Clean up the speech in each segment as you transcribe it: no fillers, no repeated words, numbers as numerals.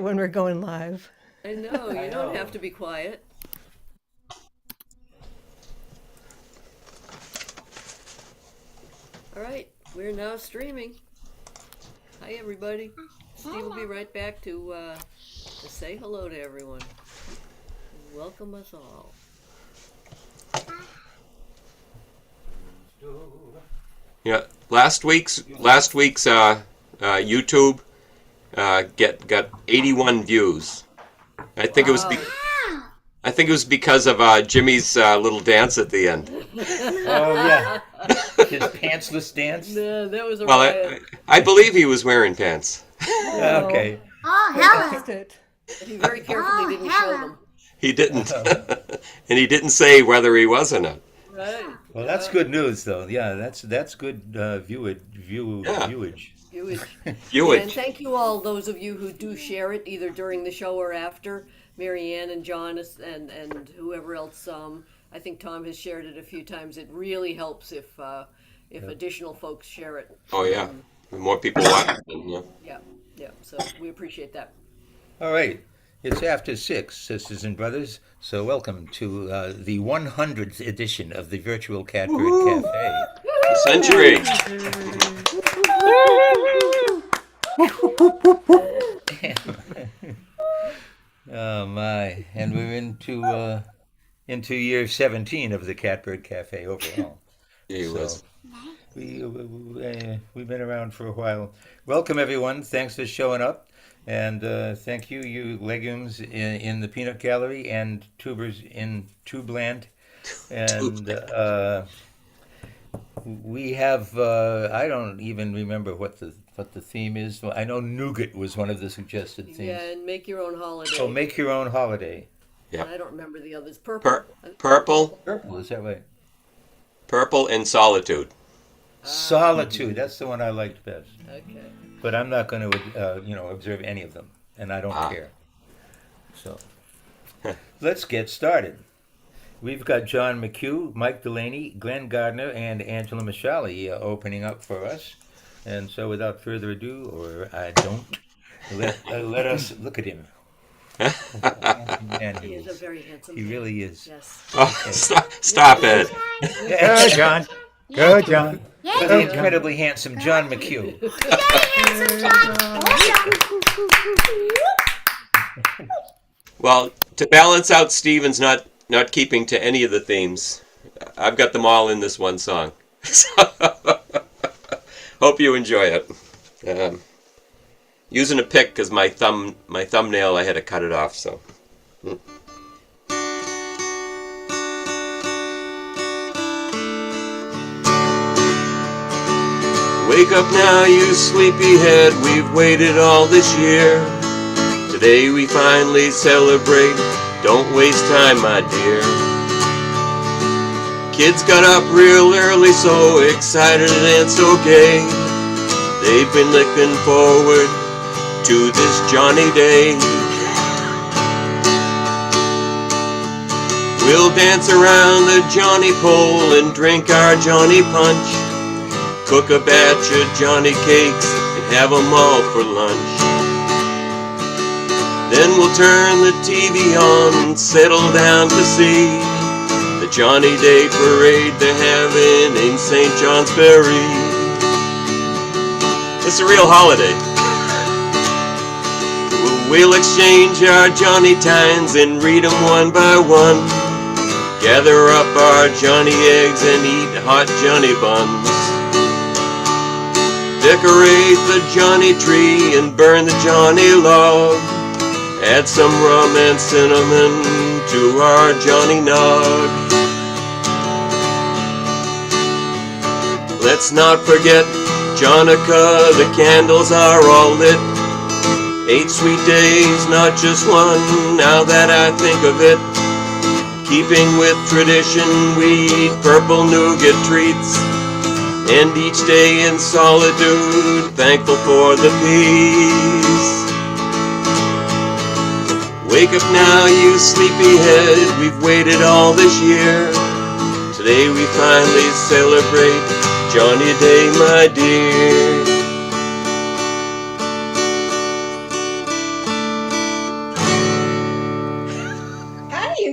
when we're going live. I know, I you don't know. have to be quiet. All right, we're now streaming. Hi, everybody. Steve will be right back to say hello to everyone. Welcome us all. Yeah, last week's YouTube got 81 views. I think it was because of Jimmy's little dance at the end. Oh yeah, his pantsless dance. Yeah, that was a Well, riot. I believe he was wearing pants. Okay. We hello. fixed it. But he very carefully didn't show them. He didn't, and he didn't say whether he was or not. Right. Well, that's good news, though. Yeah, that's good viewage. Viewage. Viewage. And thank you all, those of you who do share it, either during the show or after. Marianne and John and whoever else. I think Tom has shared it a few times. It really helps if additional folks share it. Oh yeah, the more people watch, then, yeah. Yeah. So we appreciate that. All right. It's after 6, sisters and brothers. So welcome to the 100th edition of the virtual Catbird Cafe. Century. Oh my! And we're into year 17 of the Catbird Cafe overall. He was. We've been around for a while. Welcome everyone. Thanks for showing up, and thank you, you legumes in the peanut gallery and tubers in Tubeland, and we have I don't even remember what the theme is. I know nougat was one of the suggested themes. Yeah, and make your own holiday. So make your own holiday. Yeah. And I don't remember the others. Purple. Purple, Purple, is that right? purple, and solitude. Solitude. That's the one I liked best. Okay. But I'm not going to, observe any of them, and I don't care. So let's get started. We've got John McHugh, Mike Delaney, Glenn Gardner, and Angela Mashali opening up for us. And so, without further ado, or I don't, let us look at him. Man, He is a very handsome he man. really is. Yes. Oh, stop it. Go, John. Go, John. Yay, The incredibly handsome John McHugh. Well, to balance out Steven's not keeping to any of the themes, I've got them all in this one song. Hope you enjoy it. Using a pick because my thumbnail, I had to cut it off. So. Wake up now, you sleepyhead. We've waited all this year. Today we finally celebrate. Don't waste time, my dear. Kids got up real early, so excited and so gay. They've been looking forward to this Johnny Day. We'll dance around the Johnny pole and drink our Johnny punch. Cook a batch of Johnny cakes and have 'em all for lunch. Then we'll turn the TV on and settle down to see the Johnny Day parade they're having in St. John's Bury. It's a real holiday. We'll exchange our Johnny tines and read 'em one by one. Gather up our Johnny eggs and eat hot Johnny buns. Decorate the Johnny tree and burn the Johnny log. Add some rum and cinnamon to our Johnny nog. Let's not forget Jonica, the candles are all lit. 8 sweet days, not just one, now that I think of it. Keeping with tradition, we eat purple nougat treats. And each day in solitude, thankful for the peace. Wake up now, you sleepyhead, we've waited all this year. Today we finally celebrate Johnny Day, my dear.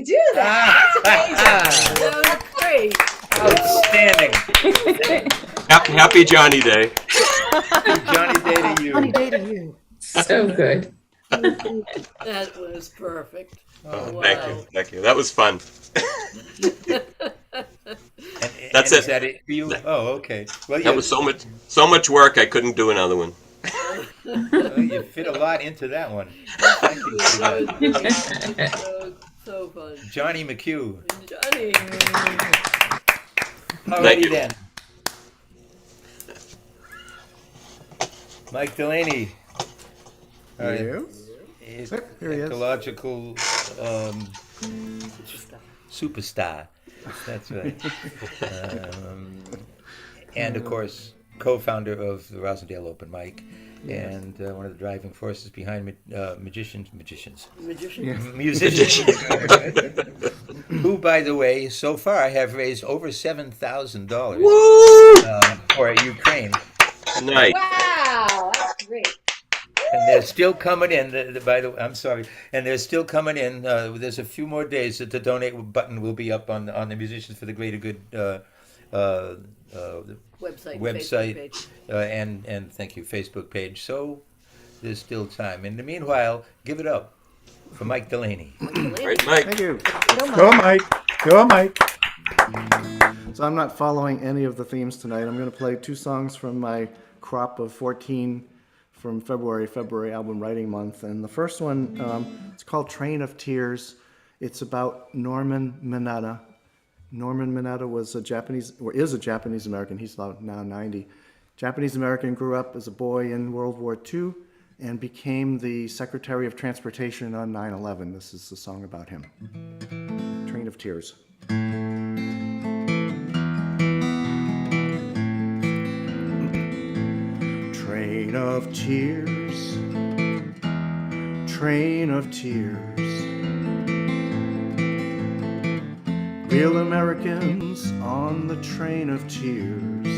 do that. That's amazing. That was great. Outstanding. Happy Johnny Day. Johnny Day to you. Funny day to you. So good. That was perfect. Oh, Wow. Thank you. That was fun. That's Is it. that it for you? Oh, okay. Well, That was so much work. I couldn't do another one. you fit a lot into that one. Thank you for that. So fun. Johnny McHugh. Johnny. Thank you. Then. Mike Delaney. Yes. Here he is. Ecological superstar. That's right. And of course, co-founder of the Rosendale Open Mic, and one of the driving forces behind musicians, who, by the way, so far have raised over $7,000 for Ukraine. Nice. Wow, that's great. And they're still coming in. By the way, I'm sorry. And they're still coming in. There's a few more days that the donate button will be up on the Musicians for the Greater Good Website. website, Facebook page. and thank you, Facebook page. So there's still time. In the meanwhile, give it up for Mike Delaney. Right, Mike. Thank you. Go, Mike. Go, Mike. So I'm not following any of the themes tonight. I'm going to play 2 songs from my crop of 14 from February album writing month. And the first one, it's called Train of Tears. It's about Norman Mineta. Norman Mineta was is a Japanese American. He's now 90. Japanese American, grew up as a boy in World War II and became the Secretary of Transportation on 9/11. This is the song about him. Train of Tears. Train of tears, train of tears. Real Americans on the train of tears.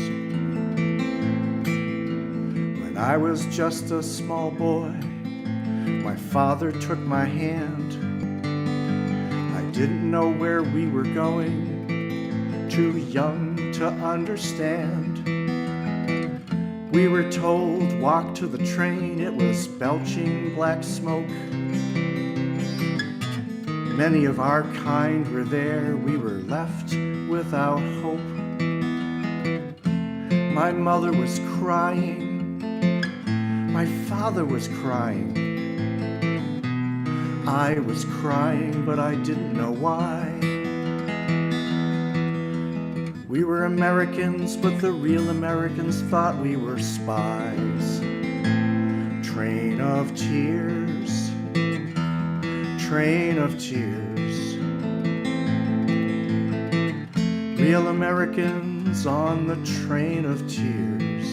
When I was just a small boy, my father took my hand. I didn't know where we were going, too young to understand. We were told, walk to the train, it was belching black smoke. Many of our kind were there, we were left without hope. My mother was crying, my father was crying. I was crying, but I didn't know why. We were Americans, but the real Americans thought we were spies. Train of tears, train of tears. Real Americans on the train of tears.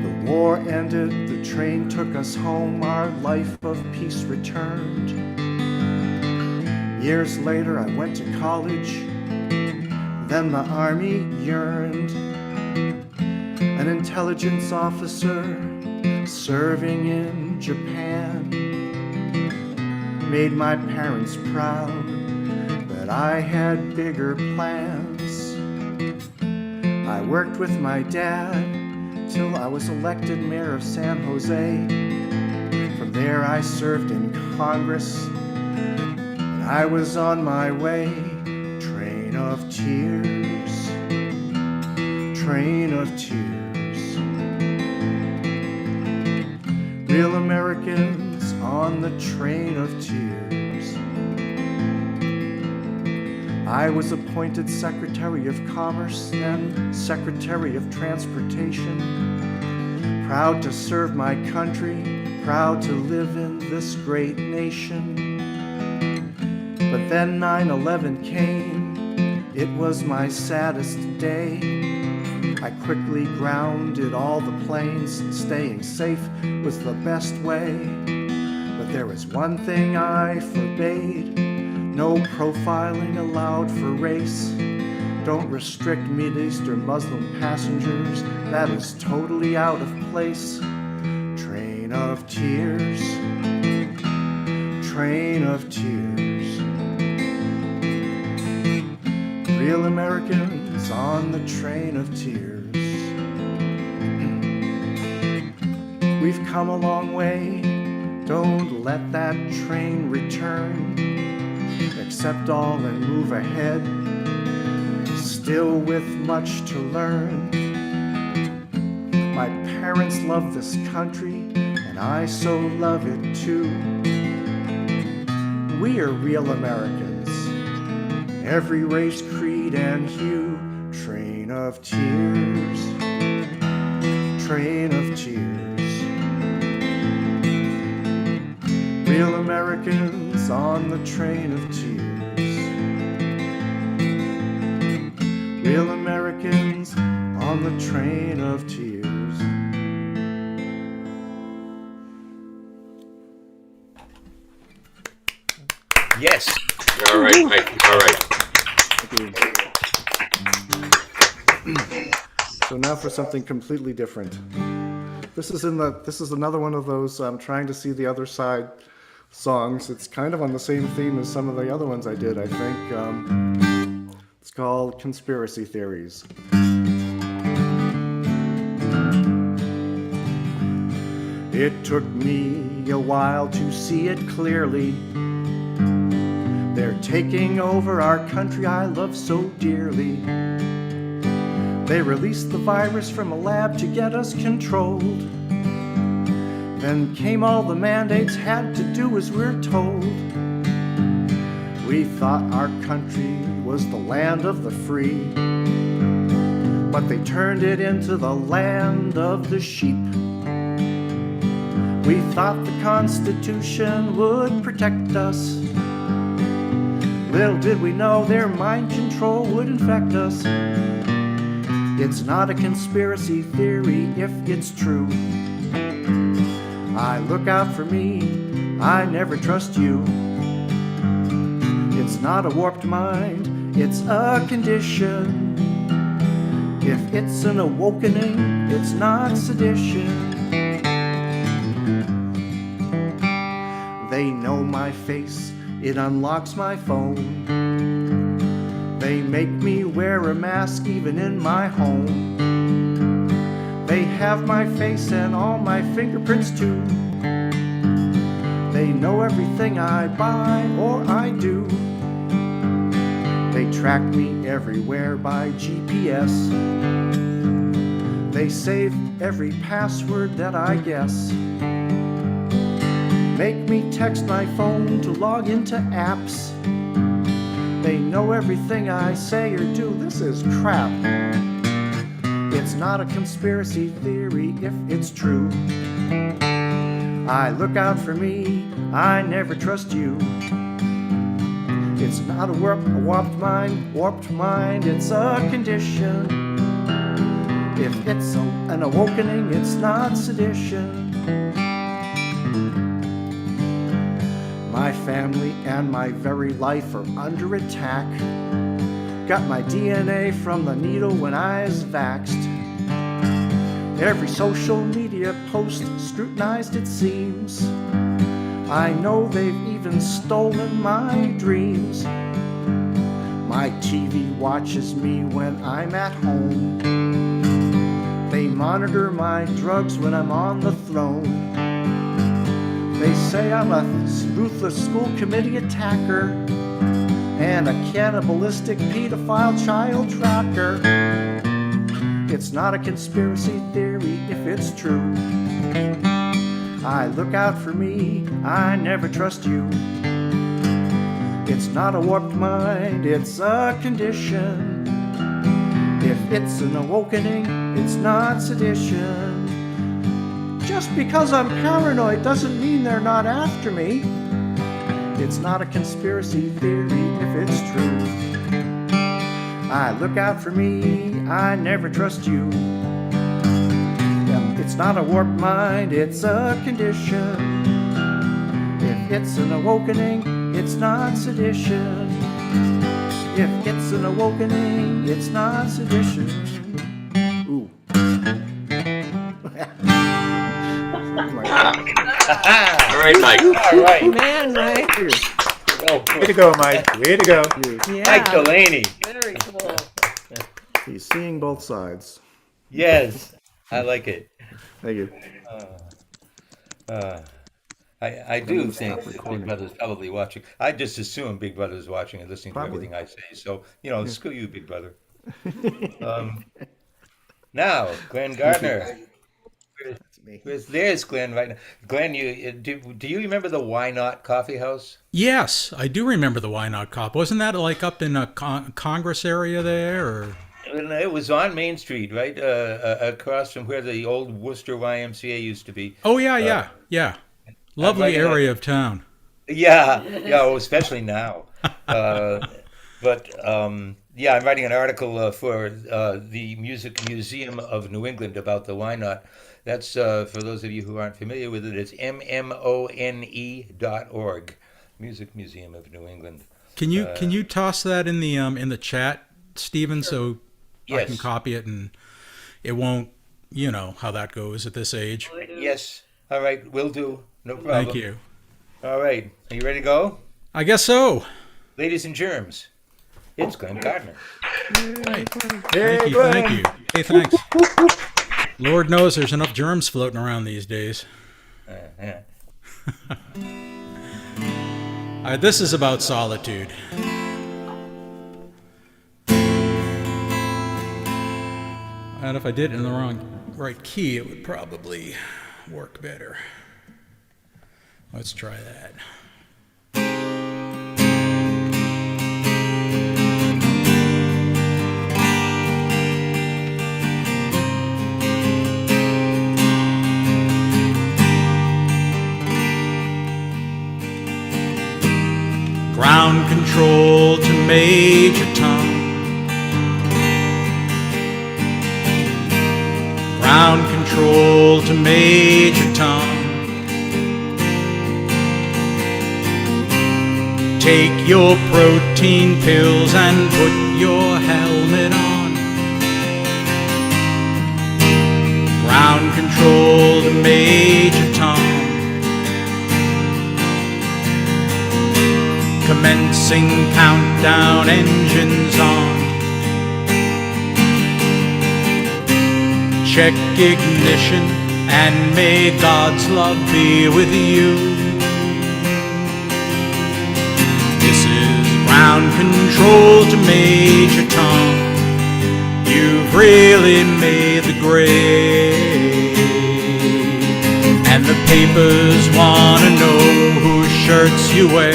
The war ended, the train took us home, our life of peace returned. Years later I went to college, then the army yearned. An intelligence officer serving in Japan made my parents proud, but I had bigger plans. I worked with my dad till I was elected mayor of San Jose. From there I served in Congress, and I was on my way. Train of tears, train of tears. Real Americans on the train of tears. I was appointed Secretary of Commerce, then Secretary of Transportation. Proud to serve my country, proud to live in this great nation. But then 9/11 came, it was my saddest day. I quickly grounded all the planes, staying safe was the best way. But there was one thing I forbade, no profiling allowed for race. Don't restrict Middle Eastern Muslim passengers, that is totally out of place. Train of tears, train of tears. Real Americans on the train of tears. We've come a long way, don't let that train return. Accept all and move ahead, still with much to learn. My parents love this country, and I so love it too. We are real Americans, every race, creed, and hue. Train of tears, train of tears. Real Americans on the train of tears. Real Americans on the train of tears. Yes. All right, Mike. All right. So now for something completely different. This is another one of those trying to see the other side songs. It's kind of on the same theme as some of the other ones I did, I think. It's called Conspiracy Theories. It took me a while to see it clearly. They're taking over our country I love so dearly. They released the virus from a lab to get us controlled. Then came all the mandates, had to do as we're told. We thought our country was the land of the free, but they turned it into the land of the sheep. We thought the Constitution would protect us. Little did we know their mind control would infect us. It's not a conspiracy theory if it's true. I look out for me, I never trust you. It's not a warped mind, it's a condition. If it's an awakening, it's not sedition. They know my face, it unlocks my phone. They make me wear a mask even in my home. They have my face and all my fingerprints too. They know everything I buy or I do. They track me everywhere by GPS. They save every password that I guess. Make me text my phone to log into apps. They know everything I say or do. This is crap. It's not a conspiracy theory if it's true. I look out for me, I never trust you. It's not a warped mind, it's a condition. If it's an awakening, it's not sedition. My family and my very life are under attack. Got my DNA from the needle when I was vaxxed. Every social media post scrutinized it seems. I know they've even stolen my dreams. My TV watches me when I'm at home. They monitor my drugs when I'm on the throne. They say I'm a ruthless school committee attacker and a cannibalistic pedophile child tracker. It's not a conspiracy theory if it's true. I look out for me, I never trust you. It's not a warped mind, it's a condition. If it's an awakening, it's not sedition. Just because I'm paranoid doesn't mean they're not after me. It's not a conspiracy theory if it's true. I look out for me, I never trust you. It's not a warped mind, it's a condition. If it's an awakening, it's not sedition. If it's an awakening, it's not sedition. Ooh. All right, Mike. All right. Man, right? Oh, Way to go, Mike. Way to go. Mike Delaney. Very cool. He's seeing both sides. Yes, I like it. Thank you. I do think that Big Brother's probably watching. I just assume Big Brother's watching and listening Probably. to everything I say. So, screw you, Big Brother. Now, Glenn Gardner. There's Glenn right now. Glenn, do you remember the Why Not Coffee House? Yes, I do remember the Why Not Cop. Wasn't that like up in a Congress area there? Or It was on Main Street, right? Across from where the old Worcester YMCA used to be. oh yeah. Lovely area of town. Yeah, well, especially now. Yeah, I'm writing an article for the Music Museum of New England about the Why Not. That's for those of you who aren't familiar with it. It's mmone.org, Music Museum of New England. Can you toss that in the chat, Stephen, so I can Yes. copy it and it won't, you know how that goes at this age. Yes. All right, will do. No problem. Thank you. All right, are you ready to go, I guess so. ladies and germs? It's Glenn Gardner. Hey, thank you. Hey, thanks. Lord knows there's enough germs floating around these days. Yeah. All right, this is about solitude. And if I did it in the right key, it would probably work better. Let's try that. Ground control to Major Tom. Ground control to Major Tom. Take your protein pills and put your helmet on. Ground control to Major Tom. Commencing countdown, engines on. Check ignition and may God's love be with you. This is ground control to Major Tom. You've really made the grade. And the papers wanna know whose shirts you wear.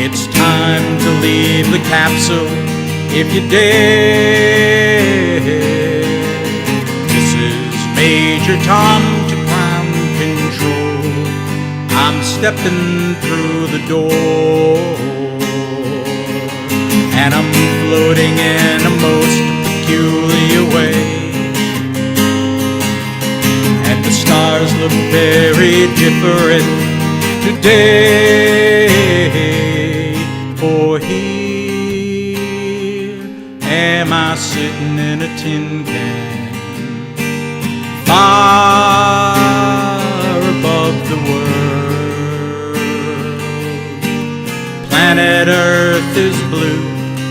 It's time to leave the capsule if you dare. This is Major Tom to ground control. I'm stepping through the door, and I'm floating in a most peculiar way. And the stars look very different today. For here am I sitting in a tin can, far above the world. Planet Earth is blue,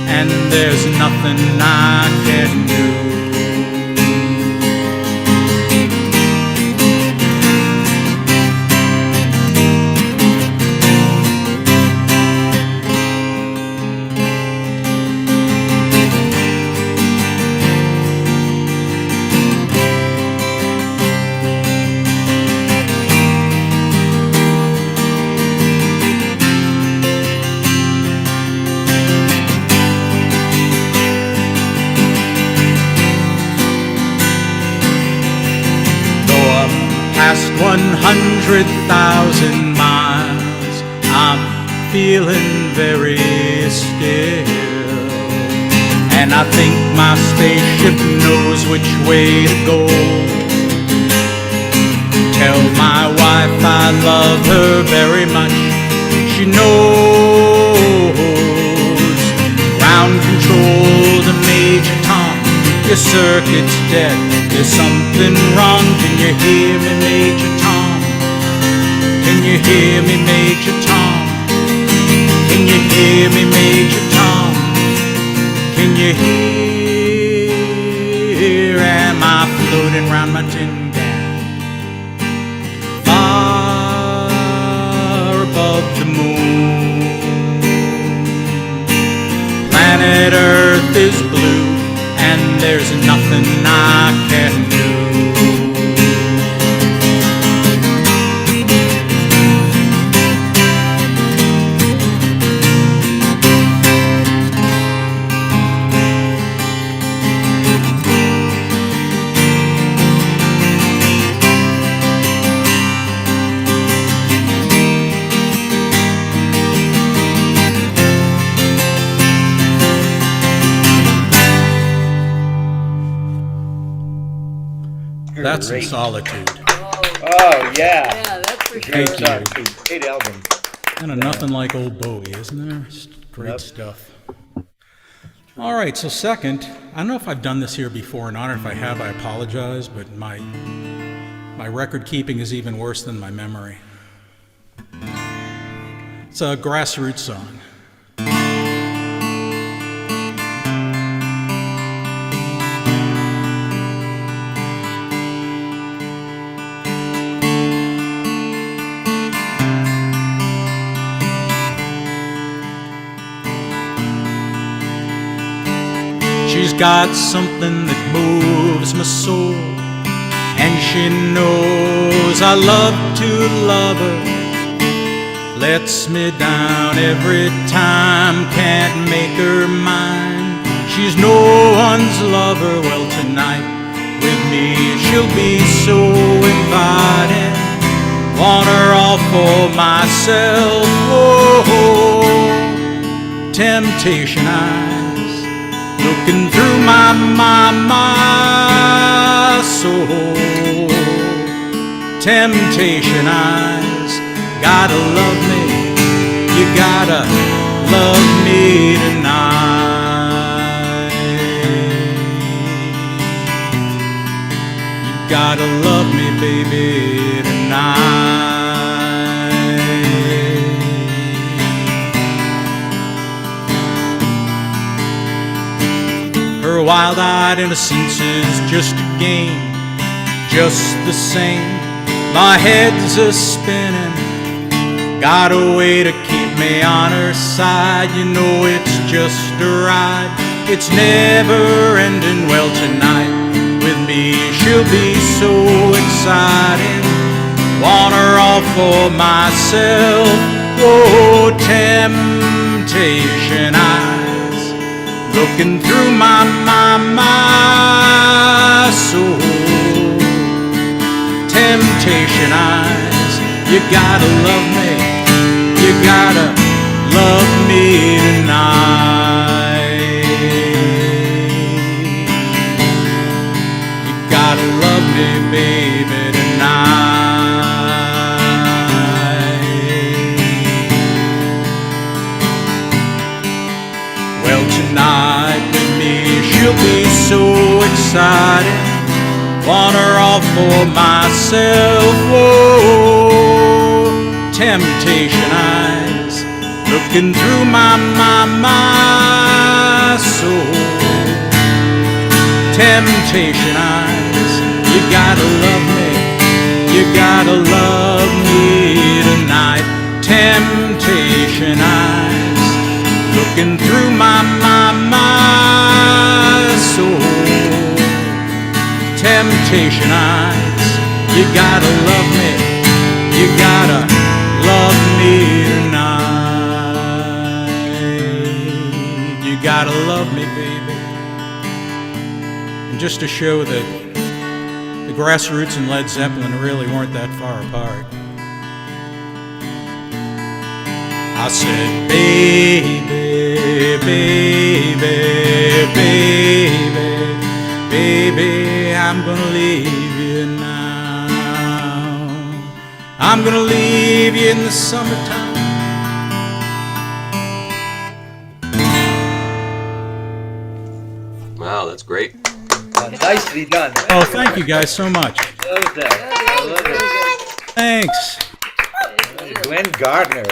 and there's nothing I can do. Past 100,000 miles, I'm feeling very still. And I think my spaceship knows which way to go. Tell my wife I love her very much. She knows. Ground control to Major Tom. Your circuit's dead, there's something wrong. Can you hear me, Major Tom? Can you hear me, Major floating round my tin can. Far above the moon, planet Earth is blue, and there's nothing I can do. That's some Great. solitude. Oh, yeah. Yeah, that's for sure. Great Thank you. song, too. Great album. And nothing like old Bowie, isn't there? It's great Yep. stuff. All right, so second, I don't know if I've done this here before or not, or if I have, I apologize, but my record keeping is even worse than my memory. It's a grassroots song. She's got something that moves my soul, and she knows I love to love her. Lets me down every time, can't make her mine. She's no one's lover. Well, tonight with me she'll be so inviting. Want her all for myself. Oh, temptation eyes looking through my soul. Temptation eyes, gotta love me, you gotta love me tonight. You gotta love me, baby, tonight. Her wild-eyed innocence is just a game, just the same. My head's a-spinning, got a way to keep me on her side. You know it's just a ride, it's never ending. Well, tonight with me she'll be so exciting. Want her all for myself. Oh, temptation eyes looking through my soul. Temptation eyes, you gotta love me, you gotta love me tonight. You gotta love me, baby, tonight. Well, tonight with me she'll be so exciting. Want her all for myself. Oh, temptation eyes looking through my soul. Temptation eyes, you gotta love me, you gotta love me tonight. Temptation eyes looking through my soul. Temptation eyes, you gotta love me, you gotta love me tonight. You gotta love me, baby. And just to show that the Grassroots and Led Zeppelin really weren't that far apart, I said, baby, baby, baby, baby, I'm gonna leave you now. I'm gonna leave you in the summertime. Wow, that's great. Nicely done. Oh, thank you guys so much. Love that. I love it. Thanks. Glenn Gardner.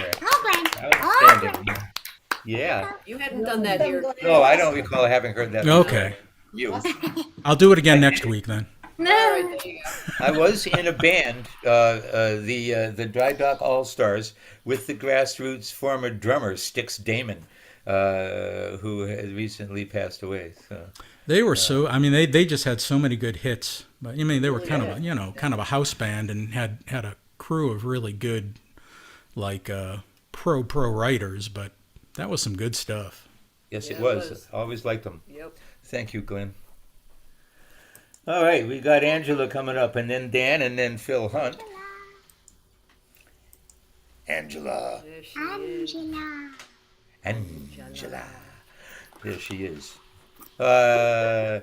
Outstanding. Yeah. You hadn't done that here. No, I don't recall having heard that. Okay. You. I'll do it again next week then. All right, there you go. I was in a band, the Dry Dock All Stars, with the Grassroots former drummer Styx Damon, who has recently passed away. So They were so. I mean, they just had so many good hits. But I mean, they were kind Yeah. of a kind of a house band and had a crew of really good like pro writers. But that was some good stuff. yes, Yeah, it it was. was. Always liked them. Yep. Thank you, Glenn. All right, we got Angela coming up, and then Dan, and then Phil Hunt. Angela. There she is. Angela. There she is. How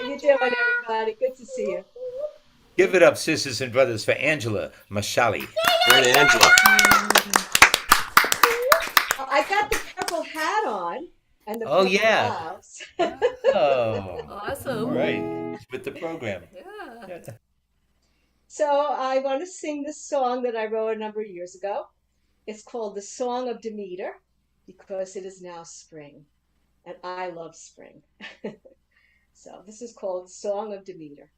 you doing, everybody? Good to see you. Give it up, sisters and brothers, for Angela Mashali. And Angela. I got the purple hat on and the Oh, purple yeah. blouse. Oh, Awesome. all right. With the program. Yeah. So I want to sing this song that I wrote a number of years ago. It's called The Song of Demeter because it is now spring, and I love spring. So this is called Song of Demeter.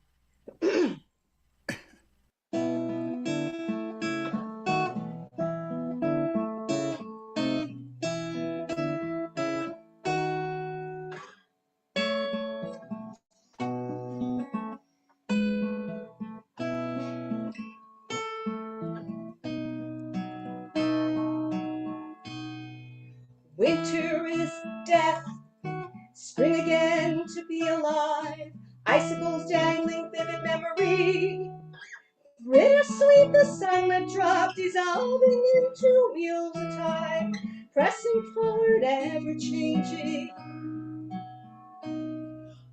Winter is death, spring again to be alive. Icicles dangling vivid memory. Bittersweet the silent drop dissolving into wheels of time, pressing forward ever changing.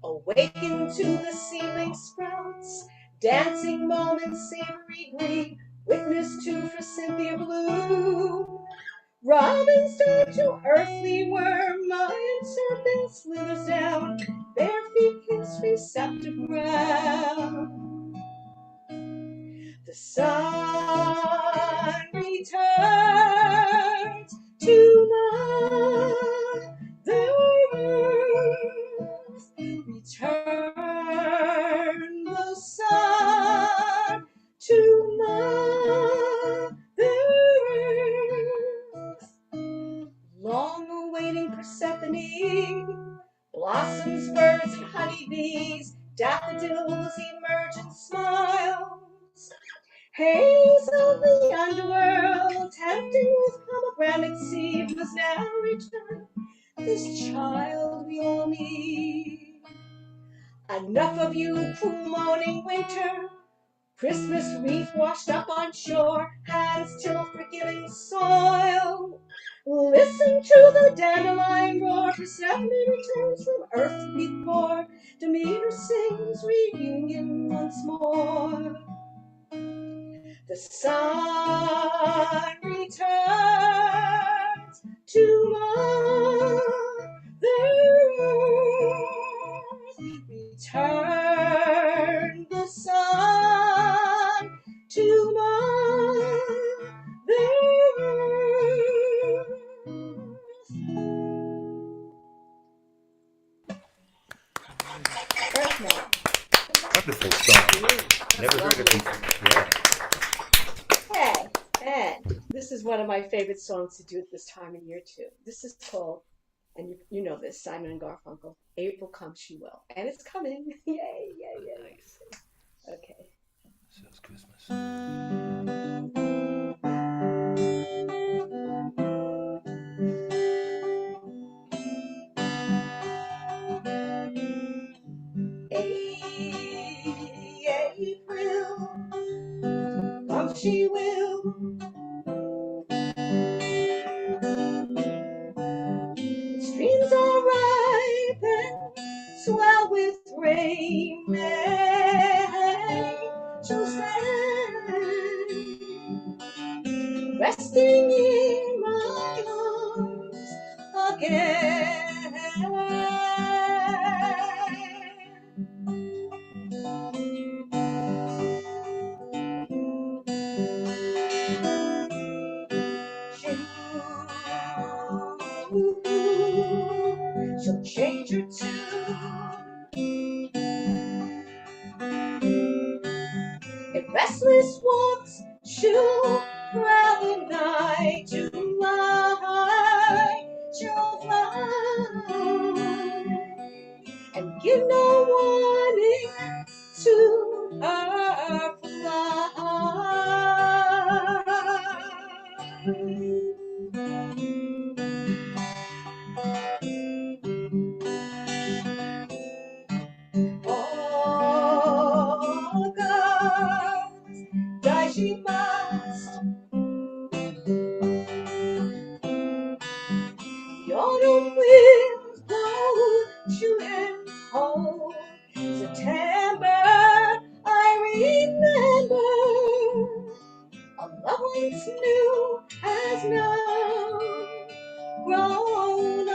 Awaken to the seedling sprouts, dancing moments savory green, witness to for Cynthia blue. Robin start to earthly worm, Mayan serpent slithers down, bare feet kiss receptive ground. The sun returns to Mother Earth. Return the sun to Mother Earth. Long awaiting Persephone, blossoms, birds, and honeybees, daffodils emerge and smiles. Haze of the underworld, tempting with pomegranate seed, must now return this child we all need. Enough of you cruel moaning winter, Christmas wreath washed up on shore, hands till forgiving soil. Listen to the dandelion roar, Persephone returns from earth before, Demeter sings reunion once more. The sun returns to Mother Earth. Return the sun to Mother Earth. Earthman. Wonderful song. Never heard it before. Yeah. Hey, and this is one of my favorite songs to do at this time of year too. This is called, and you know this, Simon and Garfunkel, April Comes She Will. And it's coming. Yay, yay, yay. Nice. Okay. So it's Christmas. April, come she will. Streams are ripe and swell with rain. She'll stand, resting in my arms again. She'll change her tune, restless walks she'll travel night to fly, she'll fly, and give no warning to her August, die she must. The autumn winds blow true and cold. September, I remember, a love once new has now grown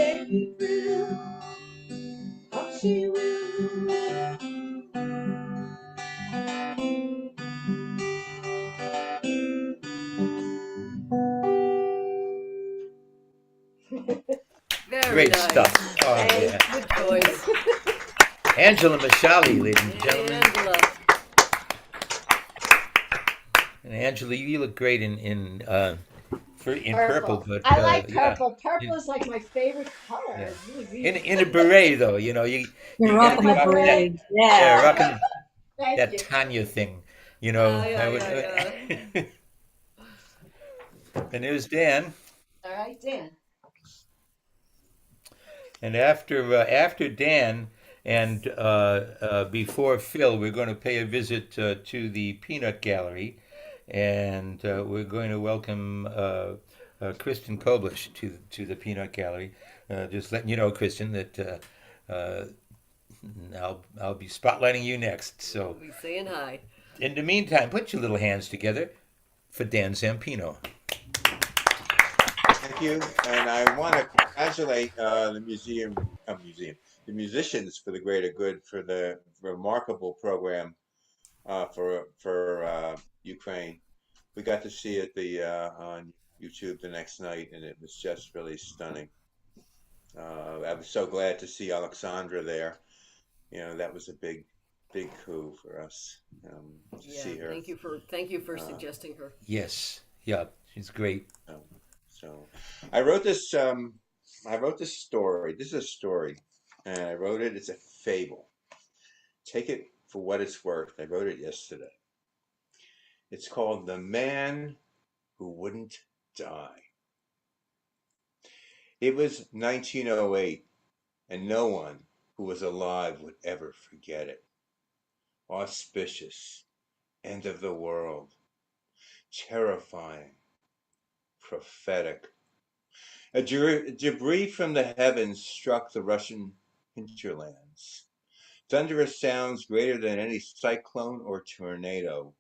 April, how she will. Very Great nice. stuff. Oh, yeah. Good choice. Angela Mashali, ladies and gentlemen. Angela. And Angela, you look great in purple, but I like yeah. purple. Purple is like my favorite color. Yeah. It's really beautiful. In a beret though, you know, you You're got to rocking the rock that, beret. yeah, Yeah. rocking Thank that you. Tanya thing, you know. Yeah. And there's Dan. All right, Dan. And after Dan and before Phil, we're going to pay a visit to the Peanut Gallery, and we're going to welcome Kristen Koblish to the Peanut Gallery. Just letting you know, Kristen, that I'll be spotlighting you next. So, We'll be saying hi. in the meantime, put your little hands together for Dan Zampino. Thank you, and I want to congratulate the the musicians for the greater good for the remarkable program for Ukraine. We got to see it on YouTube the next night, and it was just really stunning. I was so glad to see Alexandra there. You know, that was a big coup for us to Yeah. see her. Thank you for suggesting her. Yes, yeah, she's great. So I wrote this story. This is a story, and I wrote it. It's a fable. Take it for what it's worth. I wrote it yesterday. It's called The Man Who Wouldn't Die. It was 1908, and no one who was alive would ever forget it. Auspicious, end of the world, terrifying, prophetic. A debris from the heavens struck the Russian hinterlands. Thunderous sounds greater than any cyclone or tornado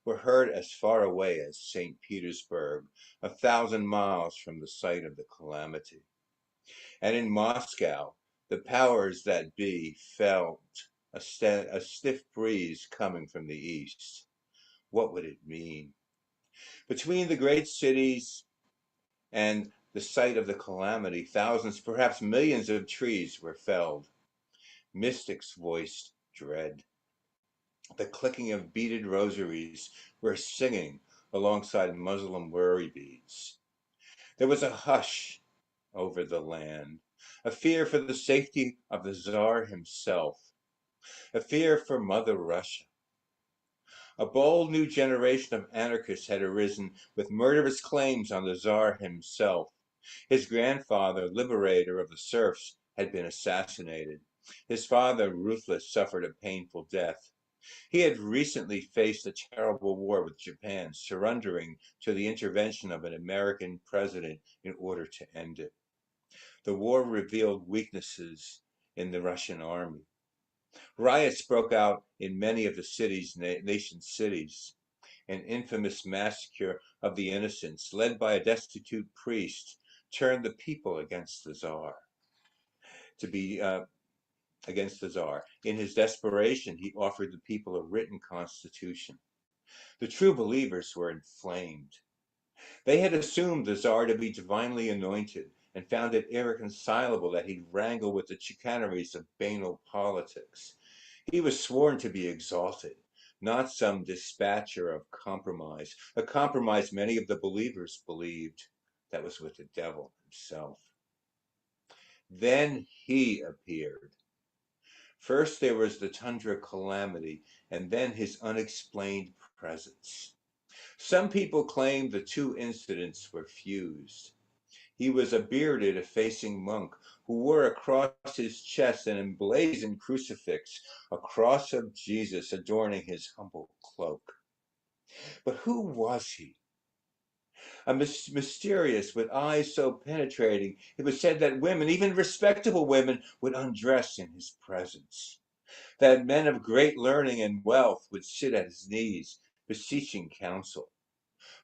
were heard as far away as St. Petersburg, 1,000 miles from the site of the calamity. And in Moscow, the powers that be felt a stiff breeze coming from the east. What would it mean? Between the great cities and the site of the calamity, thousands, perhaps millions of trees were felled. Mystics voiced dread. The clicking of beaded rosaries were singing alongside Muslim worry beads. There was a hush over the land, a fear for the safety of the Tsar himself, a fear for Mother Russia. A bold new generation of anarchists had arisen with murderous claims on the Tsar himself. His grandfather, liberator of the serfs, had been assassinated. His father, ruthless, suffered a painful death. He had recently faced a terrible war with Japan, surrendering to the intervention of an American president in order to end it. The war revealed weaknesses in the Russian army. Riots broke out in many of the nation's cities. An infamous massacre of the innocents, led by a destitute priest, turned the people against the Tsar. Against the Tsar. In his desperation, he offered the people a written constitution. The true believers were inflamed. They had assumed the Tsar to be divinely anointed and found it irreconcilable that he'd wrangle with the chicaneries of banal politics. He was sworn to be exalted, not some dispatcher of compromise, a compromise many of the believers believed that was with the devil himself. Then he appeared. First there was the tundra calamity, and then his unexplained presence. Some people claim the two incidents were fused. He was a bearded, effacing monk who wore across his chest an emblazoned crucifix, a cross of Jesus adorning his humble cloak. But who was he? A mysterious, with eyes so penetrating, it was said that women, even respectable women, would undress in his presence. That men of great learning and wealth would sit at his knees, beseeching counsel.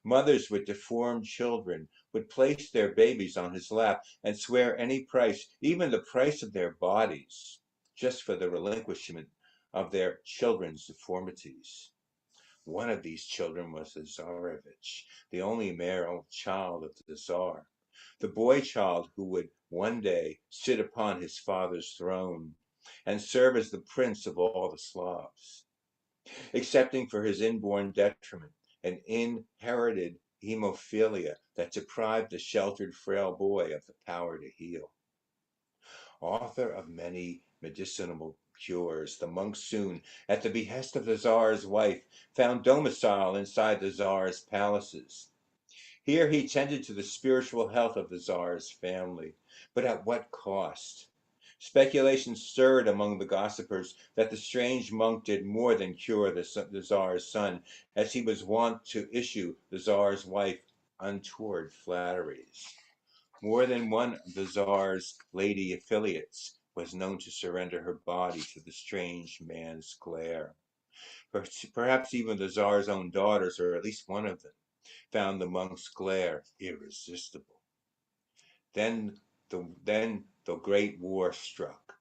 Mothers with deformed children would place their babies on his lap and swear any price, even the price of their bodies, just for the relinquishment of their children's deformities. One of these children was the Tsarevich, the only male child of the Tsar, the boy child who would one day sit upon his father's throne and serve as the prince of all the Slavs, excepting for his inborn detriment, an inherited hemophilia that deprived the sheltered frail boy of the power to heal. Author of many medicinal cures, the monk soon, at the behest of the Tsar's wife, found domicile inside the Tsar's palaces. Here he tended to the spiritual health of the Tsar's family, but at what cost? Speculation stirred among the gossipers that the strange monk did more than cure the Tsar's son, as he was wont to issue the Tsar's wife untoward flatteries. More than one of the Tsar's lady affiliates was known to surrender her body to the strange man's glare. Perhaps even the Tsar's own daughters, or at least one of them, found the monk's glare irresistible. Then the Great War struck.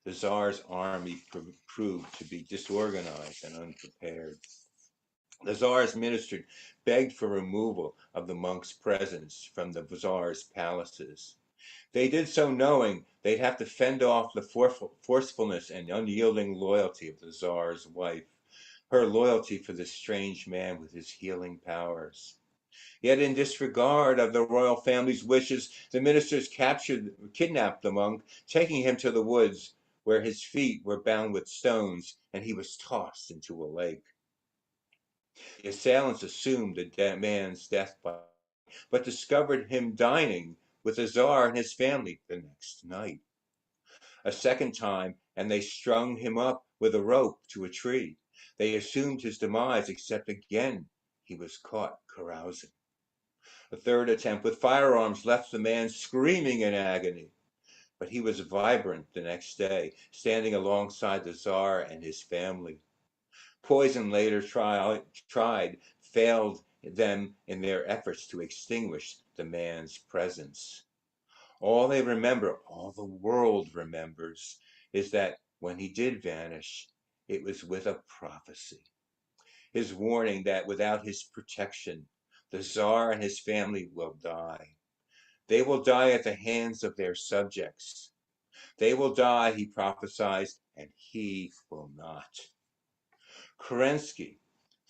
The Tsar's army proved to be disorganized and unprepared. The Tsar's ministers begged for removal of the monk's presence from the Tsar's palaces. They did so knowing they'd have to fend off the forcefulness and unyielding loyalty of the Tsar's wife, her loyalty for this strange man with his healing powers. Yet in disregard of the royal family's wishes, the ministers kidnapped the monk, taking him to the woods, where his feet were bound with stones, and he was tossed into a lake. The assailants assumed the man's death, but discovered him dining with the Tsar and his family the next night. A second time, and they strung him up with a rope to a tree. They assumed his demise, except again he was caught carousing. A third attempt with firearms left the man screaming in agony, but he was vibrant the next day, standing alongside the Tsar and his family. Poison later tried failed them in their efforts to extinguish the man's presence. All they remember, all the world remembers, is that when he did vanish, it was with a prophecy. His warning that without his protection, the Tsar and his family will die. They will die at the hands of their subjects. They will die, he prophesies, and he will not. Kerensky,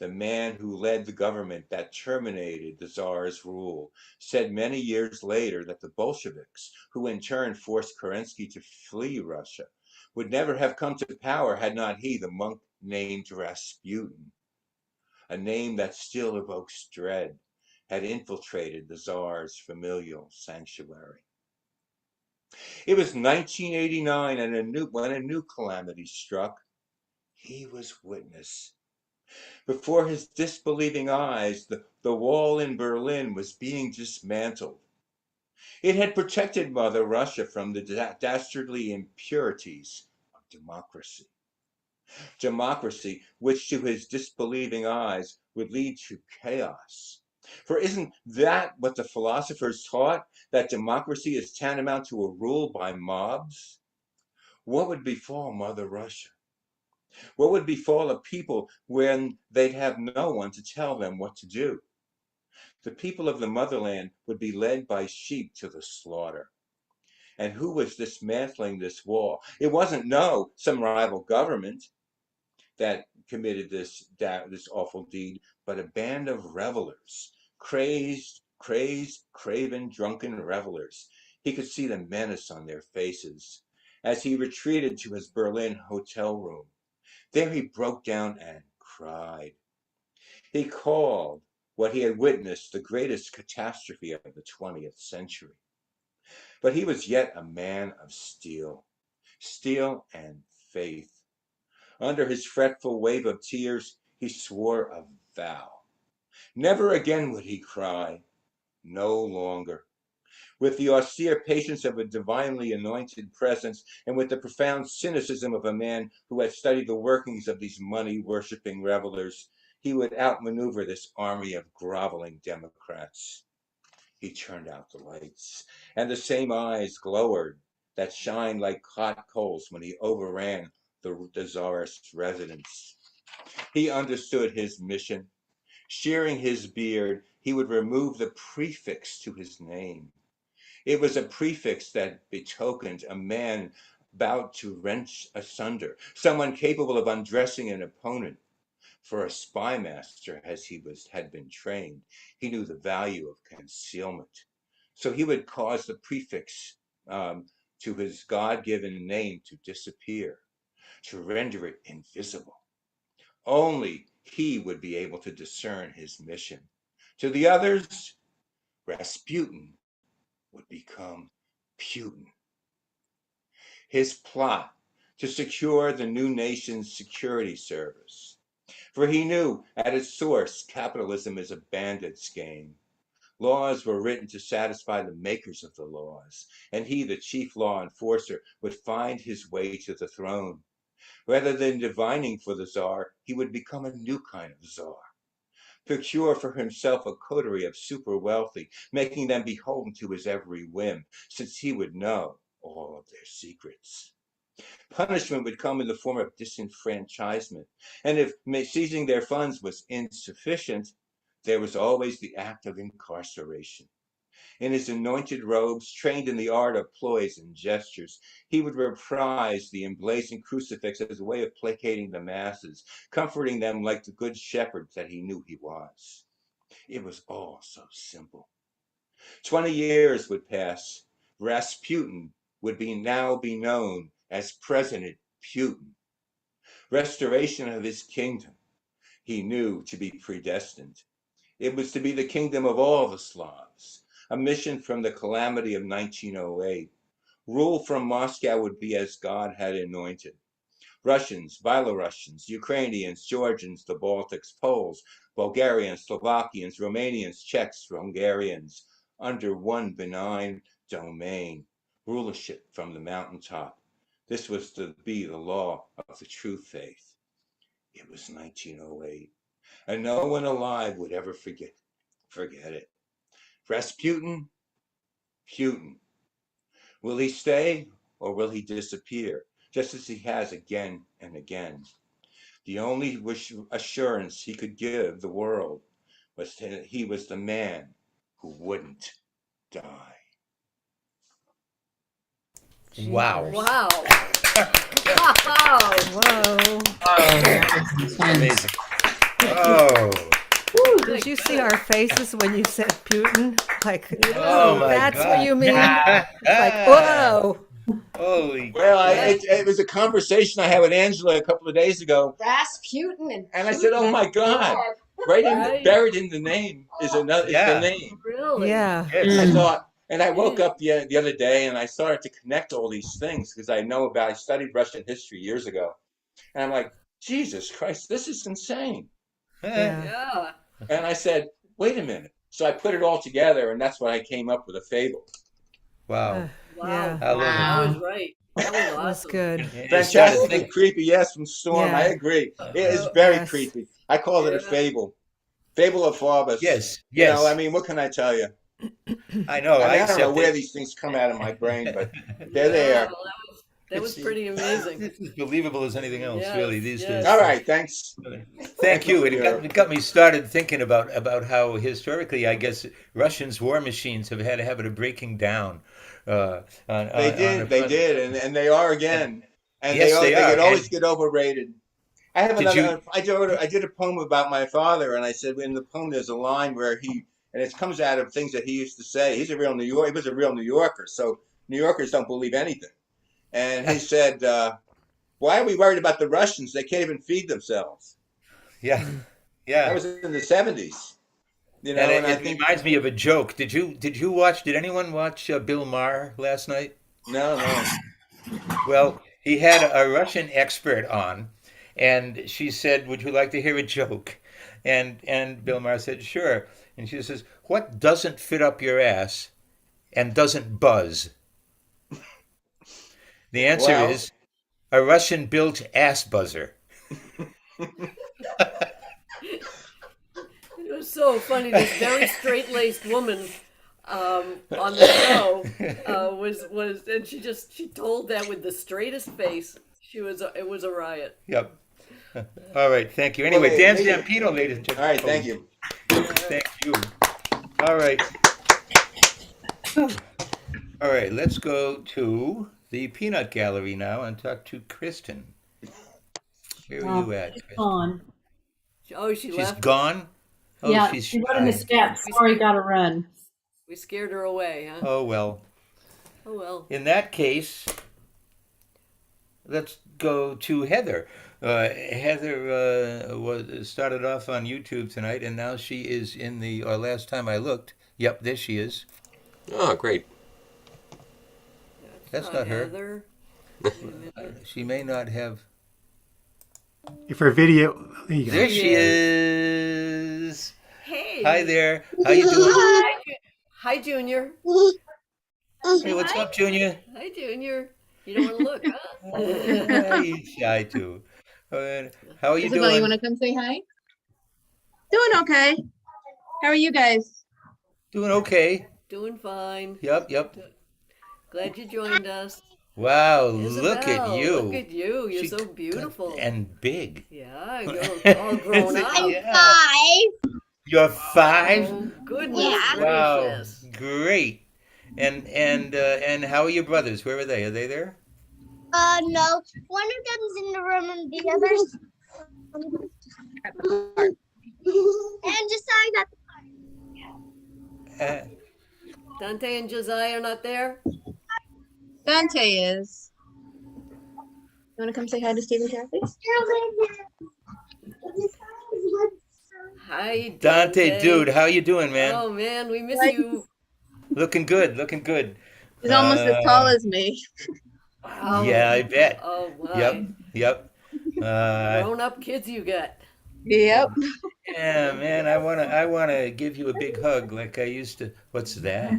the man who led the government that terminated the Tsar's rule, said many years later that the Bolsheviks, who in turn forced Kerensky to flee Russia, would never have come to power had not he, the monk named Rasputin, a name that still evokes dread, had infiltrated the Tsar's familial sanctuary. It was 1989, and when a new calamity struck, he was witness. Before his disbelieving eyes, the wall in Berlin was being dismantled. It had protected Mother Russia from the dastardly impurities of democracy. Democracy, which to his disbelieving eyes would lead to chaos. For isn't that what the philosophers taught, that democracy is tantamount to a rule by mobs? What would befall Mother Russia? What would befall a people when they'd have no one to tell them what to do? The people of the motherland would be led by sheep to the slaughter. And who was dismantling this wall? It wasn't some rival government that committed this awful deed, but a band of revelers, crazed, craven, drunken revelers. He could see the menace on their faces as he retreated to his Berlin hotel room. There he broke down and cried. He called what he had witnessed the greatest catastrophe of the 20th century. But he was yet a man of steel and faith. Under his fretful wave of tears, he swore a vow. Never again would he cry, no longer. With the austere patience of a divinely anointed presence, and with the profound cynicism of a man who had studied the workings of these money-worshipping revelers, he would outmaneuver this army of groveling Democrats. He turned out the lights, and the same eyes glowered that shined like hot coals when he overran the czarist's residence. He understood his mission. Shearing his beard, he would remove the prefix to his name. It was a prefix that betokened a man about to wrench asunder, someone capable of undressing an opponent. For a spy master, as he had been trained, he knew the value of concealment. So he would cause the prefix to his God-given name to disappear, to render it invisible. Only he would be able to discern his mission. To the others, Rasputin would become Putin. His plot to secure the new nation's security service. For he knew at its source, capitalism is a bandit's game. Laws were written to satisfy the makers of the laws, and he, the chief law enforcer, would find his way to the throne. Rather than divining for the Tsar, he would become a new kind of Tsar. Procure for himself a coterie of super wealthy, making them beholden to his every whim, since he would know all of their secrets. Punishment would come in the form of disenfranchisement, and if seizing their funds was insufficient, there was always the act of incarceration. In his anointed robes, trained in the art of ploys and gestures, he would reprise the emblazoned crucifix as a way of placating the masses, comforting them like the good shepherd that he knew he was. It was all so simple. 20 years would pass. Rasputin would now be known as President Putin. Restoration of his kingdom, he knew to be predestined. It was to be the kingdom of all the Slavs, a mission from the calamity of 1908. Rule from Moscow would be as God had anointed. Russians, Belarusians, Ukrainians, Georgians, the Baltics, Poles, Bulgarians, Slovakians, Romanians, Czechs, Hungarians, under one benign domain, rulership from the mountaintop. This was to be the law of the true faith. It was 1908, and no one alive would ever forget it. Rasputin, Putin. Will he stay or will he disappear, just as he has again and again? The only assurance he could give the world was that he was the man who wouldn't die. Wow. Wow. Wow. Whoa. Amazing. Oh. Did you see our faces when you said Putin? Like, Oh my that's God. what you mean? Like, whoa. Holy. Well, it was a conversation I had with Angela a couple of days ago, Rasputin and I said, "Oh my God!" Buried in the name is the name. Really? Yeah. I Yes. thought, and I woke up the other day and I started to connect all these things because I studied Russian history years ago, and I'm like, Jesus Christ, this is insane. Yeah. Yeah. And I said, wait a minute. So I put it all together, and that's when I came up with a fable. Wow. Wow. Yeah. I love it. That was right. That was That was awesome. good. You started Fantastically thinking- creepy, yes, from Storm. Yeah. I agree. It is very Yes. creepy. I call it a Yeah. fable. Fable of Faubus. Yes. You Yes. know, I mean, what can I tell you? I know. I I don't know accept where it. these things come out of my brain, but they're there. Well, That was pretty amazing. This is believable as anything else, Yes, really, these yes. days. All right, thanks. Thank you. for your- It got me started thinking about how historically, I guess, Russians' war machines have had a habit of breaking down. They On the did, front. and they are again, and Yes, they they are. could always And get overrated. I have did you? another. I did a poem about my father, and I said in the poem there's a line where and it comes out of things that he used to say. He was a real New Yorker, so New Yorkers don't believe anything. And he said, "Why are we worried about the Russians? They can't even feed themselves." Yeah, That yeah. was in the '70s, And and I it think reminds me of a joke. Did you watch? Did anyone watch Bill Maher last night? no. Well, he had a Russian expert on, and she said, "Would you like to hear a joke?" And Bill Maher said, "Sure." And she says, "What doesn't fit up your ass and doesn't buzz?" The answer Well, is a Russian-built ass buzzer. It was so funny. This very straight-laced woman on the show and she told that with the straightest face. It was a riot. Yep. All right. Thank you. well, Anyway, Dan they Zampino, ladies and all gentlemen. right. Thank you. Thank you. All right. All right. Let's go to the peanut gallery now and talk to Kristen. Where are you at, She's Kristen? gone. Oh, she She's left. gone? Oh, Yeah, she's she went in the shy. steps. Sorry, gotta run. We scared her away, huh? Oh, well. Oh well. In that case, let's go to Heather. Heather started off on YouTube tonight, and now she is or last time I looked, yep, there she is. Oh, great. That's not her. Heather. She may not have. If our video, there you go. There she is. Hey. Hi there. How you doing? Hi, Junior. Hey, what's up, Junior? Hi, Junior. You don't want to look, huh? He's shy too. How are you Isabel, you doing? want to come say hi? Doing okay. How are you guys? Doing okay. Doing fine. Yep. Glad you joined us. Wow, Isabel, look at you. Look at you. You're She so beautiful. and big. Yeah, you're all grown up. Yeah. You're 5? Oh, goodness Wow, gracious. great. And how are your brothers? Where are they? Are they there? No. One of them's in the room and the other's and just saying that Uh, Dante and Josiah are not there? Dante is. You want to come say hi to Stephen Kathy? Hi, Dante, dude, how you doing, man? Oh, man, we miss Hi. you. Looking good, looking good. He's almost as tall as me. Wow. Yeah, I bet. Oh, my. Yep. Grown-up kids you got. Yep. Yeah, man, I wanna give you a big hug like I used to. What's that?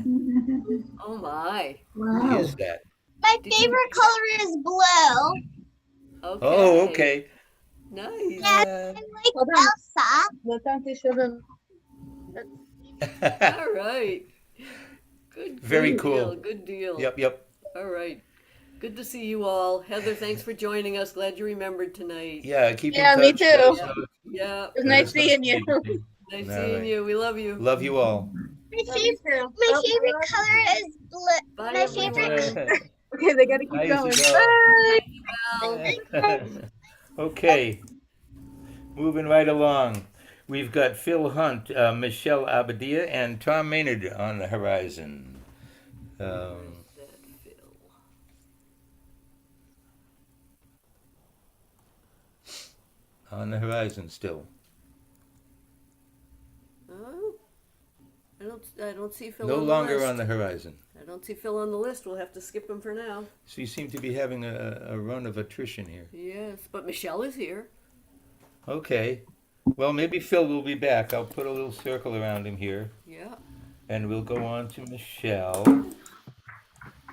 Oh, my. What is that? my favorite color is blue. Okay. Oh, okay. Nice. I'm like Hold on. Elsa. Let Dante show them. All right. Good. Very good cool. Deal, good deal. Yep. All right. Good to see you all. Heather, thanks for joining us. Glad you remembered tonight. Yeah, keep in Yeah, touch. me too. Let us know. Yeah. It was nice seeing you. Nice All seeing right. you. We love you. Love you all. My favorite color is blue. Bye, My everyone. favorite Okay, they gotta keep Hi, going. Isabel. Bye. Okay, moving right along. We've got Phil Hunt, Michelle Abadia, and Tom Maynard on the horizon. On the horizon still. Oh, I don't see Phil No on the longer list. on the horizon. I don't see Phil on the list. We'll have to skip him for now. So you seem to be having a run of attrition here. Yes, but Michelle is here. Okay. Well, maybe Phil will be back. I'll put a little circle around him here, Yeah. and we'll go on to Michelle.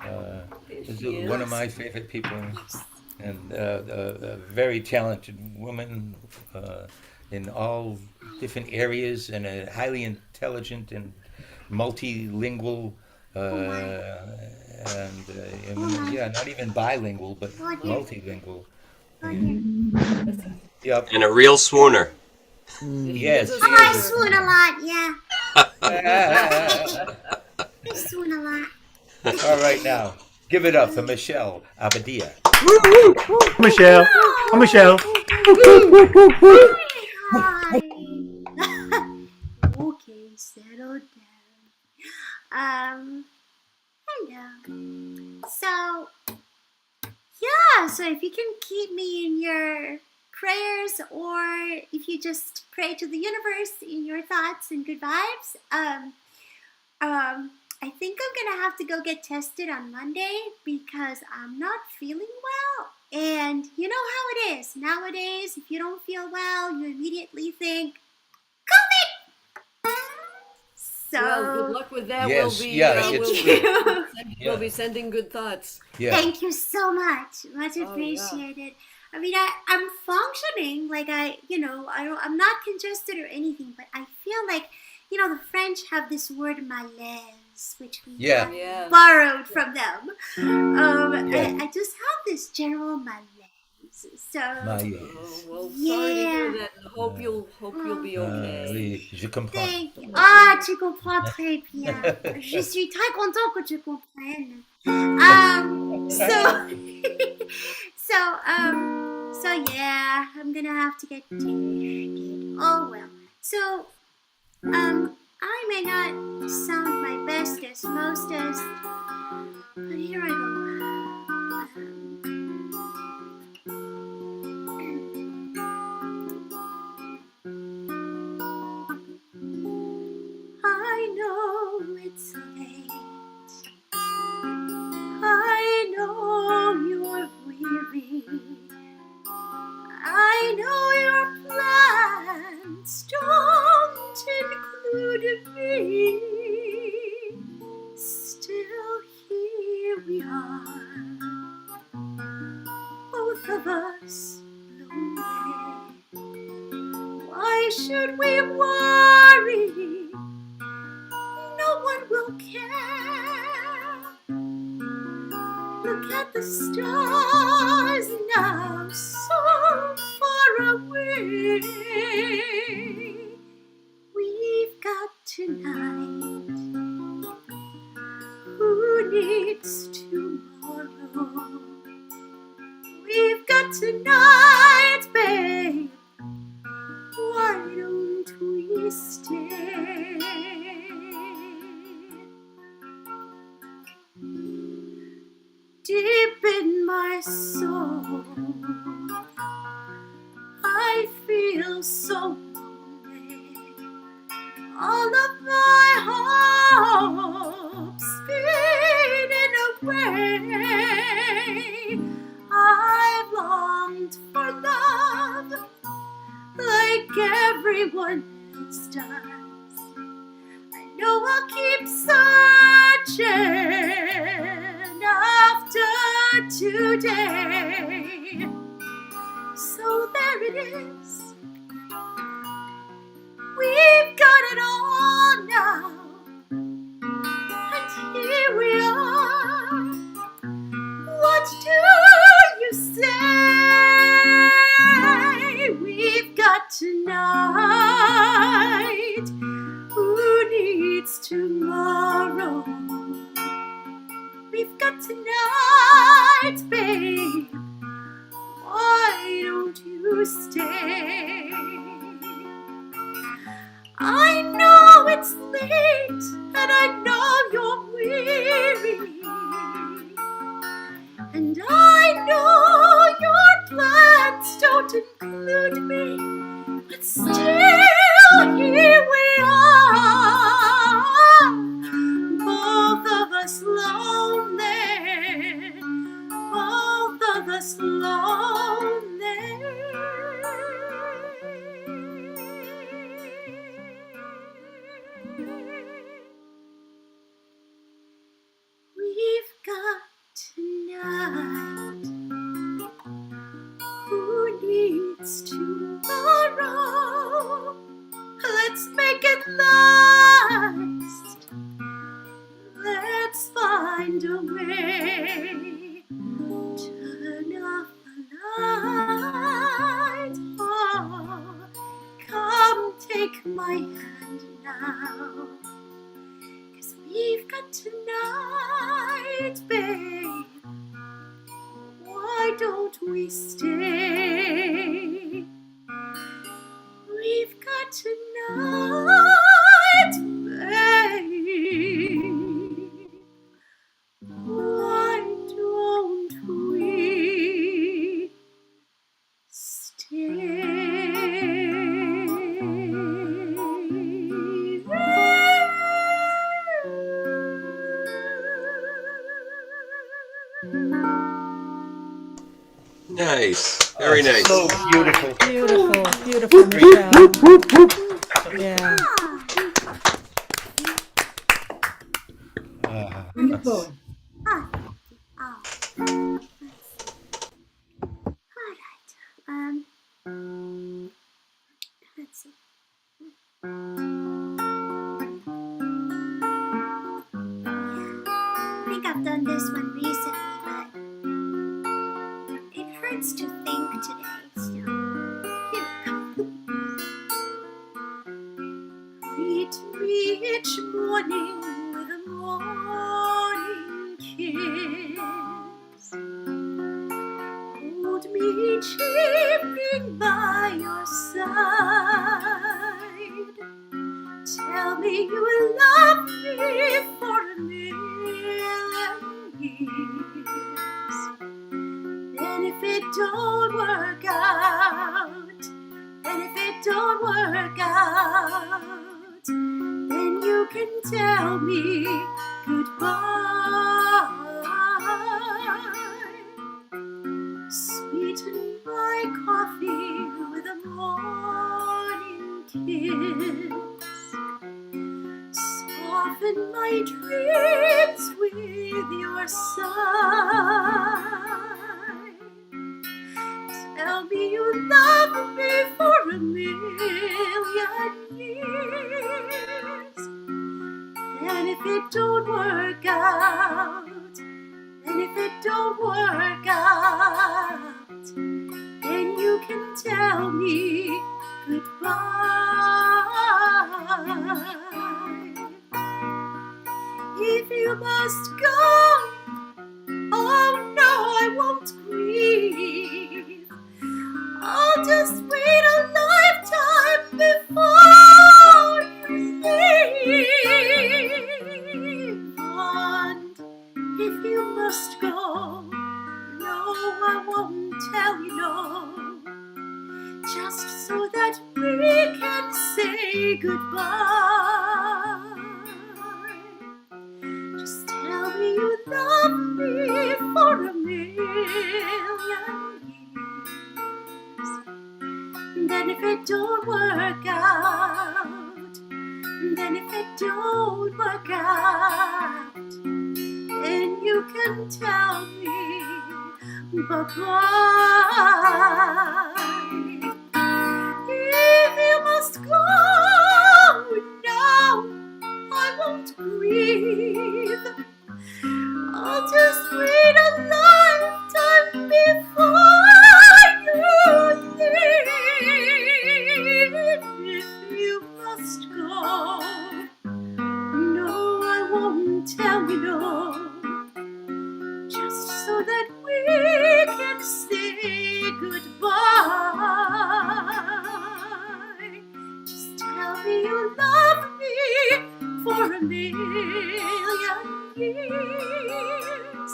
There This she is one is. of my favorite people, and a very talented woman in all different areas, and a highly intelligent and multilingual and yeah, not even bilingual, but multilingual. Yep. And a real swooner. Yes. He's a Oh, I swooner. swoon a lot, yeah. I swoon a lot. All right, now give it up for Michelle Abadia. Michelle. Oh, Michelle. Hi. Okay, settle down. Hello. So, yeah, so if you can keep me in your prayers, or if you just pray to the universe in your thoughts and good vibes, I think I'm gonna have to go get tested on Monday because I'm not feeling well. And you know how it is. Nowadays, if you don't feel well, you immediately think, COVID! So, Well, good luck with that. Yes, We'll be, yeah, we'll, it's be true. we'll be sending good thoughts. Yeah. thank you so much. Much yeah. appreciated. I mean, I'm functioning like I'm not congested or anything, but I feel like, the French have this word malaise, which we Yeah. Yeah. borrowed from them. Yeah. I just have this general malaise. So, Malaise. Well, sorry to hear yeah. that. Hope you'll be okay. Oui, je comprends. Thank you. Ah, tu comprends très bien. Je suis très content que tu comprennes. So yeah, I'm gonna have to get tested. Oh well. So, I may not sound my bestest, mostest, but here I go. I know it's late. I know you're weary. I know your plans don't include me. Still, here we are, both of us lonely. Why should we worry? No one will care. Look at the stars now, so far away. We've got tonight. Who needs tomorrow? We've got tonight, babe. Why don't we stay? Deep in my soul, I feel so lonely. All of my hopes fading away. I've longed for love like everyone else does. I know I'll keep searching after today. So there it is. We've got it all now. And here we are. What do you say? We've got tonight. Who needs tomorrow? We've got tonight, babe. Why don't you stay? I know it's late, and I know you're weary. And I know your plans don't include me, but still here we are, both of us lonely, both of us lonely. We've got tonight. Who needs tomorrow? find a way. Turn off the light. Oh, come take my hand now. 'Cause we've got tonight, babe. Why don't we stay? We've got tonight, babe. Why don't we Nice. Very nice. So beautiful. Beautiful, beautiful, Michelle. Yeah. Wonderful. Ah, oh. All right. Let's see. I think I've done this one recently, but it hurts to think today. So here we go. Greet me each morning with a morning kiss. Hold me each evening by your side. Tell me you love me for a million years. And if it don't work out, then you can tell me goodbye. Sweeten my coffee with a morning kiss. Soften my dreams with your sigh. Tell me you love me for a million years. And if it don't work out, then you can tell me goodbye. If you must go, oh no, I won't grieve. I'll just wait a lifetime before you leave. And if you must go, no, I won't tell you no. Just so that we can say goodbye. Just tell me you love me for a million years. Then if it don't work out, then you can tell me bye-bye. If you must go, no, I won't grieve. I'll just wait a lifetime before you leave. If you must go, no, I won't tell you no. Just so that we can say goodbye. Just tell me you love me for a million years.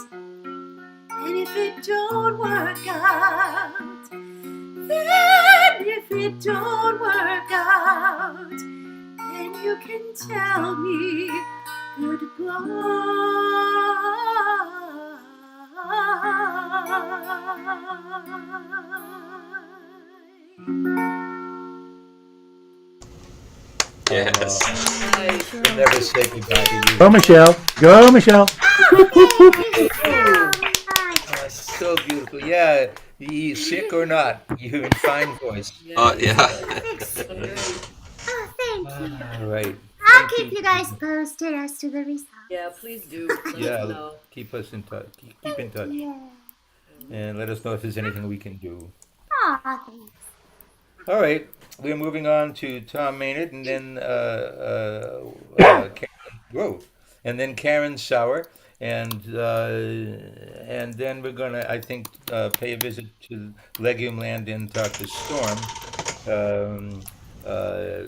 And if it don't work out, then you can tell me goodbye. Yes. Nice. We'll never say goodbye to you. Go, Michelle. Go, Michelle. So beautiful. Yeah, you sick or not, you're in fine voice. Yeah. Oh, thank you. All right. I'll Thank keep you guys posted as to the results. Yeah, please do. Let us Yeah, know. keep us in touch. Keep in touch, Yeah. and let us know if there's anything we can do. Aw, thanks. All right, we're moving on to Tom Maynard, and then whoa, and then Karen Sauer, and then we're gonna, I think, pay a visit to Legume Land and talk to Storm. Um, uh,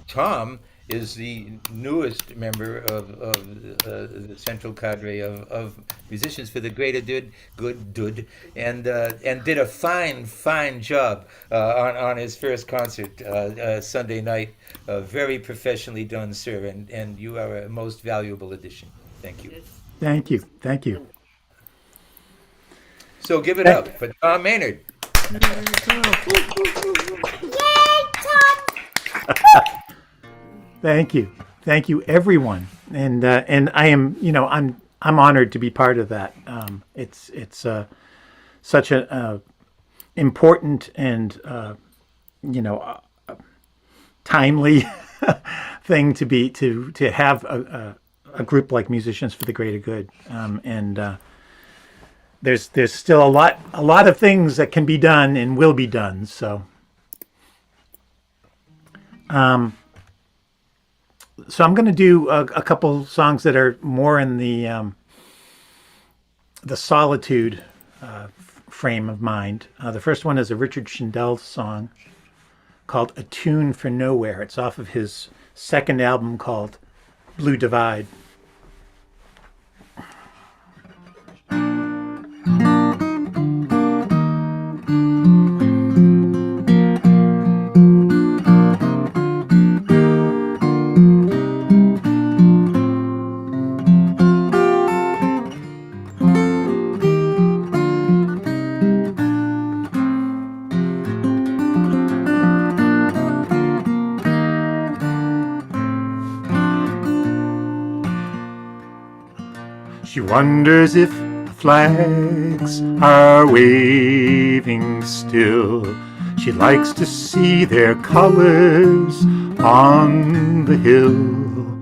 Tom is the newest member of the central cadre of musicians for the greater good, and did a fine job on his first concert Sunday night. Very professionally done, sir, and you are a most valuable addition. Thank you. Yes. Thank you. Thank you. So give it up for Tom Maynard. Yay, Tom! Thank you. Thank you, everyone. And I am, I'm honored to be part of that. It's such a important and timely thing to have a group like Musicians for the Greater Good. And there's still a lot of things that can be done and will be done. So. So I'm going to do a couple songs that are more in the solitude frame of mind. The first one is a Richard Shindell song called "A Tune for Nowhere." It's off of his second album called Blue Divide. She wonders if the flags are waving still. She likes to see their colors on the hill,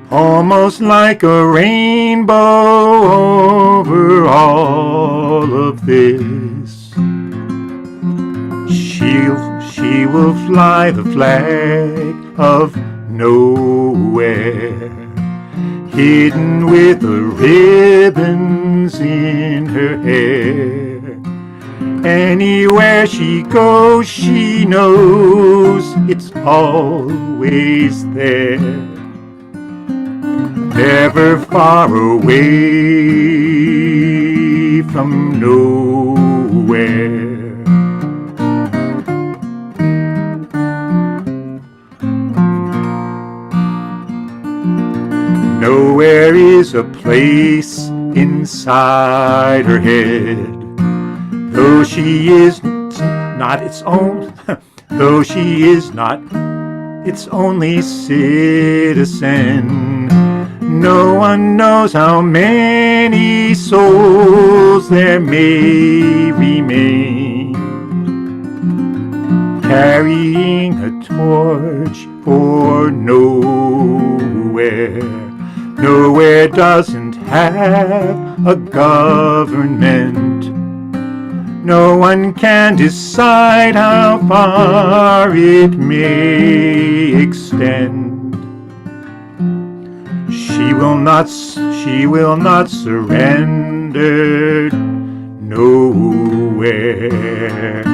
almost like a rainbow over all of this. She will fly the flag of nowhere, hidden with the ribbons in her hair. Anywhere she goes, she knows it's always there, never far away from nowhere. Nowhere is a place inside her head, though she is not its own, though she is not its only citizen. No one knows how many souls there may remain, carrying a torch for nowhere. Nowhere doesn't have a government. No one can decide how far it may extend. She will not surrender nowhere.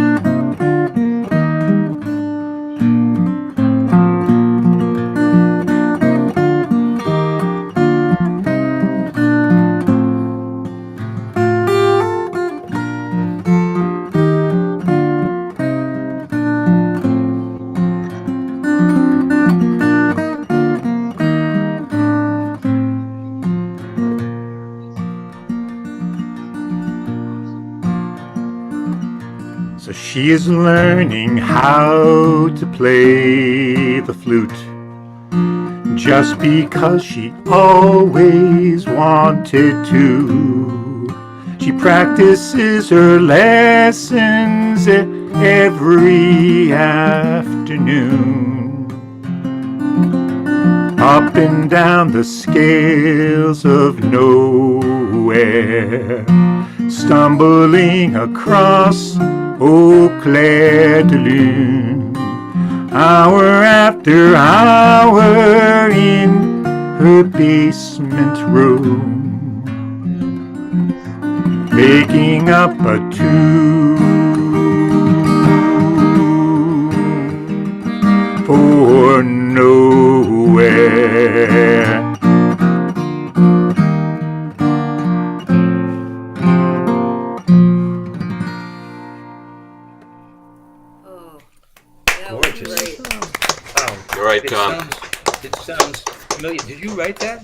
So she is learning how to play the flute, just because she always wanted to. She practices her lessons every afternoon. up and down the scales of nowhere, stumbling across Eau Claire de Lune, hour after hour in her basement room, making up a tune for nowhere. Oh, that was Gorgeous. great. Wow. You're right, It Tom. sounds familiar. Did you write that?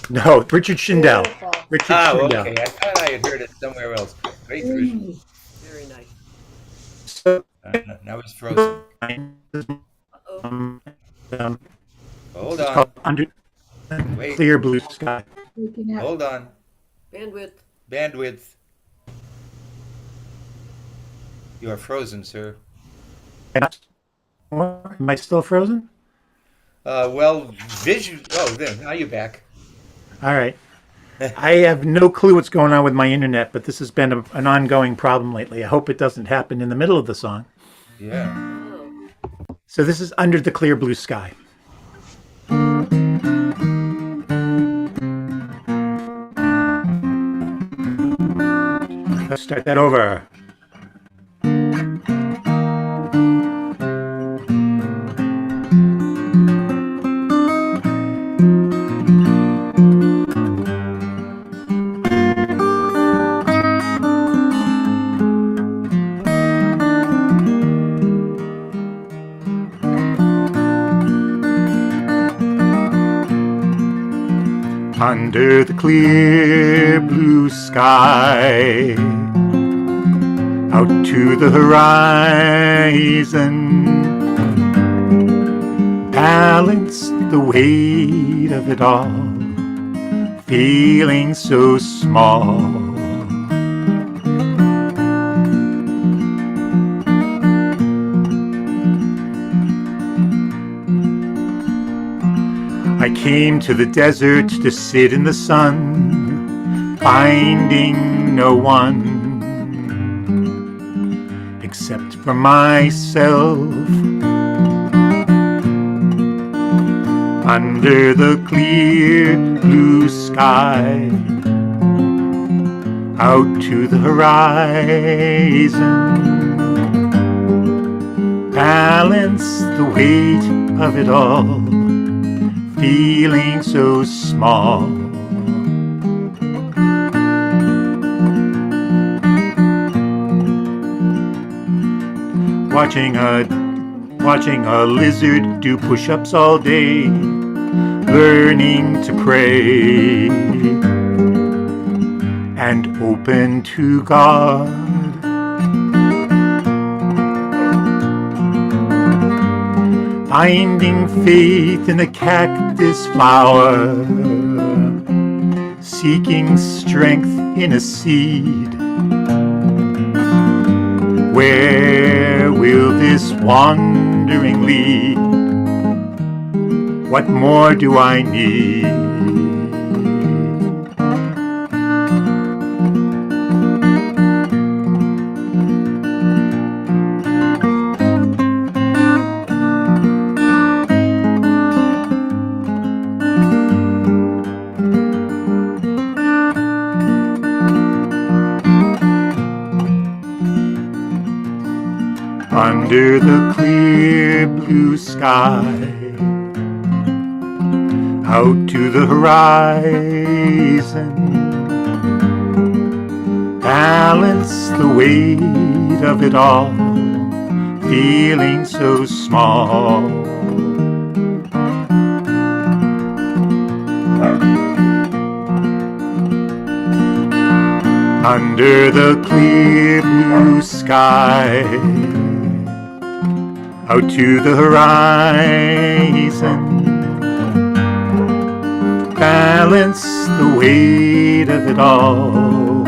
No, Richard Schindel. Beautiful. Richard Schindel. Okay. I thought I had heard it somewhere else. Great version. Very nice. So, Now it's frozen. Uh-oh. Hold it's on. called Under Wait. Clear Blue Sky. Hold on. Bandwidth. Bandwidth. You are frozen, sir. Am I still frozen? Well, visual. Oh, there. Now you're back. All right. I have no clue what's going on with my internet, but this has been an ongoing problem lately. I hope it doesn't happen in the middle of the song. Yeah. Oh. So this is Under the Clear Blue Sky. Let's start that over. Under the clear blue sky, out to the horizon, balance the weight of it all, feeling so small. I came to the desert to sit in the sun, finding no one except for myself. Under the clear blue sky, out to the horizon, balance the weight of it all, feeling so small. Watching a lizard do push-ups all day, learning to pray and open to God. Finding faith in a cactus flower, seeking strength in a seed. Where will this wandering lead? What more do I need? Under the clear blue sky, out to the horizon, balance the weight of it all, feeling so small. Under the clear blue sky, out to the horizon, balance the weight of it all,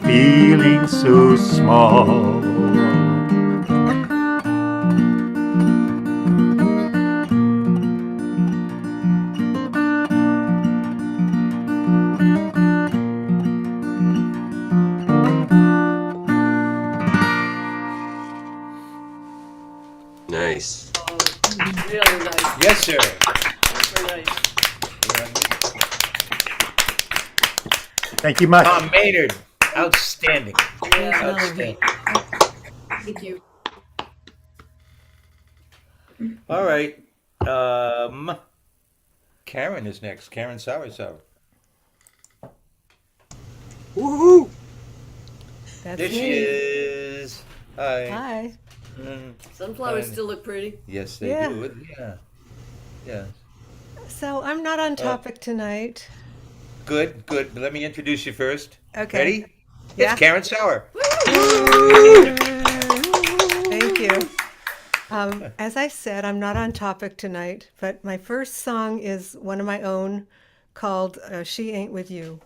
feeling so small. Yes, sir. Very nice. Thank you much. Tom Maynard. Outstanding. Yeah. Outstanding. Thank you. All right. Karen is next. Karen Sour. Woohoo! That's There she me. is. Hi. Hi. Sunflowers Fine. still look pretty. Yes, they Yeah. do. Yeah. Yeah. So I'm not on topic tonight. Good, good. Let me introduce you first. Okay. Ready? Yeah. It's Karen Sauer. Thank you. As I said, I'm not on topic tonight, but my first song is one of my own called She Ain't With You.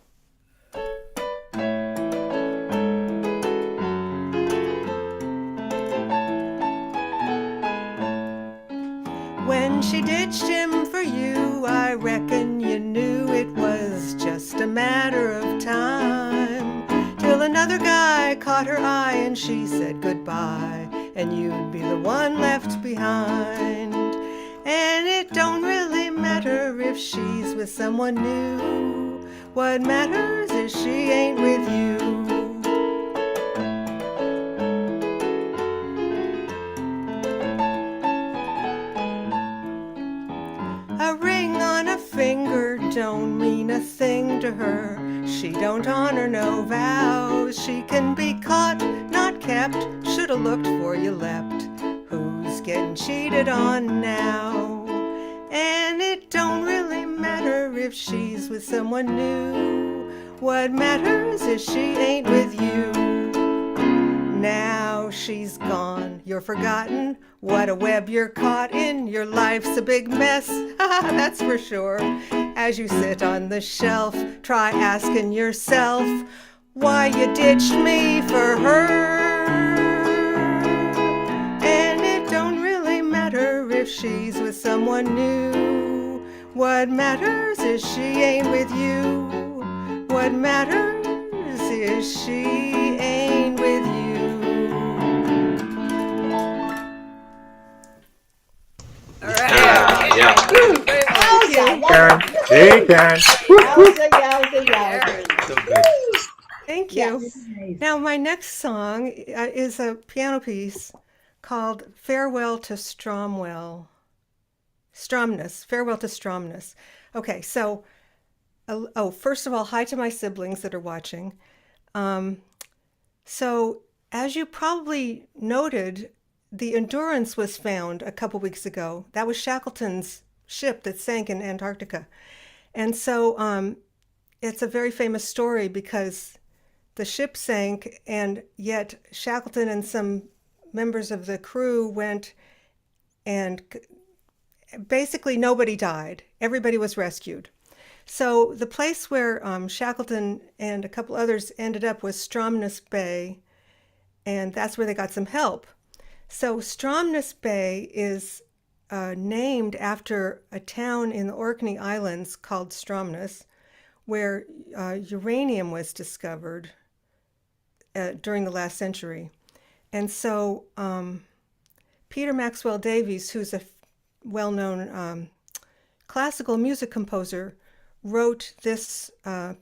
When she ditched him for you, I reckon you knew it was just a matter of time. Till another guy caught her eye and she said goodbye, and you'd be the one left behind. And it don't really matter if she's with someone new. What matters is she ain't with you. A ring on a finger don't mean a thing to her. She don't honor no vows. She can be caught, not kept. Shoulda looked before you leapt. Who's getting cheated on now? And it don't really matter if she's with someone new. What matters is she ain't with you. Now she's gone, you're forgotten. What a web you're caught in. Your life's a big mess, that's for sure. As you sit on the shelf, try asking yourself why you ditched me for her. And it don't really matter if she's with someone new. What matters is she ain't with you. What matters is she ain't with you. All right. Yeah. Karen. Hey, Karen. So good. Thank you. Now, my next song is a piano piece called Farewell to Stromness. Farewell to Stromness. Okay, so, first of all, hi to my siblings that are watching. So, as you probably noted, the Endurance was found a couple weeks ago. That was Shackleton's ship that sank in Antarctica. And so it's a very famous story because the ship sank, and yet Shackleton and some members of the crew went, and basically nobody died. Everybody was rescued. So the place where Shackleton and a couple others ended up was Stromness Bay, and that's where they got some help. So Stromness Bay is named after a town in the Orkney Islands called Stromness, where uranium was discovered during the last century. And so Peter Maxwell Davies, who's a well-known classical music composer, wrote this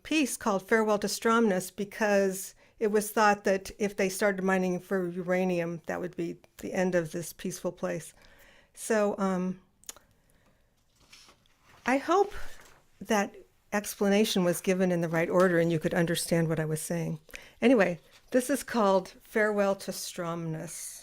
piece called Farewell to Stromness because it was thought that if they started mining for uranium, that would be the end of this peaceful place. So I hope that explanation was given in the right order and you could understand what I was saying. Anyway, this is called Farewell to Stromness.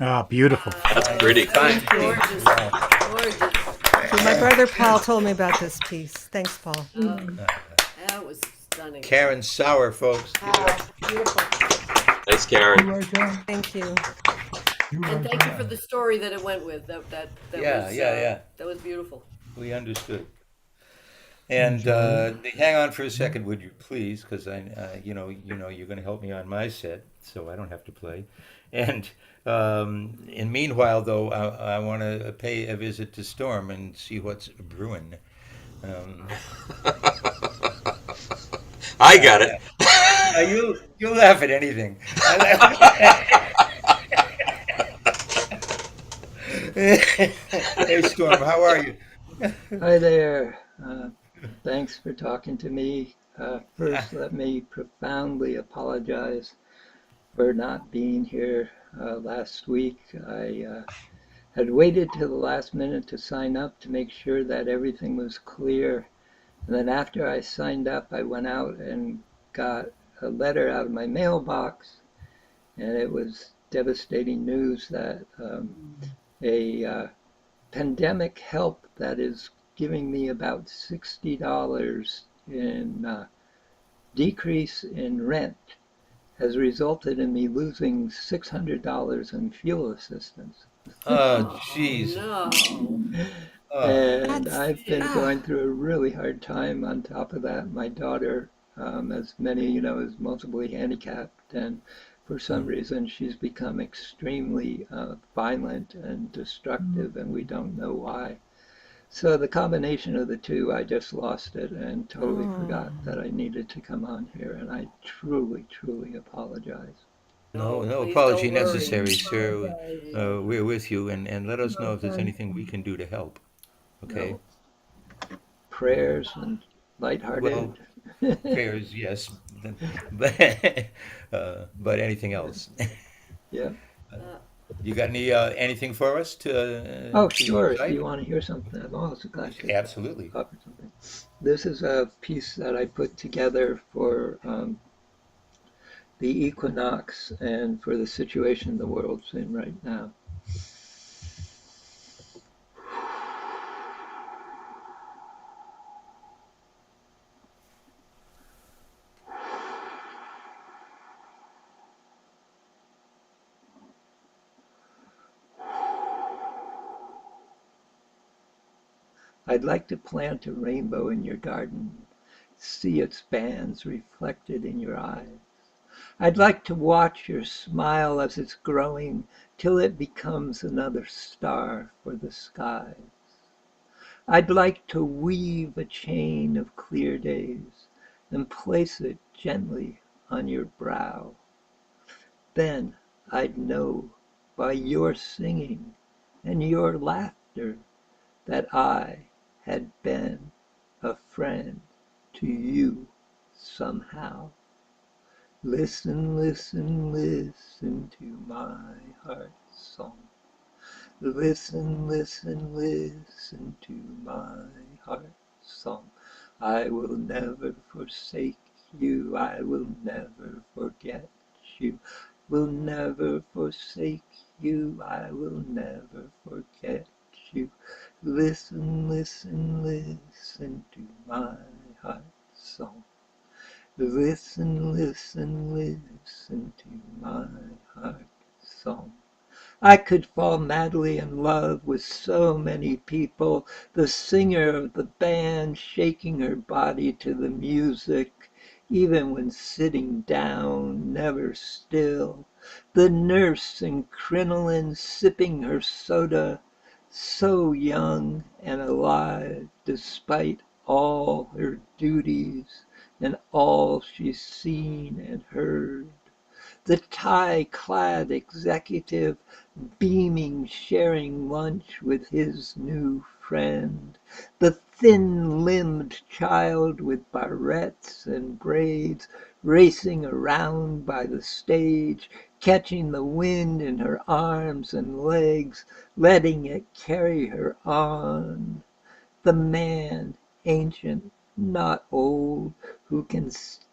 Ah, beautiful. That's pretty. Fine. Gorgeous. Gorgeous. My brother Paul told me about this piece. Thanks, Paul. That was stunning. Karen Sauer, folks. Give it up. Beautiful. Thanks, Karen. Thank you. And thank you for the story that it went with. That was beautiful. We understood. And hang on for a second, would you please? Because you're going to help me on my set, so I don't have to play. And in meanwhile, though, I want to pay a visit to Storm and see what's brewing. I got it. You laugh at anything. Hey, Storm, how are you? Hi there. Thanks for talking to me. First, let me profoundly apologize for not being here last week. I had waited till the last minute to sign up to make sure that everything was clear. And then after I signed up, I went out and got a letter out of my mailbox, and it was devastating news that a pandemic help that is giving me about $60 in decrease in rent has resulted in me losing $600 in fuel assistance. Oh, jeez. No. And That's I've been going through a really hard time. On top of that, my daughter, as many you know, is multiply handicapped, and for some reason she's become extremely violent and destructive, and we don't know why. So the combination of the two, I just lost it and totally forgot that I needed to come on here, and I truly, truly apologize. No, no Please apology don't worry. necessary, sir. We're with you, and let us know if there's anything we can do to help. Okay? No prayers and Well, lighthearted. prayers, yes, but anything else? Yeah. You got anything for us Oh, to sure. If recite? you want to hear something, I'm also glad to Absolutely. offer something. This is a piece that I put together for the equinox and for the situation the world's in right now. I'd like to plant a rainbow in your garden, see its bands reflected in your eyes. I'd like to watch your smile as it's growing till it becomes another star for the skies. I'd like to weave a chain of clear days and place it gently on your brow. Then I'd know by your singing and your laughter that I had been a friend to you somehow. Listen, listen, listen to my heart's song. Listen, listen, listen to my heart's song. I will never forsake you. I will never forget you. Will never forsake you. I will never forget you. Listen, listen, listen to my heart's song. Listen, listen, listen to my heart's song. I could fall madly in love with so many people, the singer of the band shaking her body to the music, even when sitting down, never still, the nurse in crinoline sipping her soda, so young and alive despite all her duties and all she's seen and heard. The tie-clad executive beaming, sharing lunch with his new friend. The thin-limbed child with barrettes and braids racing around by the stage, catching the wind in her arms and legs, letting it carry her on. The man, ancient, not old, who can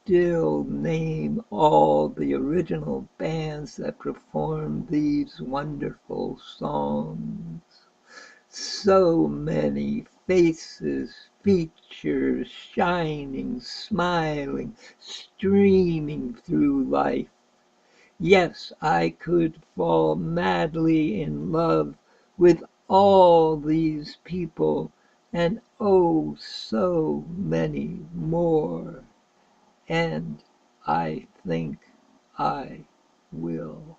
still name all the original bands that performed these wonderful songs. So many faces, features, shining, smiling, streaming through life. Yes, I could fall madly in love with all these people, and oh, so many more. And I think I will.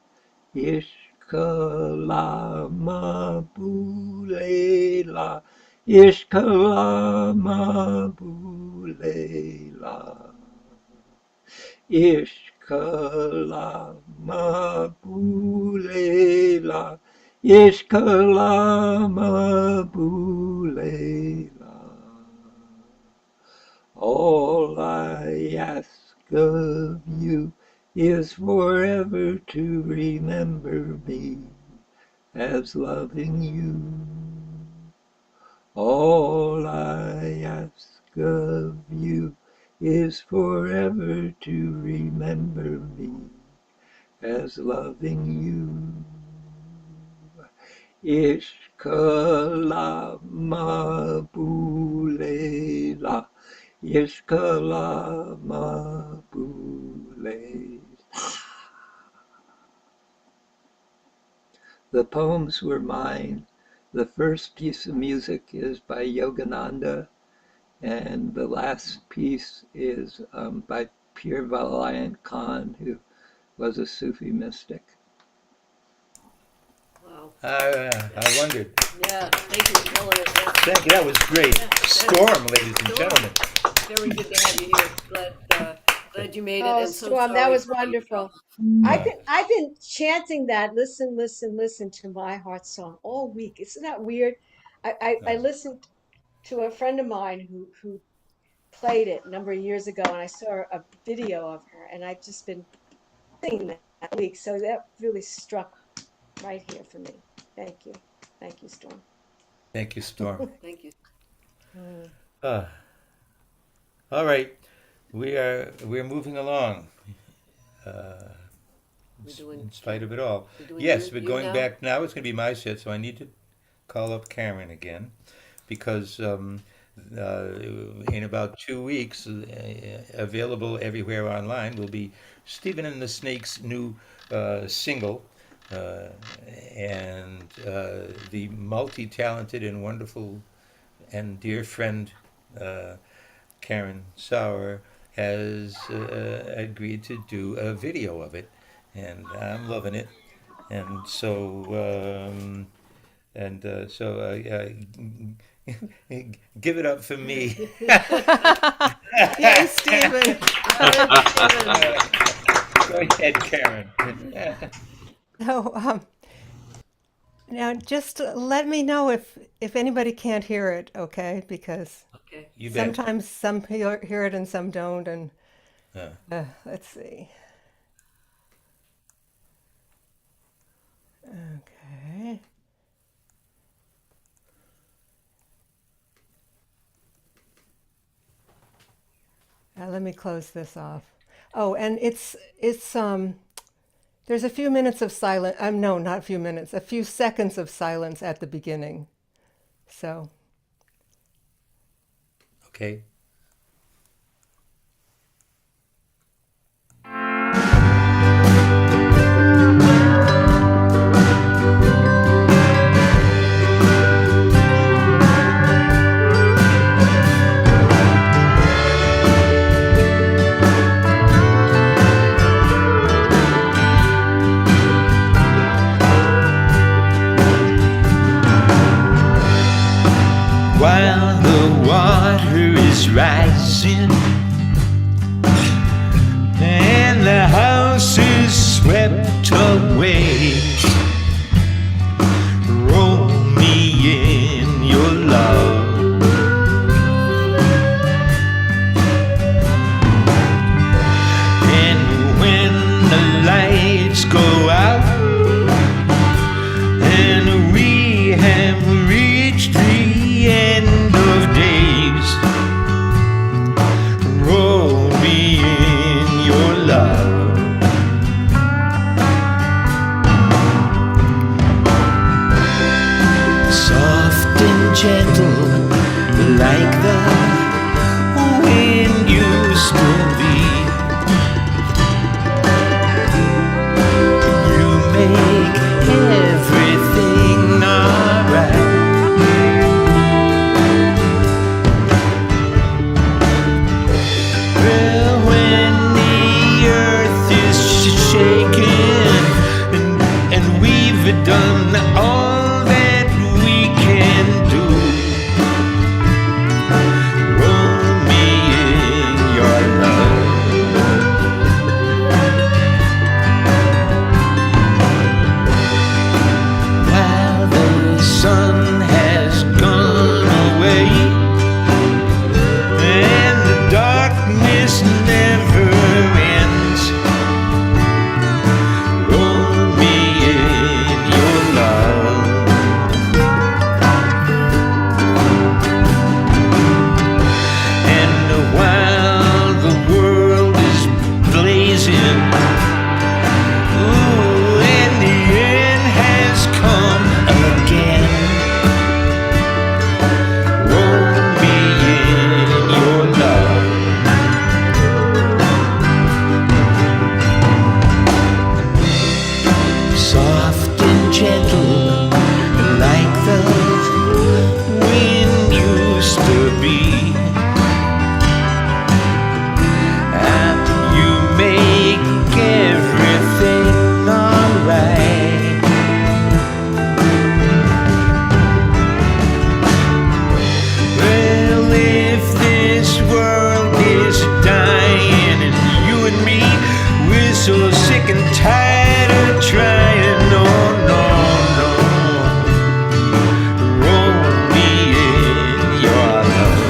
Ishkalamabulela, Ishkalamabulela, Ishkalamabulela, Ishkalamabulela. All I ask of you is forever to remember me as loving you. All I ask of you is forever to remember me as loving you. Ishkalamabulela, Ishkalamabulela. The poems were mine. The first piece of music is by Yogananda, and the last piece is by Pir Valiant Khan, who was a Sufi mystic. Wow. I wondered. Yeah, thank you for telling us that. Thank you. That was great. Yeah, Storm, ladies and Storm. gentlemen. Very good to have you here. Glad you made it. Oh, And so Storm, that sorry was for how you wonderful. felt. I've been chanting that. Listen, listen, listen to my heart song all week. Isn't that weird? I listened to a friend of mine who played it a number of years ago, and I saw a video of her, and I've just been singing that week. So that really struck right here for me. Thank you, Storm. Thank you, Storm. Thank you. Uh, all right, we're moving along. In spite of it all. Yes, we're going back now. It's going to be my set, so I need to call up Karen again because in about 2 weeks, available everywhere online, will be Stephen and the Snake's new single. And the multi-talented and wonderful and dear friend Karen Sauer has agreed to do a video of it, and I'm loving it. And so give it up for me. Yay, Stephen! Go ahead, Karen. So, now just let me know if anybody can't hear it, okay? Because Okay. You bet. sometimes some hear it and some don't. And Yeah. let's see. Okay. Let me close this off. Oh, and it's there's a few minutes of silence. No, not a few minutes. A few seconds of silence at the beginning. So. Okay. While the water is rising and the house is swept away, roll me in your love. And when the lights go out and we have reached the end of days, roll me in sick and tired of trying. No, no, no. Roll me in your love.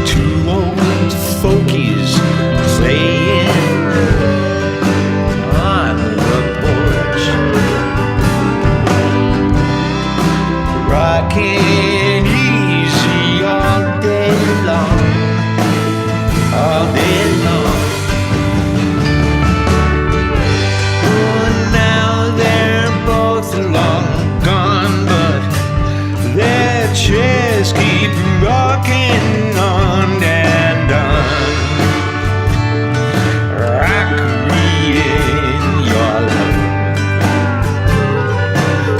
Two old folkies playing on the porch, rocking easy all day long, all day long. Oh, now they're both long gone, but their chairs keep rocking on and on. Rock me in your love.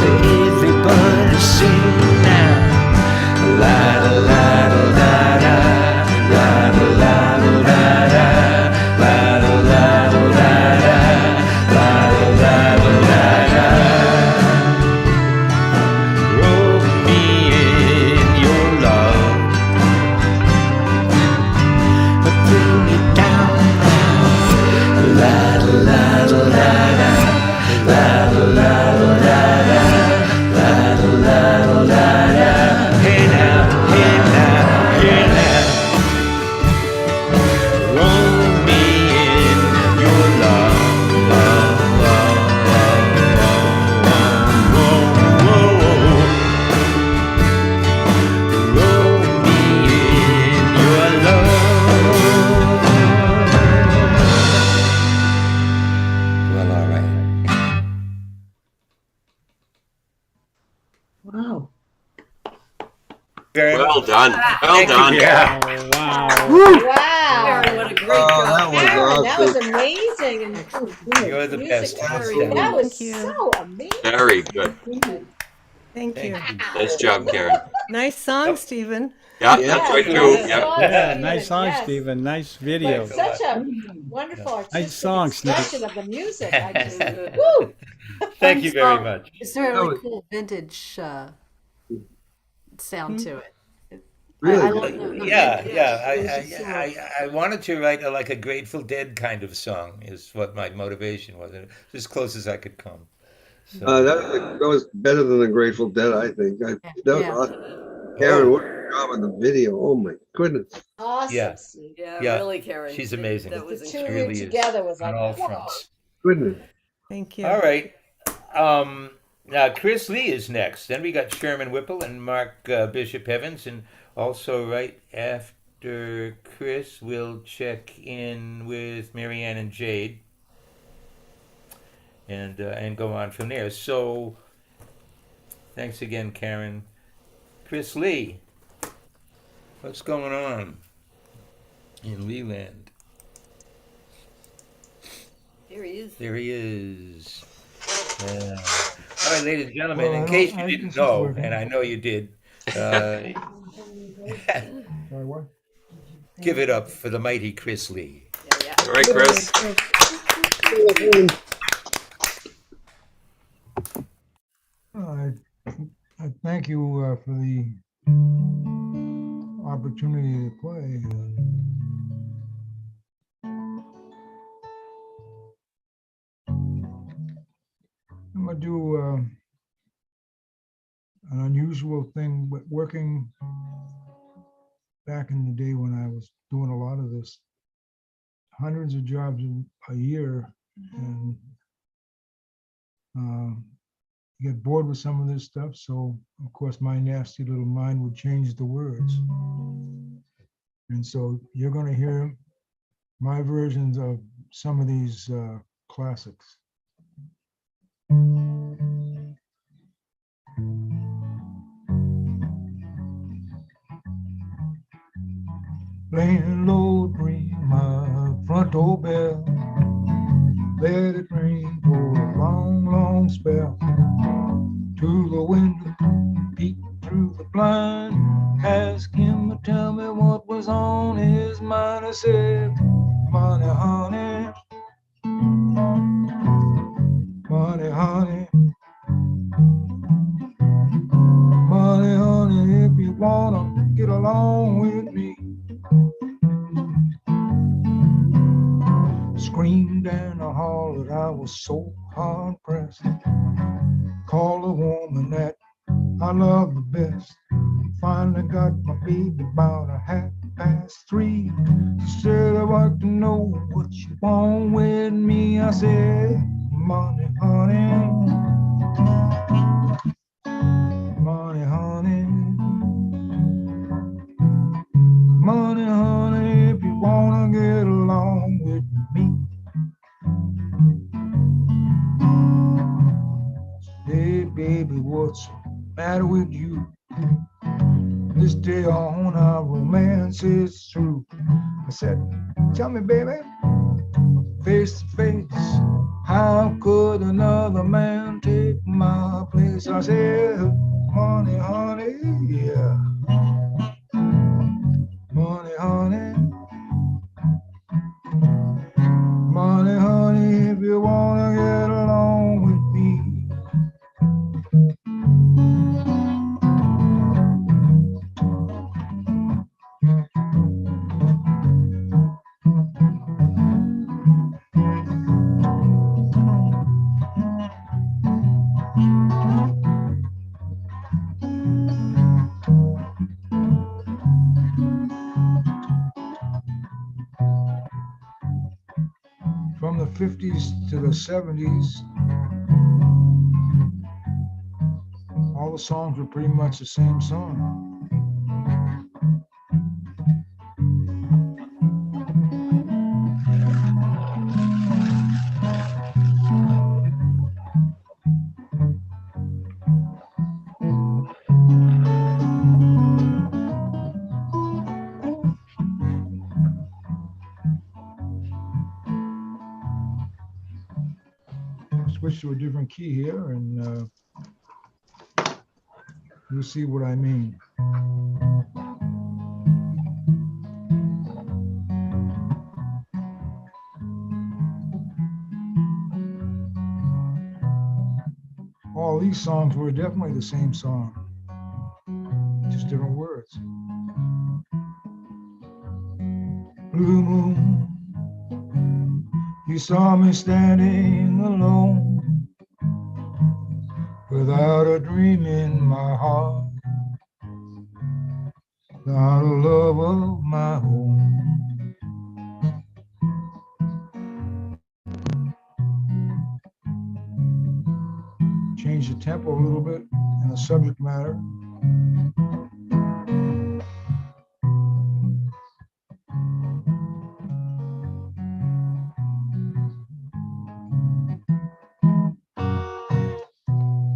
Everybody sing now. La da la da la da. La da la da la da. La da la da la da. La da la da la da. Roll me in your love. Bring it down now. La da la da la da. La da la da la da. La da la da la da. Hey now, hey now, hey now. Roll me in your love. Roll me in your love. Well, all right. Wow. Very Well much. done. Well Thank you. done. Yeah. Wow. Wow. Karen, what a great Oh, job. that was Karen, that was awesome. amazing. And You're the music best. Very too. That good. was Thank you. so amazing. Very good. Thank you. Thank you. Nice job, Karen. Nice song, Stephen. Yeah, Yeah. that's right too. Nice Yeah. song, Yeah, Stephen, nice song, yes. Stephen. Nice video. But such a wonderful artistic song, Snake. expression of the music. I just, Good. woo. Thank you very much. It's a really That was- cool vintage sound to it. Really I good. love the Yeah, vintage. yeah. It was just so- I wanted to write like a Grateful Dead kind of song. Is what my motivation was. It's as close as I could come. So, That was better than the Grateful Dead, I think. That was Yeah. awesome. Karen, what a job on the video. Oh my goodness. Awesome, Yeah. Steve. Yeah, Yeah, really, Karen. she's amazing. That was The two She of incredible. you really is together was on like, all whoa. fronts. Goodness. Thank you. All right. Now Chris Lee is next. Then we got Sherman Whipple and Mark Bishop Evans, and also right after Chris, we'll check in with Marianne and Jade, and go on from there. So, thanks again, Karen. Chris Lee, what's going on in Leland? Here he is. There he is. Yeah. All right, ladies and gentlemen, Well, in I case don't- you I- didn't this is know, working. and I know you did, Sorry, what? give it up for the mighty Chris Lee. Yeah, All right, Chris. I thank you for the opportunity to play. I'm gonna do an unusual thing, but working back in the day when I was doing a lot of this, hundreds of jobs a year, and you get bored with some of this stuff. So of course my nasty little mind would change the words. And so you're gonna hear my versions of some of these classics. Landlord, ring my front door bell. Let it ring for a long, long spell. the window, peek through the blind, ask him to tell me what was on his mind. I said, money, honey, money, honey, money, honey, if you wanna get along with me. Screamed and I hollered, I was so hard pressed. Called a woman that I love the best. Finally got my baby about 3:30. She said, I'd like to know what you want with me. I said, money, honey, money, honey, money, honey, if you wanna get along with me. Hey, baby, what's the matter with you? This day on our romance is through. I said, tell me, baby, face to face, how could another man take my place? I said, money, honey, yeah, money, honey, money, honey, if you wanna get along with me. From the 50s to the 70s, all the songs were pretty much the same song. Switch to a different key here and you'll see what I mean. All these songs were definitely the same song, just different words. Blue moon, you saw me standing alone, without a dream in my heart, without a love of my own. Change the tempo a little bit and the subject matter.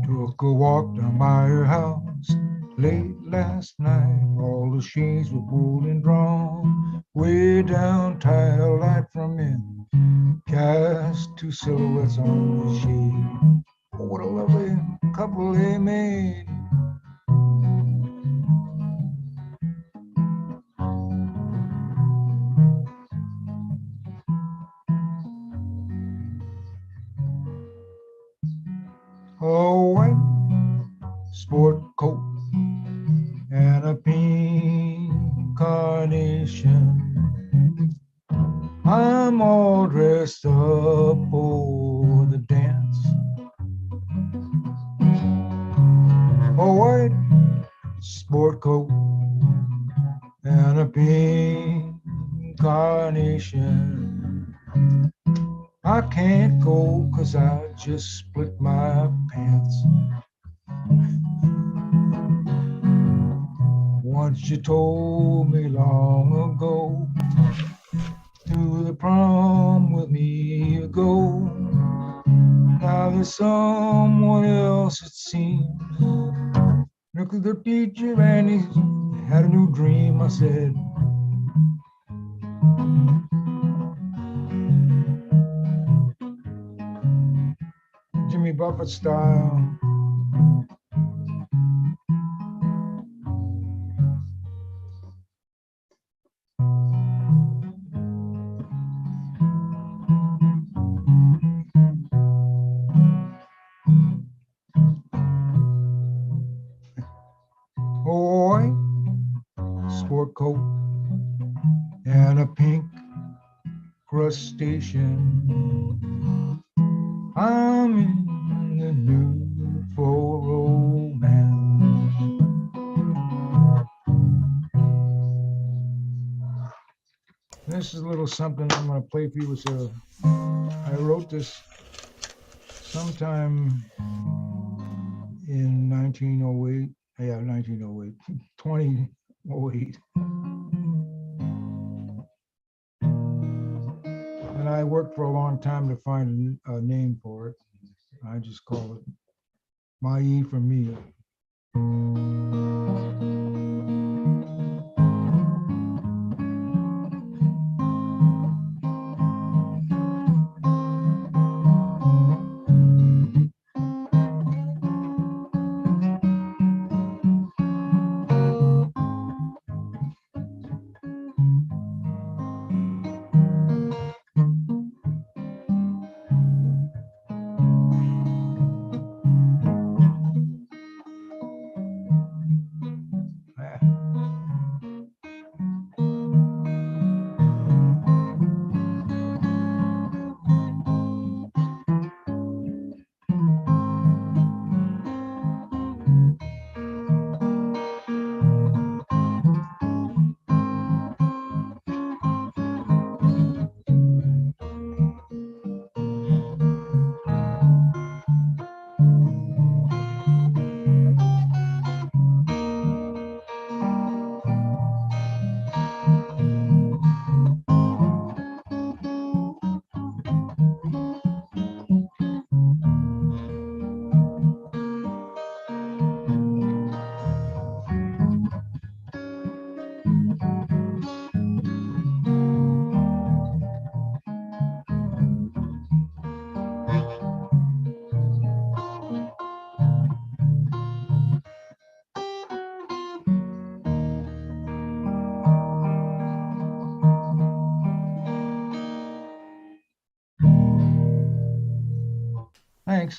Took a walk down by her house late last night. All the shades were pulled and drawn way down tight. A light from in cast two silhouettes on the shade. Oh, what a lovely couple they made. A white sport coat and a pink carnation. I'm all dressed up for the dance. A white sport coat and a pink carnation. I can't go 'cause I just split my pants. Once you told me long ago, to the prom with me you go. Now there's someone else it seems. Look at the teacher and he had a new dream. I said, Jimmy Buffett style, coat and a pink crustacean. I'm in the mood for romance. This is a little something I'm going to play for you. I wrote this sometime in 1908. Yeah, 1908, 2008. And I worked for a long time to find a name for it. I just call it My E for Me. Thanks.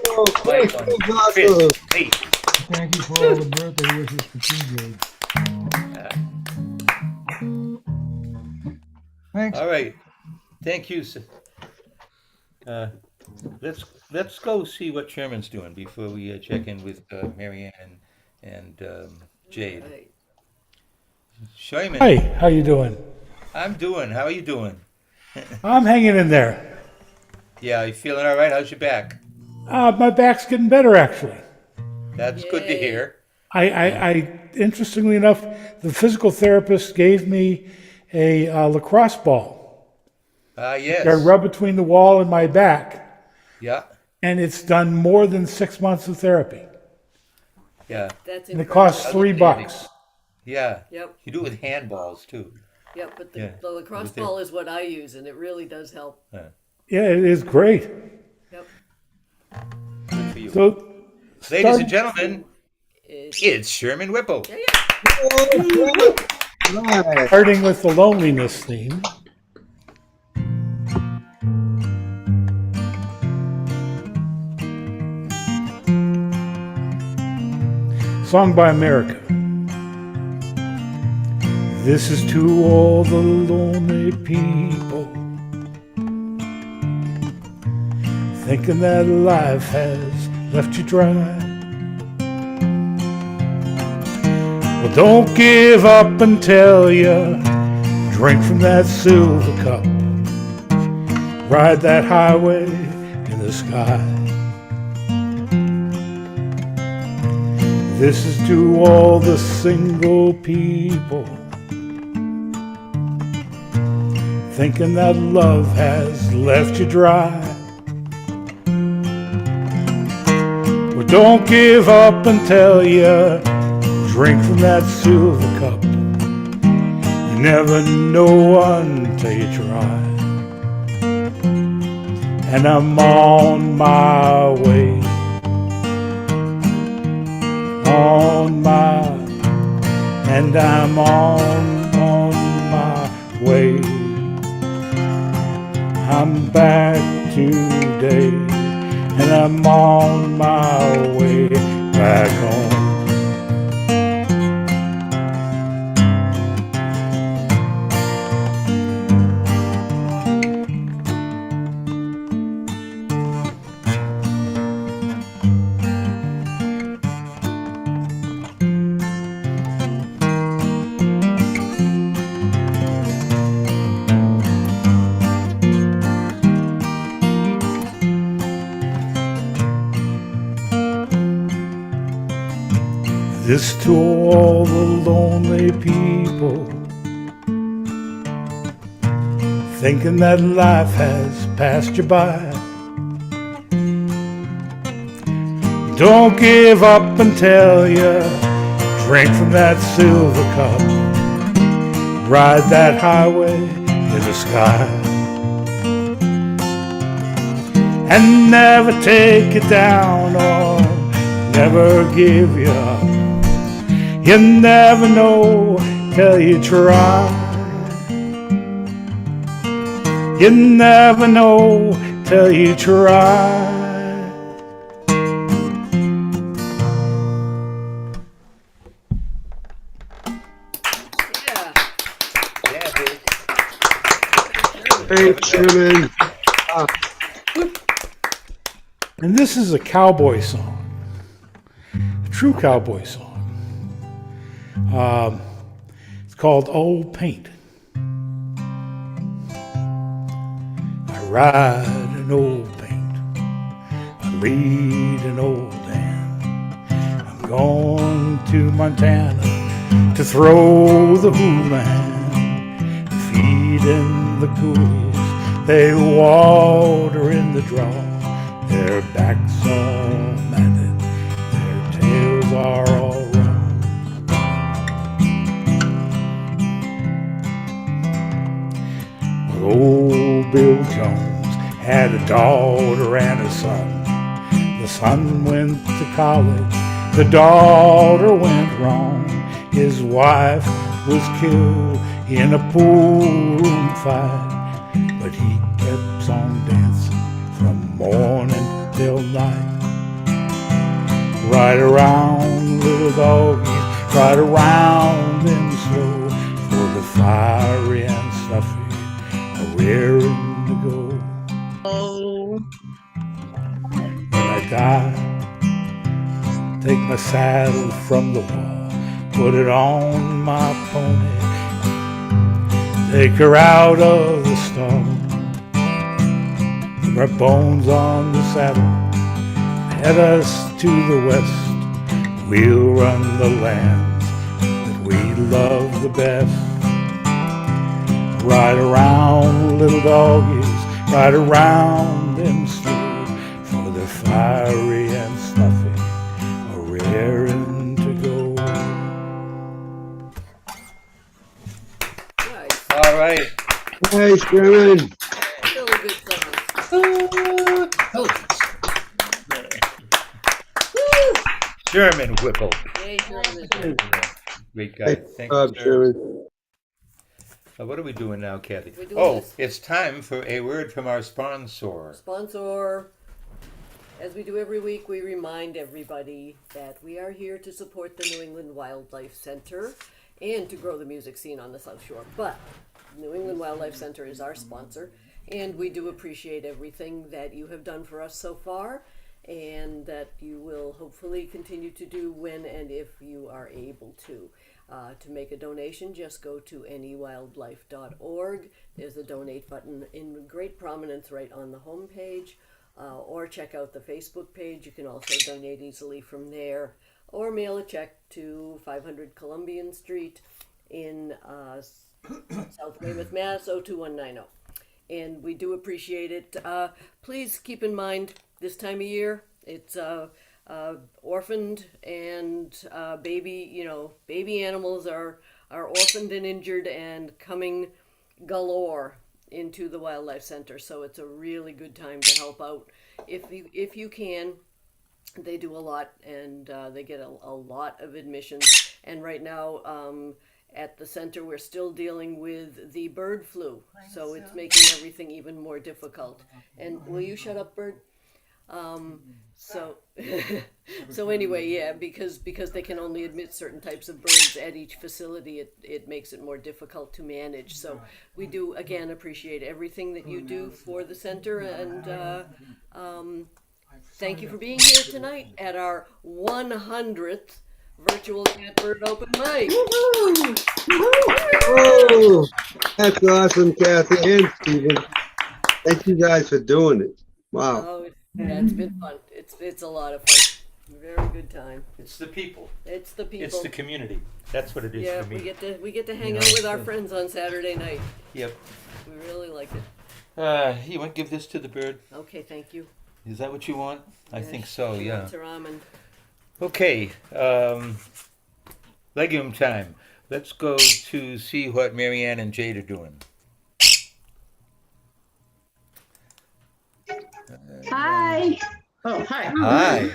Oh, Chris, Mike on that was Chris, awesome. please. Thank you for all the birthday wishes for TJ. Thanks. All right. Thank you. Uh, let's go see what Sherman's doing before we check in with Marianne and Jade. Right. Sherman, Hey, how you doing? I'm doing. How are you doing? I'm hanging in there. Yeah, you feeling all right? How's your back? My back's getting better, actually. That's good to Yay. hear. I interestingly enough, the physical therapist gave me a lacrosse ball. Yes. I rub between the wall and my back, Yeah. and it's done more than 6 months of therapy. Yeah. That's And it impressive. costs Outstanding. $3. Yeah. Yep. You do it with handballs too. Yep, but Yeah. the lacrosse With it. ball is what I use, and it really does help. Yeah, it is great. Yep. Good for you. So, Ladies and gentlemen, it's Sherman Whipple. Right. starting with the loneliness theme. Song by America. This is to all the lonely people, thinking that life has left you dry. Well, don't give up until you drink from that silver cup, ride that highway in the sky. This is to all the single people, thinking that love has left you dry. Well, don't give up until you drink from that silver cup. You never know until you try. And I'm on my way, and I'm on my way. I'm back today, and I'm on my way back home. This to all the lonely people, thinking that life has passed you by. Don't give up until you drink from that silver cup, ride that highway in the sky, and never take it down or never give you up. You never know till you try. You never know till you try. Thanks, Sherman. And this is a cowboy song, a true cowboy song. It's called Old Paint. I ride an old paint, I lead an old band. I'm going to Montana to throw the hoolan, feeding the coolies. They water in the draw. Their backs are matted, their tails are all wrong. Well, old Bill Jones had a daughter and a son. The son went to college, the daughter went wrong. His wife was killed in a poolroom fight, but he kept on dancing from morning till night. Ride around, little doggies, ride around them slow, for the fiery and stuffy are raring to go. Oh. When I die, take my saddle from the wall, put it on my pony, take her out of the stall, our bones on the saddle, head us to the west. We'll run the lands that we love the best. Ride around, little doggies, ride around them slow, for they're fiery and stuffy, are raring to go. Nice. All right. Hey, Sherman. Still a good song. German Whipple. Yay, Sherman. Great guy. Hey, Thank Bob, you, sir. Sherman. What are we doing now, Kathy? We're doing Oh, this. it's time for a word from our sponsor. Sponsor. As we do every week, we remind everybody that we are here to support the New England Wildlife Center and to grow the music scene on the South Shore. But New England Wildlife Center is our sponsor, and we do appreciate everything that you have done for us so far, and that you will hopefully continue to do when and if you are able to. To make a donation, just go to anywildlife.org. There's a donate button in great prominence right on the home page, or check out the Facebook page. You can also donate easily from there, or mail a check to 500 Columbian Street in South Weymouth, Mass. 02190. And we do appreciate it. Please keep in mind this time of year, it's orphaned and baby animals are orphaned and injured and coming galore into the wildlife center. So it's a really good time to help out if you can. They do a lot, and they get a lot of admissions. And right now, at the center, we're still dealing with the bird flu, so it's making everything even more difficult. And will you shut up, Bird? So anyway, yeah, because they can only admit certain types of birds at each facility, it makes it more difficult to manage. So we do again appreciate everything that you do for the center, and thank you for being here tonight at our 100th virtual Catbird open mic. Oh, that's awesome, Kathy and Stephen. Thank you guys for doing it. Wow. Oh, yeah, it's been fun. It's a lot of fun. very good time. It's the people. It's the people. It's the community. That's what it is Yeah, for me. we get to hang You out know, with our friends on Saturday night. Yep. We really like it. You want to give this to the bird? Okay, thank you. Is that what you want? I Yes, think so, she yeah. wants her almond. Okay, legume time. Let's go to see what Marianne and Jade are doing. Hi. Oh, hi. Hi.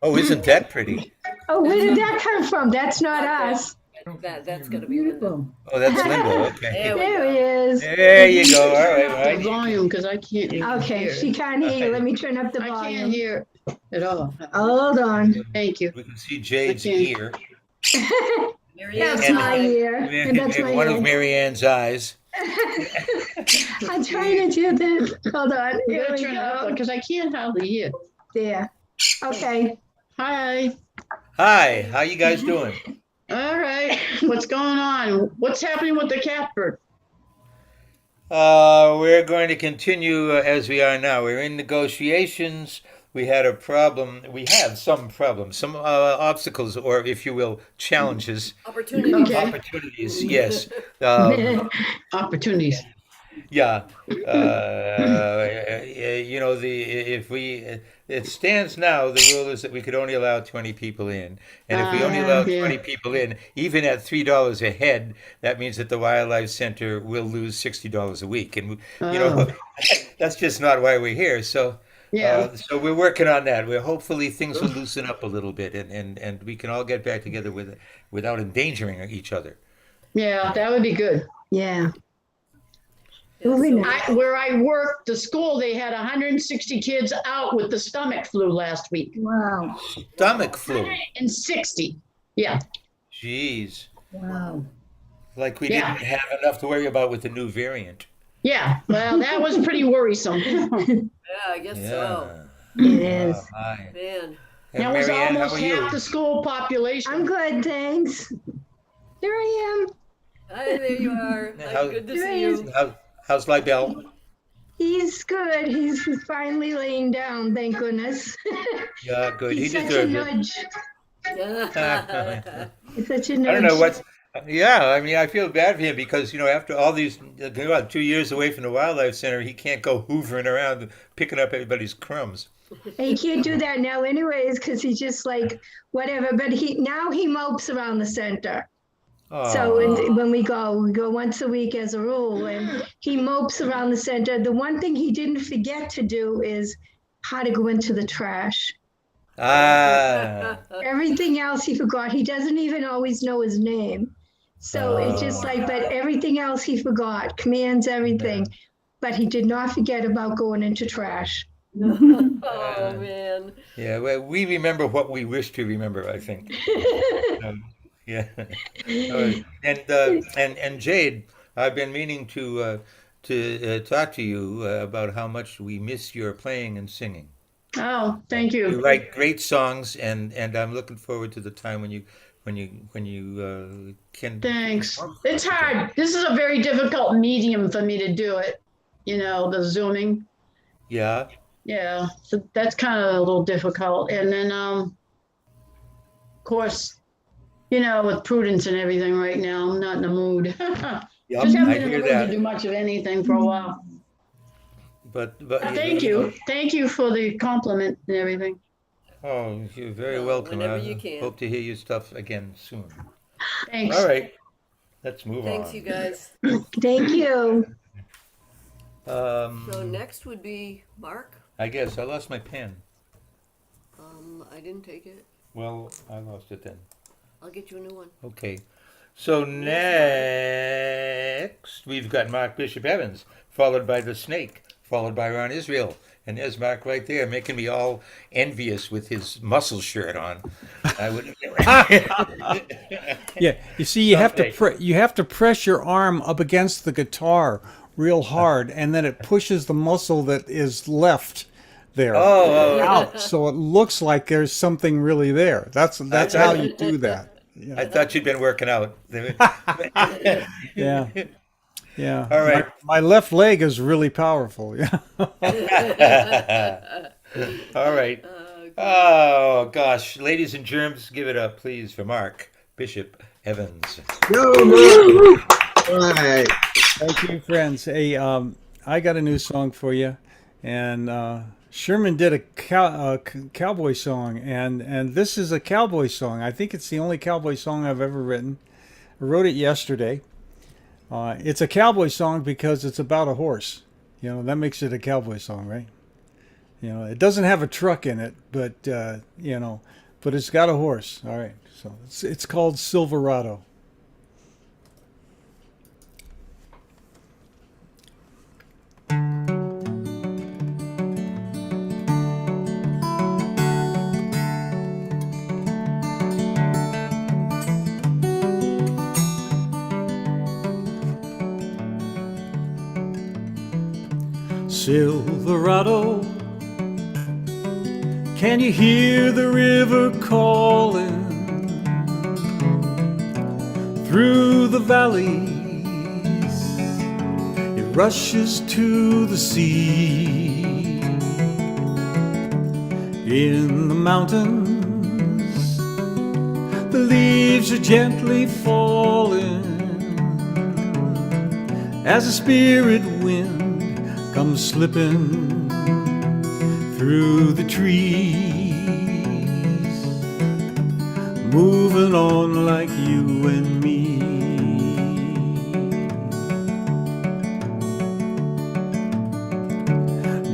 Oh, isn't that pretty? Oh, where did that come from? That's not us. That's gonna be Linda. Oh, that's Linda. Okay. There he is. There you go. All right, The right. volume, because I can't Okay, hear. she can't hear you. Let me turn up the I volume. can't hear at all. Hold on. Thank you. We can see Jade's Okay. ear. That's And- my ear. And that's my one head. of Marianne's eyes. I'm trying to do this. Hold on. We Here gotta we turn it up go. because I can't hardly hear. There. Okay. Hi. Hi, how you guys doing? All right. What's going on? What's happening with the Catbird? We're going to continue as we are now. We're in negotiations. We had a problem. We have some problems, some obstacles, or if you will, challenges. Opportunities. Okay. Opportunities, yes. Opportunities. Yeah. You know, it stands now, the rule is that we could only allow 20 people in. And if we only allow Yeah. 20 people in, even at $3 a head, that means that the Wildlife Center will lose $60 a week. And, you know, that's just not why we're here. So, Yeah. so we're working on that. We're hopefully things will loosen up a little bit and we can all get back together without endangering each other. Yeah, that would be good. Yeah. Yeah, so- Where I worked, the school, they had 160 kids out with the stomach flu last week. Wow. Stomach flu. 160. Yeah. Jeez. Wow. Like we Yeah. didn't have enough to worry about with the new variant. Yeah. Well, that was pretty worrisome. Yeah, I guess so. It is. Hi. Man. And That was Marianne, how almost are you? half the school population. I'm good, thanks. Here I am. Hi, there you are. How- Good to Here see he is. you. How's Libel? He's good. He's finally laying down, thank goodness. Yeah, good. He He's such a deserves it. nudge. He's such a I nudge. don't know what's. Yeah, I mean, I feel bad for him because, you know, after all these, 2 years away from the Wildlife Center, he can't go hoovering around picking up everybody's crumbs. And he can't do that now anyways, because he's just like, whatever. But now he mopes around the center. So when we go once a week as a rule, and he mopes around the center. The one thing he didn't forget to do is how to go into the trash. Everything else he forgot. He doesn't even always know his name. So it's just like, but everything else he forgot, commands, everything. But he did not forget about going into trash. Oh, man. Yeah, well, we remember what we wish to remember, I think. Yeah. And Jade, I've been meaning to talk to you about how much we miss your playing and singing. Oh, thank You you. write great songs, and I'm looking forward to the time when you can. Thanks. It's hard. This is a very difficult medium for me to do it. You know, the Zooming. Yeah. Yeah, so that's kind of a little difficult. And then, of course, you know, with Prudence and everything right now, I'm not in the mood. Yep, Just haven't I been in the hear mood that. to do much of anything for a while. But Thank you. Thank you for the compliment and everything. Oh, you're very welcome. whenever I you can. hope to hear your stuff again soon. Thanks. All right, let's move Thanks, on. you guys. Thank you. So next would be Mark. I guess I lost my pen. I didn't take it. Well, I lost it then. I'll get you a new one. Okay. So next, we've got Mark Bishop Evans, followed by The Snake, followed by Ron Israel. And there's Mark right there, making me all envious with his muscle shirt on. I would. Yeah, you see, you have Okay. to press your arm up against the guitar real hard, and then it pushes the muscle that is left there out, so it looks like there's something really there. That's how you do that. I thought you'd been working out. Yeah. Yeah. All right. My left leg is really powerful. Yeah. All right. Good. Oh, gosh. Ladies and germs, give it up, please, for Mark Bishop Evans. Yo, Mark. All right. Thank you, friends. Hey, I got a new song for you, and Sherman did a cowboy song, and this is a cowboy song. I think it's the only cowboy song I've ever written. I wrote it yesterday. It's a cowboy song because it's about a horse. You know, that makes it a cowboy song, right? You know, it doesn't have a truck in it, but you know, but it's got a horse. All right, so it's called Silverado. Silverado, can you hear the river calling through the valleys? It rushes to the sea. In the mountains, the leaves are gently falling as a spirit wind comes slipping through the trees, moving on like you and me.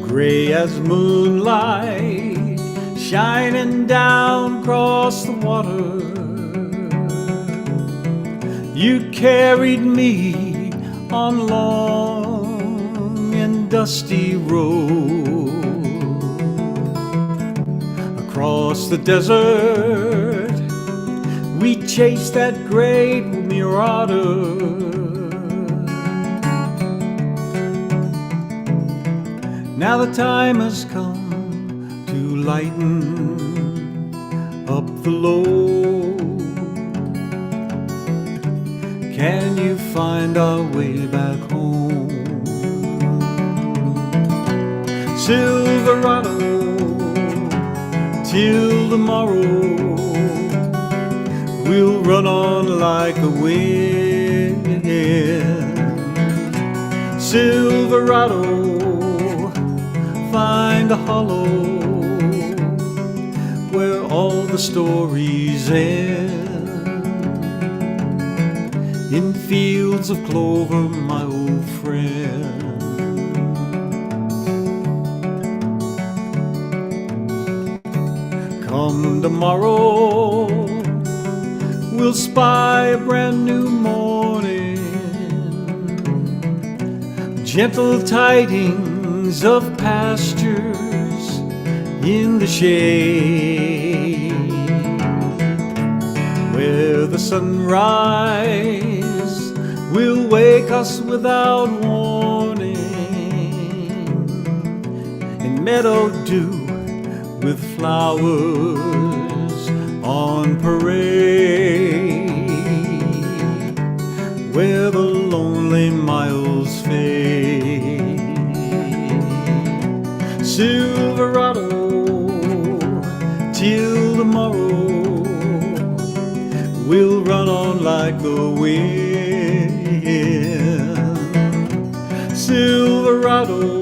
Gray as moonlight, shining down across the water, you carried me on long and dusty road. Across the desert, we chased that great marauder. Now the time has come to lighten up the load. Can you find our way back home? Silverado, till tomorrow, we'll run on like a wind. Silverado, find a hollow where all the stories end. In fields of clover, my old friend. Come tomorrow, we'll spy a brand new morning. Gentle tidings of pastures in the shade, where the sunrise will wake us without warning. In meadow dew with flowers on parade, where the lonely miles fade. Silverado, till tomorrow, we'll run on like the wind. Silverado,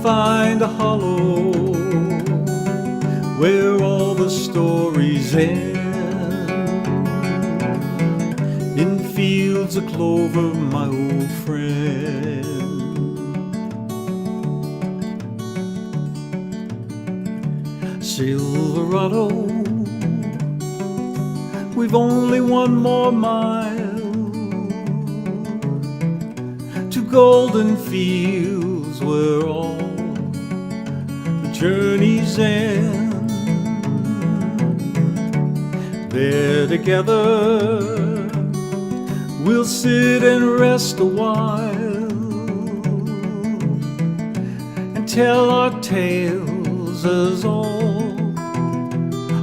find a hollow where all the stories end. In fields of clover, my old friend. Silverado, we've only one more mile to golden fields where all the journeys end. There together we'll sit and rest a while and tell our tales as all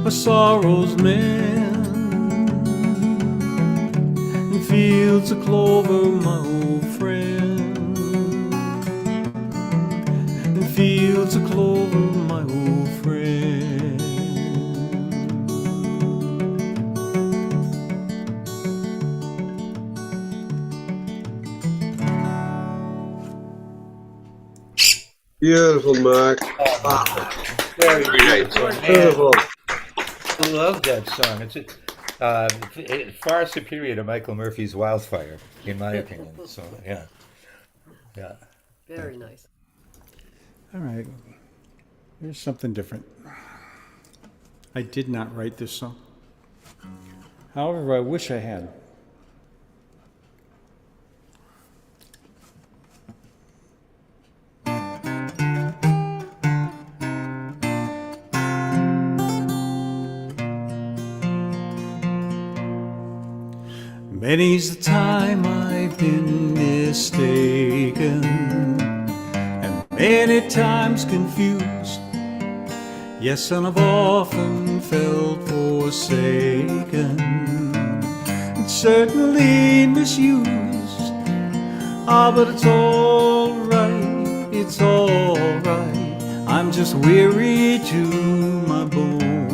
our sorrows mend. In fields of clover, my old friend. In fields of clover, my old friend. Beautiful, Mark. Very nice. Beautiful. I love that song. It's far superior to Michael Murphy's Wildfire, in my opinion. So yeah, yeah. Very nice. All right. Here's something different. I did not write this song. However, I wish I had. Many's the time I've been mistaken, and many times confused. Yes, and I've often felt forsaken, and certainly misused. But it's all right, it's all right. I'm just weary to my bones.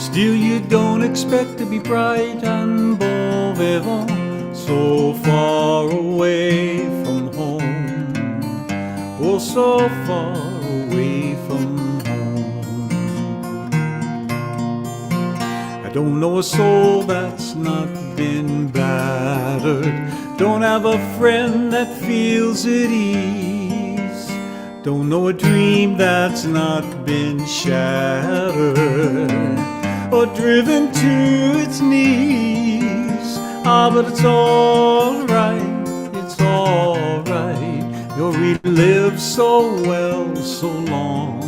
Still, you don't expect to be bright and bon vivant, so far away from home. Oh, so far away from home. I don't know a soul that's not been battered. Don't have a friend that feels at ease. Don't know a dream that's not been shattered or driven to its knees. But it's all right, it's all right. You'll relive so well, so long.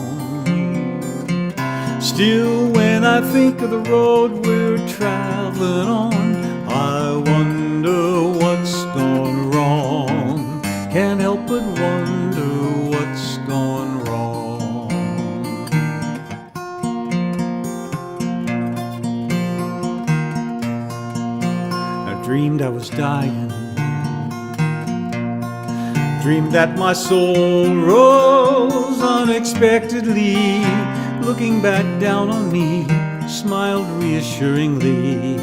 Still, when I think of the road we're traveling on, I wonder what's gone wrong. Can't help but wonder what's gone wrong. I dreamed I was dying, dreamed that my soul rose unexpectedly, looking back down on me, smiled reassuringly.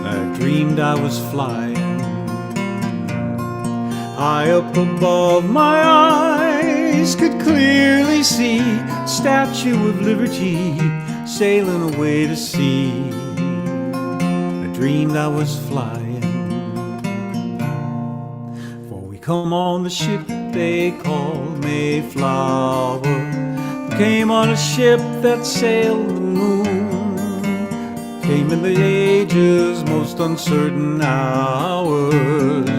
I dreamed I was flying high up above, my eyes could clearly see Statue of Liberty sailing away to sea. I dreamed I was flying, for we come on the ship they call Mayflower. We came on a ship that sailed the moon, came in the age's most uncertain hours,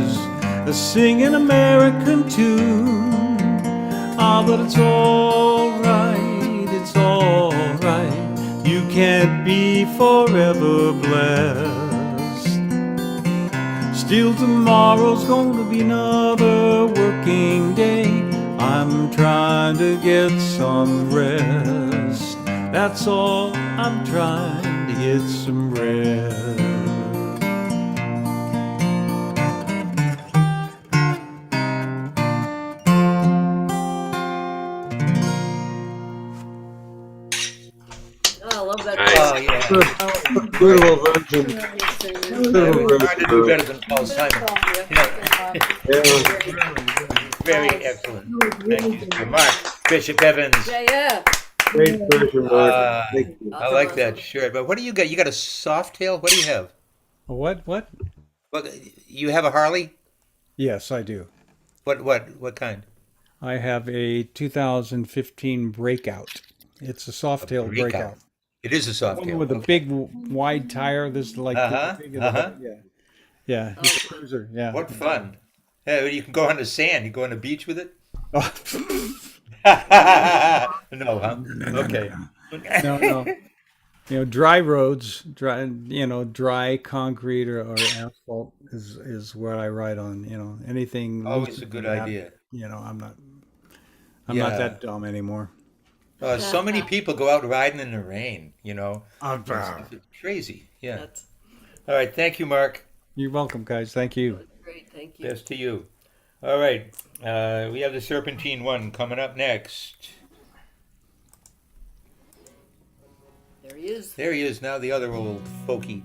a singing American tune. But it's all right, it's all right. You can't be forever blessed. Still, tomorrow's gonna be another working day. I'm trying to get some rest. That's all, I'm trying to get some rest. Oh, I love that. Nice. Oh yeah. Beautiful version. Hard to do better than Paul Simon. Very excellent. Thank you, Mark Bishop Evans. Yeah. Great version, Mark. Thank you. I like that shirt. But what do you got? You got a soft tail? What do you have? What? What? You have a Harley? Yes, I do. What kind? I have a 2015 Breakout. It's a soft-tail Breakout. It is a soft tail. One with a big, wide tire. This is like yeah. It's a cruiser. Yeah. What fun! Yeah, you can go on the sand. You go on the beach with it. No, huh? Okay. No. Dry roads, dry concrete or asphalt is where I ride on. Anything. Always a good idea. I'm not that dumb anymore. So many people go out riding in the rain. It's crazy. Yeah. All right. Thank you, Mark. You're welcome, guys. Thank you. Great, thank you. Best to you. All right. We have the Serpentine one coming up next. There he is. There he is now, the other old folky.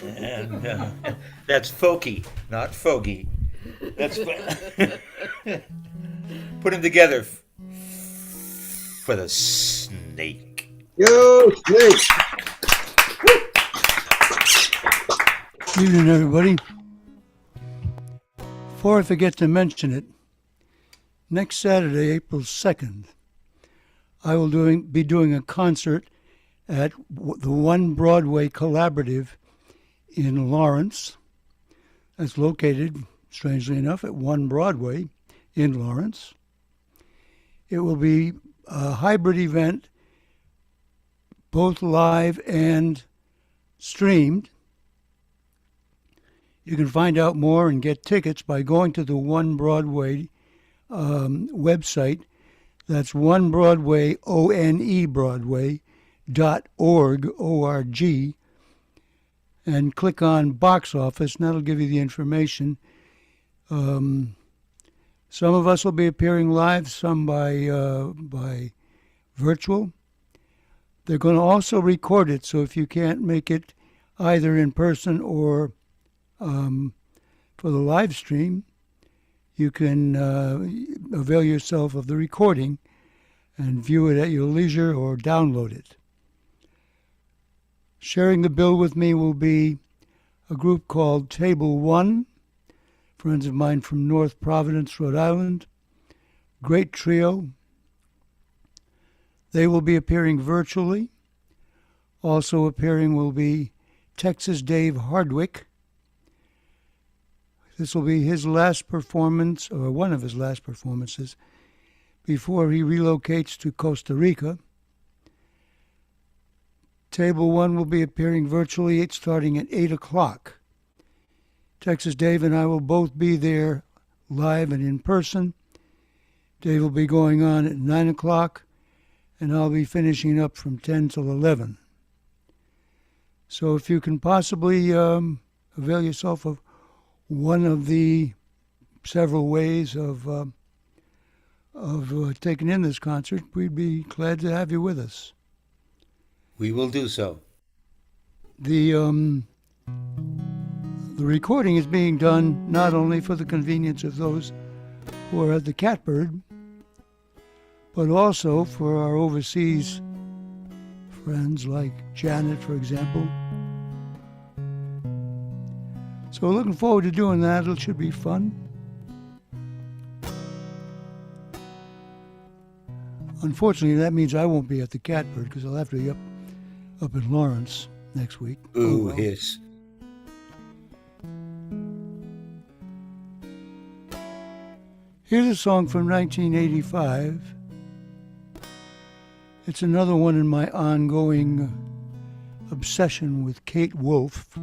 And that's folky, not fogey. That's put them together for the snake. Yo, snake. Evening, everybody. Before I forget to mention it, next Saturday, April 2nd, I will be doing a concert at the One Broadway Collaborative in Lawrence. That's located, strangely enough, at One Broadway in Lawrence. It will be a hybrid event, both live and streamed. You can find out more and get tickets by going to the One Broadway website. That's One Broadway, ONE Broadway.org, O-R-G, and click on box office, and that'll give you the information. Some of us will be appearing live, some by virtual. They're going to also record it, so if you can't make it either in person or for the live stream, you can avail yourself of the recording and view it at your leisure or download it. Sharing the bill with me will be a group called Table One, friends of mine from North Providence, Rhode Island. Great trio. They will be appearing virtually. Also appearing will be Texas Dave Hardwick. This will be his last performance, or one of his last performances, before he relocates to Costa Rica. Table One will be appearing virtually starting at 8 o'clock. Texas Dave and I will both be there live and in person. Dave will be going on at 9 o'clock, and I'll be finishing up from 10 till 11. So if you can possibly avail yourself of one of the several ways of taking in this concert, we'd be glad to have you with us. We will do so. The recording is being done not only for the convenience of those who are at the Catbird, but also for our overseas friends like Janet, for example. So we're looking forward to doing that. It should be fun. Unfortunately, that means I won't be at the Catbird because I'll have to be up in Lawrence next week. Ooh, hiss. Here's a song from 1985. It's another one in my ongoing obsession with Kate Wolf.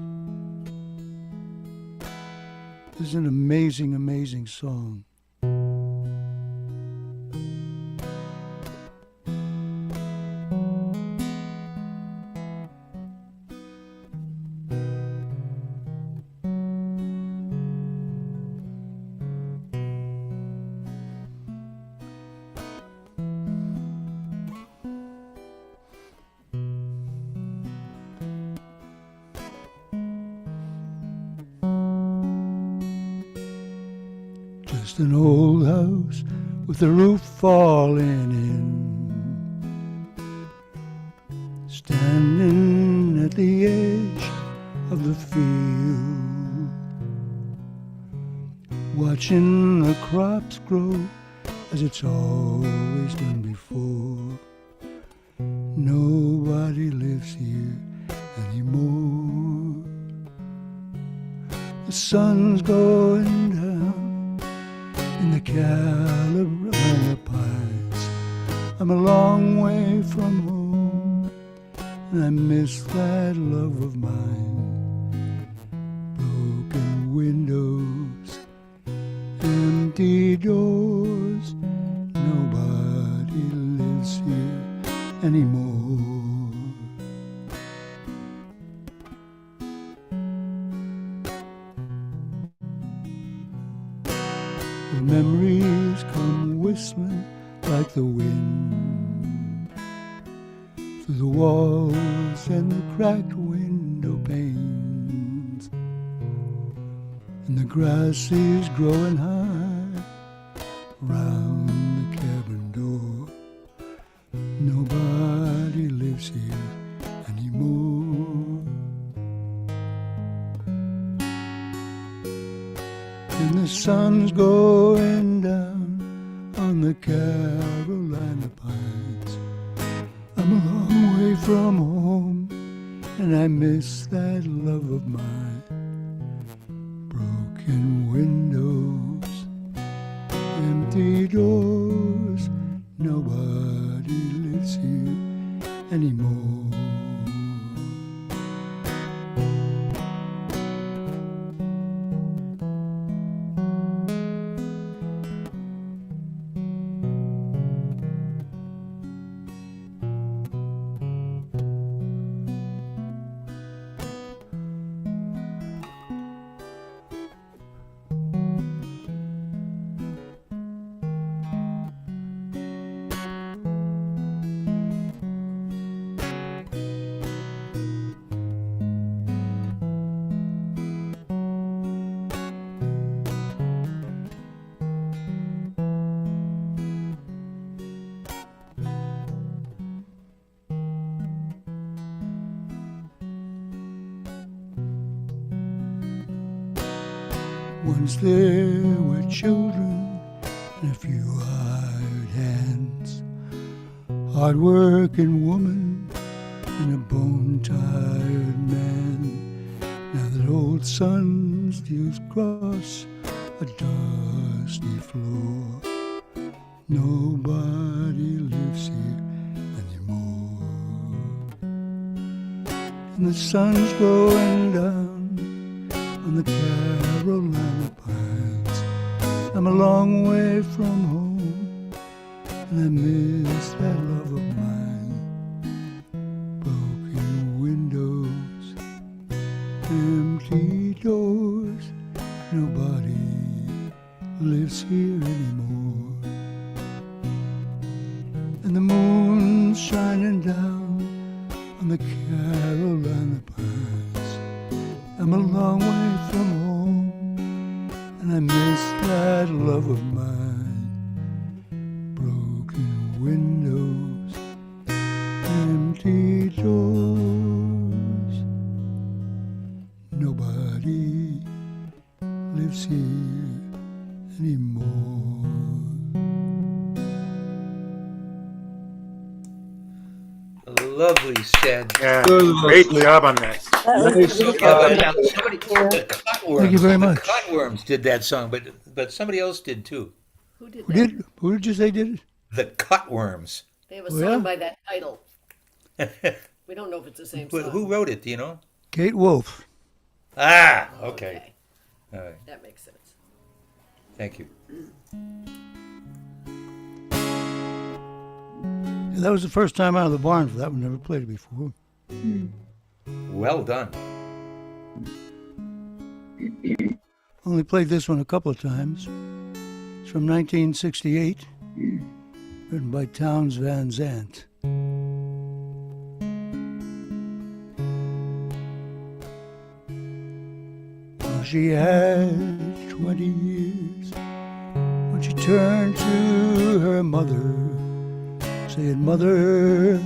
This is an amazing, amazing song. Just an old house with the roof falling in, standing at the edge of the field, watching the crops grow as it's always done before. Nobody lives here anymore. The sun's going down in the Carolina Pines. I'm a long way from home, and I miss that love of mine. Broken windows, empty doors, nobody lives here anymore. The memories come whistling like the wind through the walls and the cracked window panes, and the grass is growing high round the cabin door. Nobody lives here anymore. And the sun's going down on the Carolina Pines. I'm a long way from home, and I miss that love of mine. Broken windows, empty doors, nobody lives here anymore. Once there were children and a few hired hands, hard-working woman and a bone-tired man. Now that old sun steals across a dusty floor, nobody lives here anymore. And the sun's going down on the Carolina Pines. I'm a long way from home, and I miss that love of mine. Broken windows, empty doors, nobody lives here anymore. And the moon's shining down on the Carolina Pines. I'm a long way from home, and I miss that love of mine. Broken windows, empty doors, nobody lives here anymore. Lovely, sad. Yeah, great job on that. The Cutworms. Thank you very much. The Cutworms did that song, but somebody else did too. Who did Who that? did? Who did you say did it? The Cutworms. They have a Oh, song yeah? by that title. We don't know if it's the same But song. who wrote it? Do you know? Kate Wolf. Ah, okay. All right. That makes sense. Thank you. Yeah, that was the first time out of the barn for that one. Never played it before. Well done. Only played this one a couple of times. It's from 1968, written by Townes Van Zandt. Well, she had 20 years when she turned to her mother, saying, "Mother,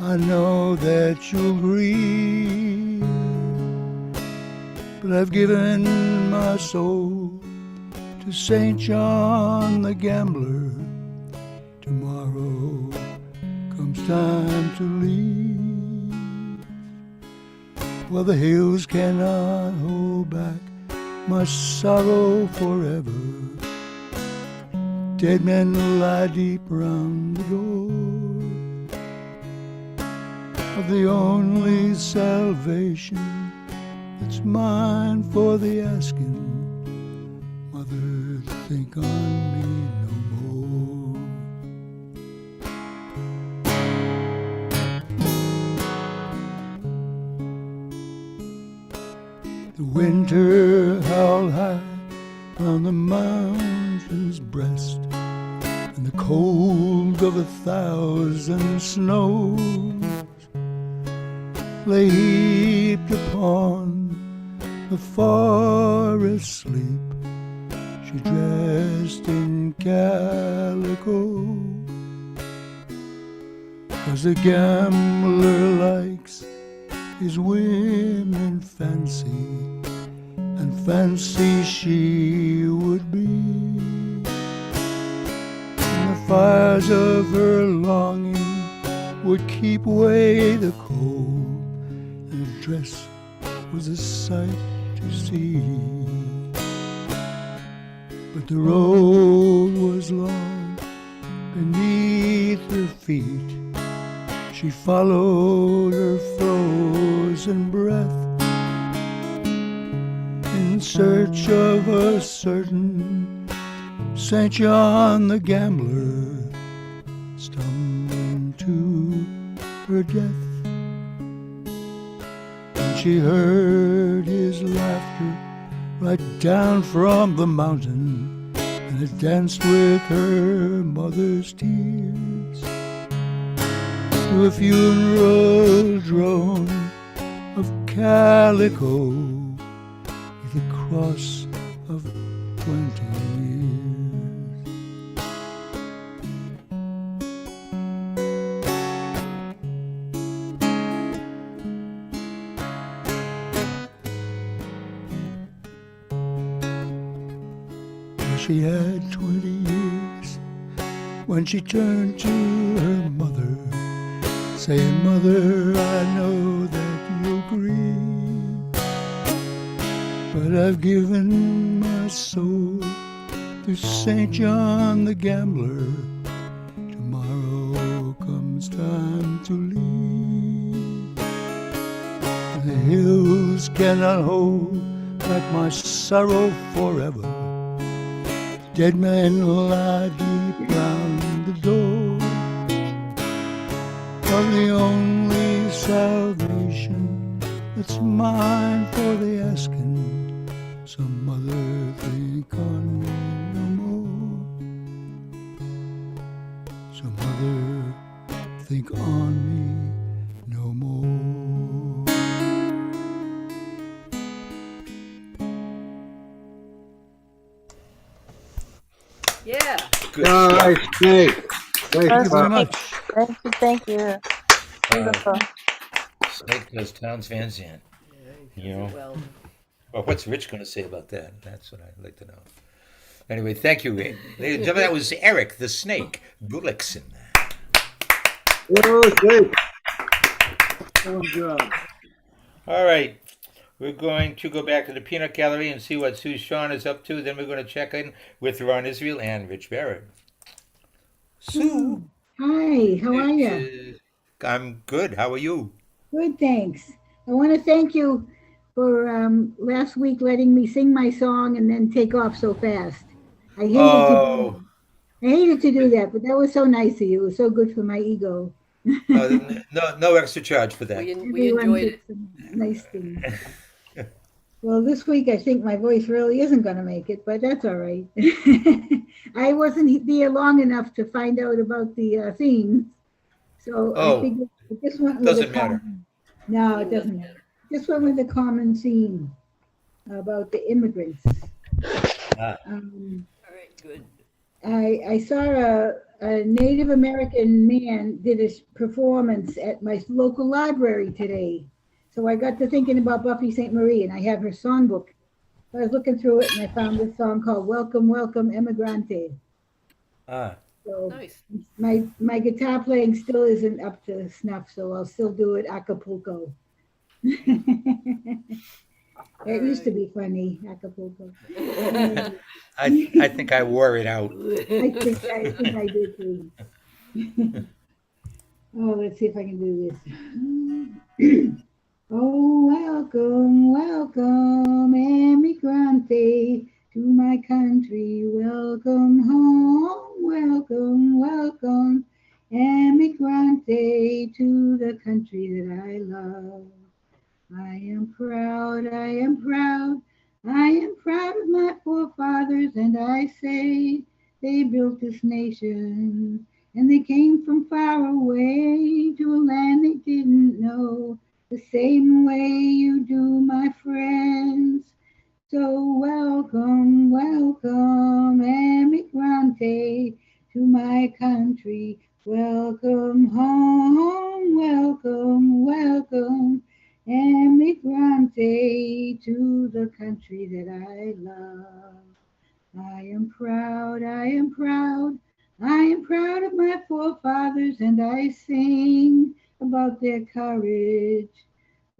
I know that you'll grieve, but I've given my soul to St. John the Gambler. Tomorrow comes time to leave. Well, the hills cannot hold back my sorrow forever. Dead men lie deep round the door of the only salvation that's mine for the asking. Mother, think on me no more." The winter howled high on the mountain's breast, and the cold of 1,000 snows lay heaped upon the forest sleep. She dressed in calico, 'cause the gambler likes his women fancy, and fancy she would be. And the fires of her longing would keep away the cold, and her dress was a sight to see. But the road was long beneath her feet. She followed her frozen breath in search of a certain St. John the gambler, stumbling to her death. And she heard his laughter right down from the mountain, and it danced with her mother's tears to a funeral drone of calico with a cross of 20 years. She had 20 years when she turned to her mother, saying, "Mother, I know that you'll grieve, but I've given my soul to St. John the gambler. Tomorrow comes time to leave. The hills cannot hold back my sorrow forever. Dead men lie deep round the door of the only salvation that's mine for the asking. Some mother think on me no more. Some mother think on me no more." Yeah. Good Nice, stuff. Snake. Thank you very much. Thank you. Wonderful. Snake does Towns Van Zandt. You know. Well, Well, what's Rich going to say about that? That's what I'd like to know. Anyway, thank you, Ray. Ladies and gentlemen, that was Eric the Snake Gullikson. Yo, Snake. Good job. All right. We're going to go back to the peanut gallery and see what Sue Sean is up to. Then we're going to check in with Ron Israel and Rich Barrett. Sue. Hi, how are you? I'm good. How are you? Good, thanks. I want to thank you for last week letting me sing my song and then take off so fast. I hated to do that, but that was so nice of you. It was so good for my ego. No extra charge for that. we Everyone enjoyed did it. some nice things. Well, this week I think my voice really isn't going to make it, but that's all right. I wasn't there long enough to find out about the themes, so I figured this one doesn't matter. No, it doesn't matter. This one with a common theme about the immigrants. All right, good. I saw a Native American man did a performance at my local library today. So I got to thinking about Buffy St. Marie, and I have her songbook. I was looking through it, and I found this song called "Welcome, Welcome, Emigrante." So Nice. my guitar playing still isn't up to snuff, so I'll still do it Acapulco. It used to be funny, Acapulco. I think I wore it out. I think I did too. Oh, let's see if I can do this. Oh, welcome, welcome, emigrante, to my country. Welcome home, welcome, welcome, emigrante, to the country that I love. I am proud, I am proud, I am proud of my forefathers, and I say they built this nation, and they came from far away to a land they didn't know, the same way you do, my friends. So welcome, welcome, emigrante, to my country. Welcome home, welcome, welcome, emigrante, to the country that I love. I am proud, I am proud, I am proud of my forefathers, and I sing about their courage.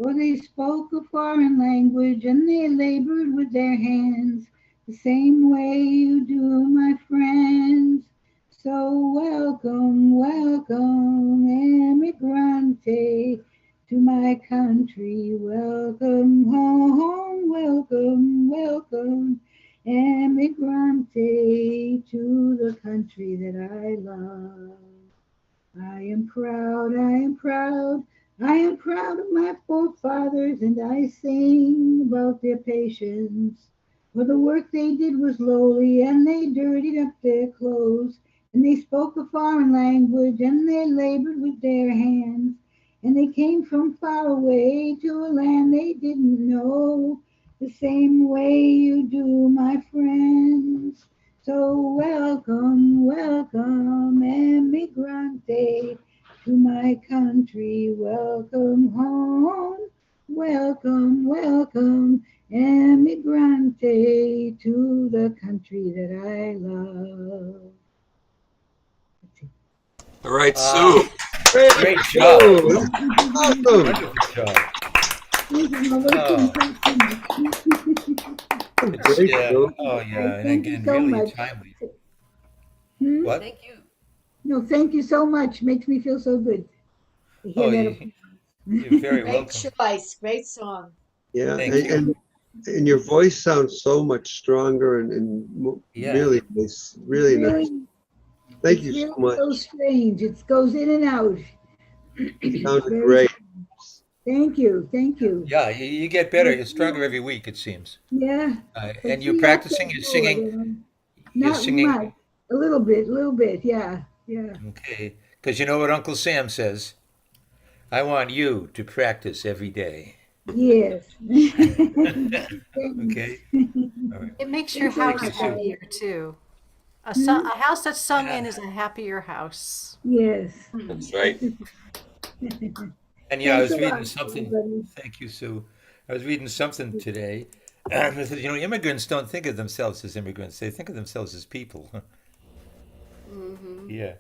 For they spoke a foreign language and they labored with their hands, the same way you do, my friends. So welcome, welcome, emigrante, to my country. Welcome home, welcome, welcome, emigrante, to the country that I love. I am proud, I am proud, I am proud of my forefathers, and I sing about their patience. For the work they did was lowly, and they dirtied up their clothes, and they spoke a foreign language, and they labored with their hands, and they came from far away to a land they didn't know, the same way you do, my friends. So welcome, welcome, emigrante, to my country. Welcome home, welcome, welcome, emigrante, to the country that I love. All right, Sue. Great job. Awesome. Wonderful job. Great, Sue. Oh, yeah. And Thank you again, so really much. timely. Hmm? What? Thank you. No, thank you so much. Makes me feel so good to hear Oh, that. you're very Great welcome. choice. Great song. Yeah, Thank you. and your voice sounds so much stronger and Yeah. really nice. Really nice. Really, Thank it's you so really much. so strange. It goes in and out. Sounded Very great. Thank you, thank you. Yeah, you get better. You're stronger every week, it seems. Yeah. And you're practicing, you're singing. You're Not singing. much. A little bit. Yeah, yeah. Okay. Because you know what Uncle Sam says? I want you to practice every day. Yes. Okay. All right. It makes your Thank house you. happier too. A house that's sung in is a happier house. Yes. That's right. And yeah, I Thanks was a reading lot, something. everybody. Thank you, Sue. I was reading something today. It says, immigrants don't think of themselves as immigrants. They think of themselves as people. Mm-hmm. Yeah.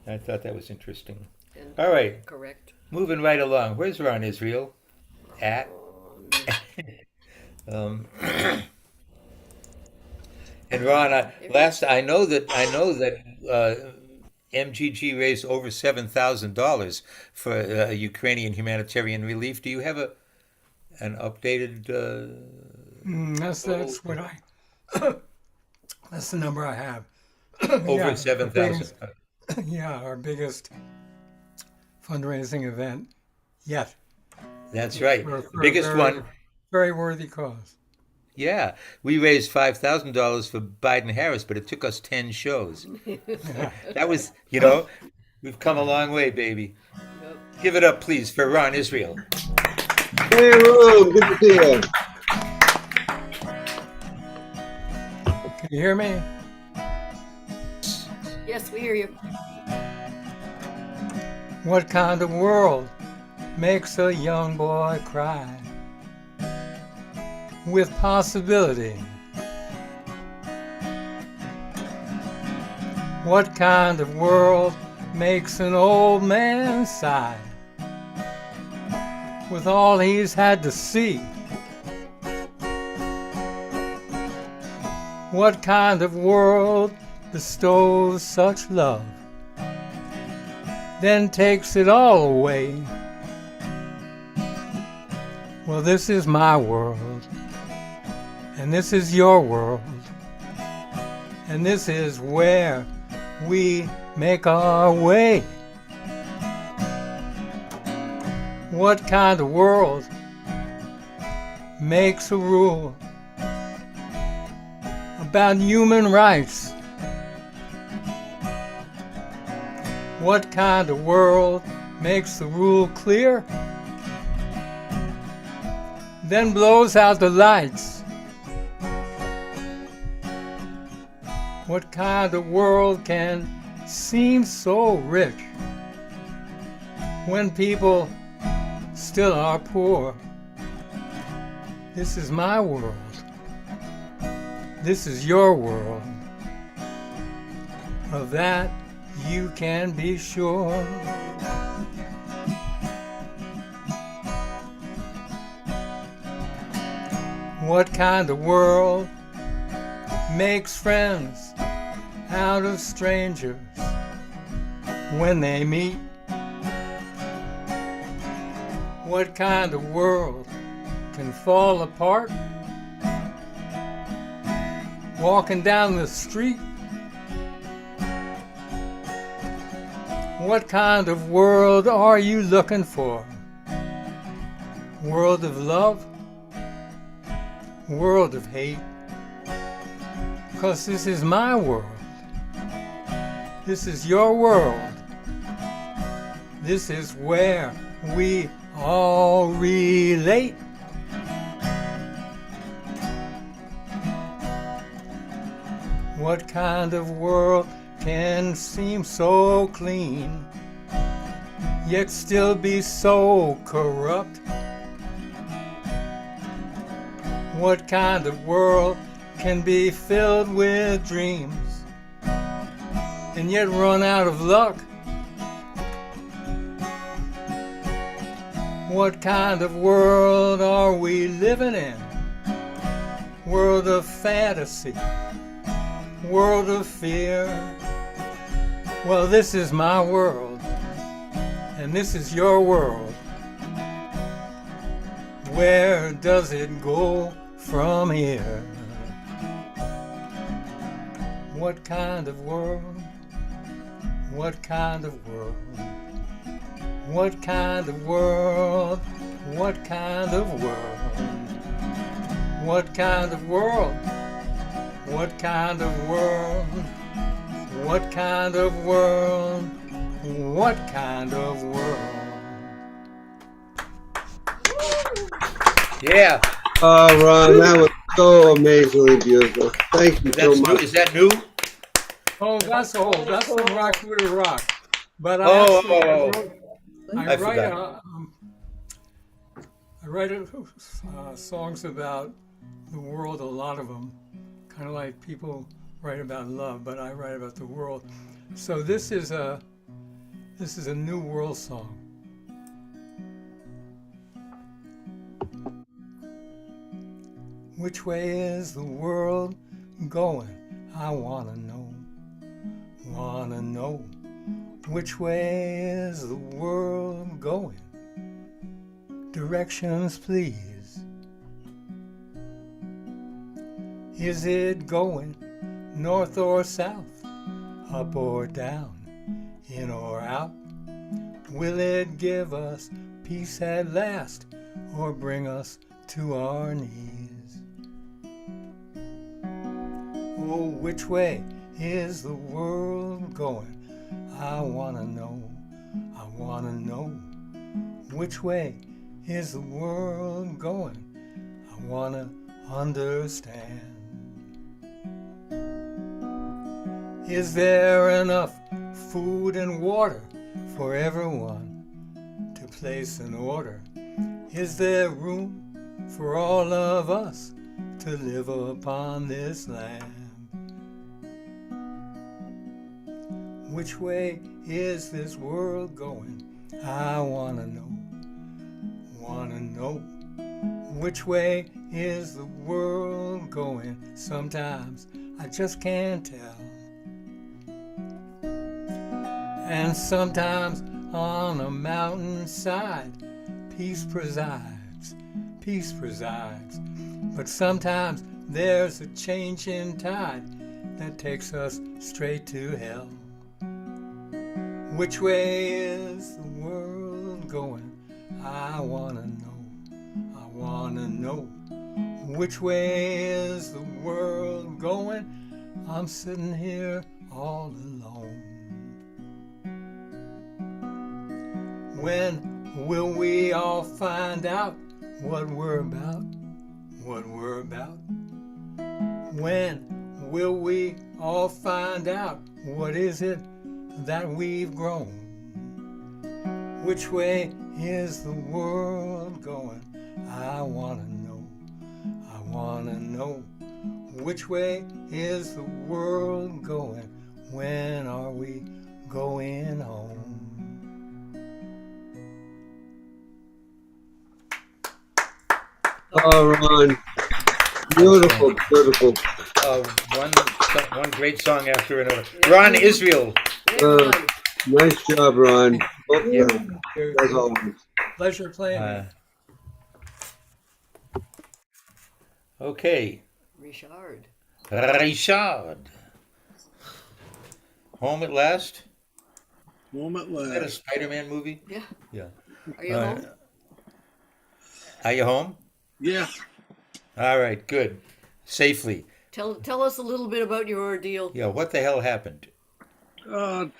I thought that was interesting. And All right. correct. Moving right along. Where's Ron Israel? At. And Ron, I know that MGG raised over $7,000 for Ukrainian humanitarian relief. Do you have an updated? That's what I. That's the number I have. Over 7,000. Yeah, our biggest fundraising event yet. That's right. For Biggest one. Very worthy cause. Yeah, we raised $5,000 for Biden Harris, but it took us 10 shows. That was, we've come a long way, baby. Give it up, please, for Ron Israel. Hey, Ron, good to see you. Can you hear me? Yes, we hear you. What kind of world makes a young boy cry? With possibility. What kind of world makes an old man sigh? With all he's had to see. What kind of world bestows such love, then takes it all away? Well, this is my world, and this is your world, and this is where we make our way. What kind of world makes a rule about human rights? What kind of world makes the rule clear, then blows out the lights? What kind of world can seem so rich when people still are poor? This is my world. This is your world. Of that you can be sure. What kind of world makes friends out of strangers when they meet? What kind of world can fall apart walking down the street? What kind of world are you looking for? World of love? World of hate? 'Cause this is my world. This is your world. This is where we all relate. What kind of world can seem so clean, yet still be so corrupt? What kind of world can be filled with dreams and yet run out of luck? What kind of world are we living in? World of fantasy, world of fear. Well, this is my world, and this is your world. Where does it go from here? What kind of world? What kind of world? What kind of world? What kind of world? What kind of world? What kind of world? What kind of world? What kind of world? Yeah. Oh, Ron, that was so amazingly beautiful. Thank you so much. Is that new? Oh, that's old. That's from Rock With Rock. But I write songs about the world, a lot of them, kind of like people write about love, but I write about the world. So this is a new world song. Which way is the world going? I wanna know. Wanna know. Which way is the world going? Directions, please. Is it going north or south, up or down, in or out? Will it give us peace at last, or bring us to our knees? Oh, which way is the world going? I wanna know, I wanna know. Which way is the world going? I wanna understand. Is there enough food and water for everyone to place an order? Is there room for all of us to live upon this land? Which way is this world going? I wanna know, wanna know. Which way is the world going? Sometimes I just can't tell. And sometimes on a mountainside, peace presides, peace presides. But sometimes there's a changing tide that takes us straight to hell. Which way is the world going? I wanna know, I wanna know. Which way is the world going? I'm sitting here all alone. When will we all find out what we're about? What we're about? When will we all find out what is it that we've grown? Which way is the world going? I wanna know, I wanna know. Which way is the world going? When are we going home? Oh, Ron. Beautiful, beautiful. One great song after another. Ron Israel. Nice job, Ron. Yeah. As always. Pleasure playing. Okay. Richard. Richard. Home at Last? Home at Last. Is that a Spider-Man movie? Yeah. Yeah. Are you home? Are you home? Yeah. All right, good. Safely. Tell us a little bit about your ordeal. Yeah, what the hell happened? One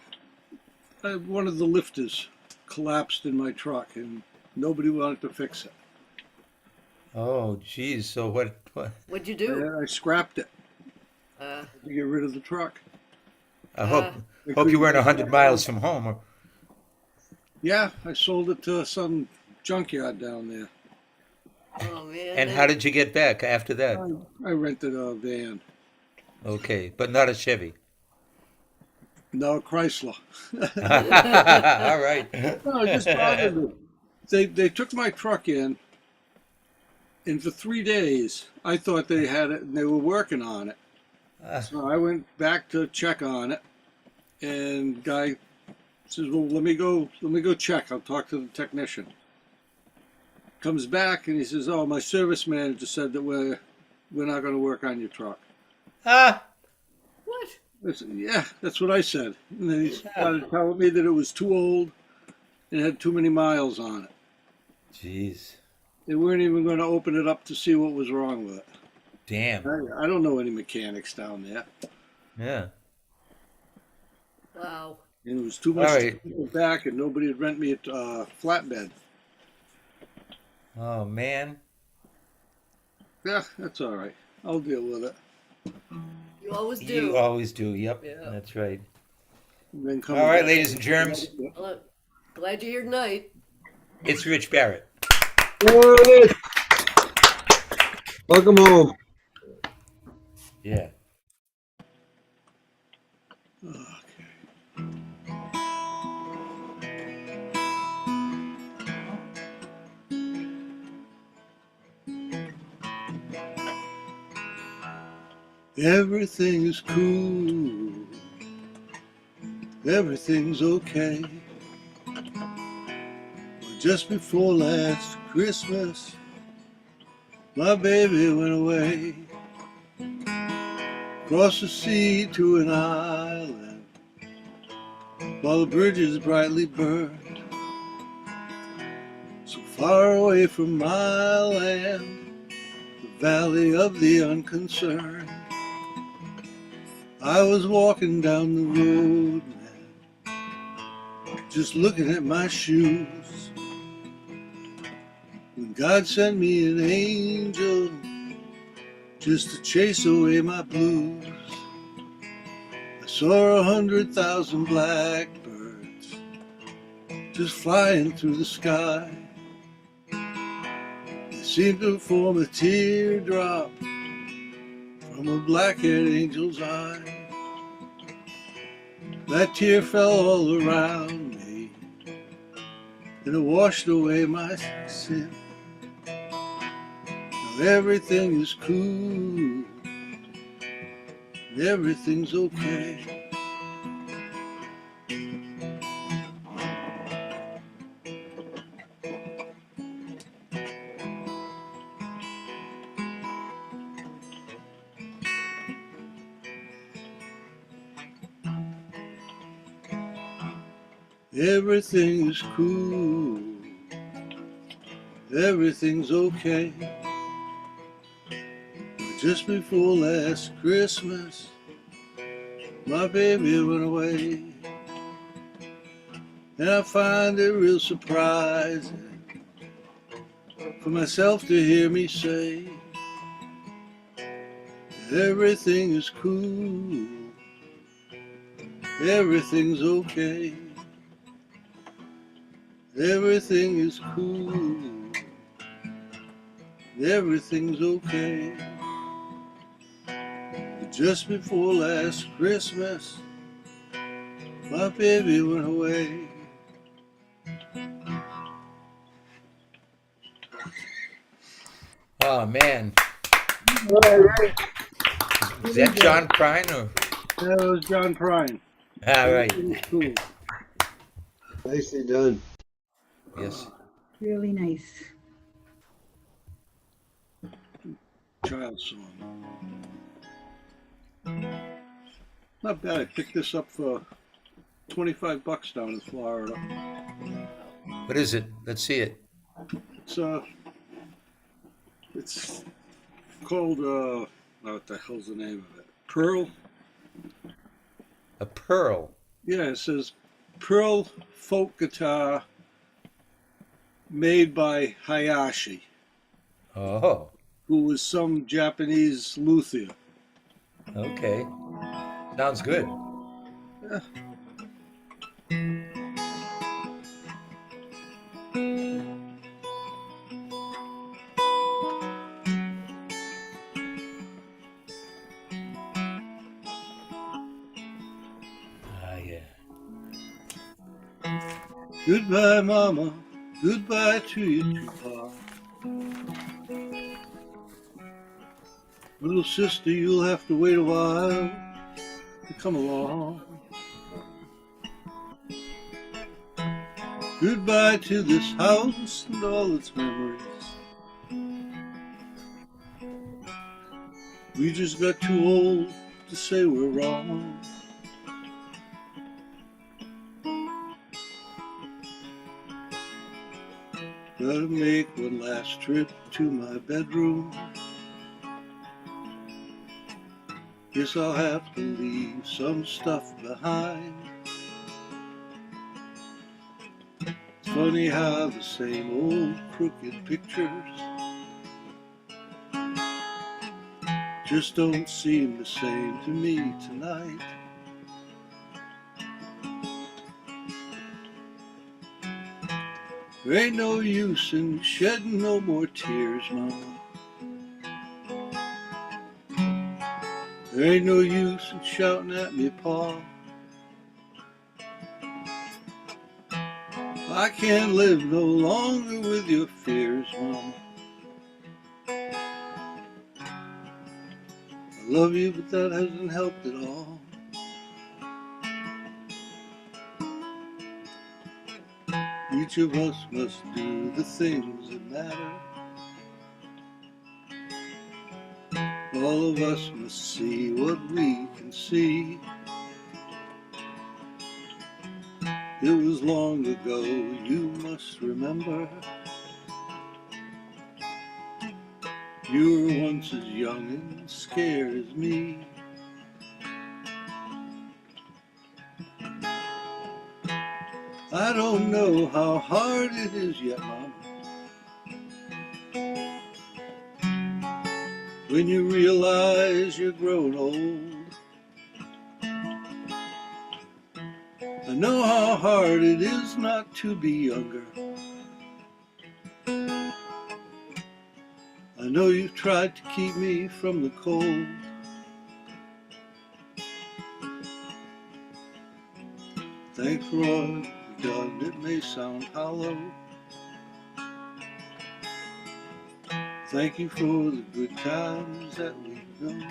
of the lifters collapsed in my truck, and nobody wanted to fix it. Oh, geez. So what? What'd you do? I scrapped it to get rid of the truck. I hope you weren't 100 miles from home. Or... Yeah, I sold it to some junkyard down there. Oh, man. And how did you get back after that? I rented a van. Okay, but not a Chevy. No, Chrysler. All right. No, it just bothered me. They took my truck in, and for 3 days, I thought they had it and they were working on it. So I went back to check on it, and guy says, "Well, let me go check. I'll talk to the technician." Comes back and he says, "Oh, my service manager said that we're not going to work on your truck." What? I said, yeah, that's what I said. And then he started telling me that it was too old and had too many miles on it. Jeez. They weren't even going to open it up to see what was wrong with it. Damn. I don't know any mechanics down there. Yeah. Wow. And it was too much to go back, and nobody would rent me a flatbed. Oh, man. Yeah, that's all right. I'll deal with it. You always do. You always do. Yep, Yeah. that's right. Then All right, ladies and germs. Well, glad you're here tonight. It's Rich Barrett. Welcome home. Yeah. Everything is cool. Everything's okay. Just before last Christmas, my baby went away. Across the sea to an island, while the bridges brightly burned. So far away from my land, the valley of the unconcerned. I was walking down the road, man, just looking at my shoes, when God sent me an angel just to chase away my blues. I saw 100,000 blackbirds just flying through the sky. They seemed to form a teardrop from a black-haired angel's eye. That tear fell all around me, and it washed away my sin. Now everything is cool, and everything's okay. Everything is cool, everything's okay. But just before last Christmas, my baby went away. And I find it real surprising for myself to hear me say that Everything is cool. Everything's okay. Everything is cool. Everything's okay. But just before last Christmas, my baby went away. Oh man, is that John Prine or? That was John Prine. All right. Cool. Nicely done. Yes. Really nice. Child song. Not bad. I picked this up for $25 down in Florida. What is it? Let's see it. It's called what the hell's the name of it? Pearl. A pearl. Yeah, it says Pearl folk guitar made by Hayashi. Oh. Who was some Japanese luthier. Okay. Sounds good. Yeah. Goodbye, Mama. Goodbye to you, too, Pa. Little sister, you'll have to wait a while to come along. Goodbye to this house and all its memories. We just got too old to say we're wrong. Gotta make one last trip to my bedroom. Guess I'll have to leave some stuff behind. It's funny how the same old crooked pictures just don't seem the same to me tonight. There ain't no use in shedding no more tears, Mama. There ain't no use in shouting at me, Pa. I can't live no longer with your fears, Mama. I love you, but that hasn't helped at all. Each of us must do the things that matter. All of us must see what we can see. It was long ago, you must remember. You were once as young and scared as me. I don't know how hard it is yet, Mama, when you realize you're grown old. I know how hard it is not to be younger. I know you've tried to keep me from the cold. Thanks for all you've done, it may sound hollow. Thank you for the good times that we've known.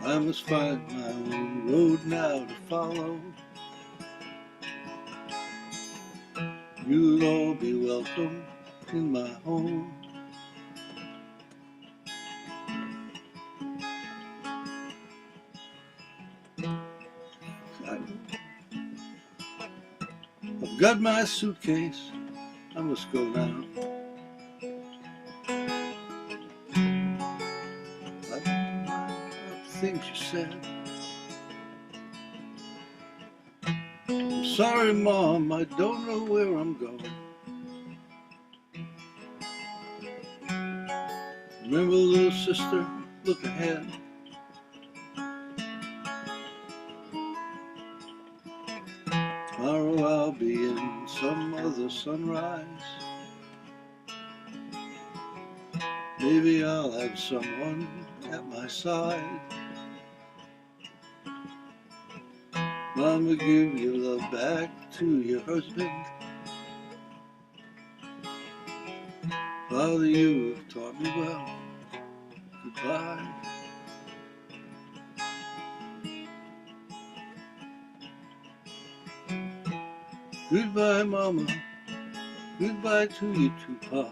I must find my own road now to follow. You'll all be welcome in my home. I've got my suitcase, I must go now. Things you said. I'm sorry, Mom, I don't know where I'm going. Remember, little sister, look ahead. Tomorrow I'll be in some other sunrise. Maybe I'll have someone at my side. Mama, give your love back to your husband. Father, you have taught me well. Goodbye. Goodbye, Mama. Goodbye to you too, Pa.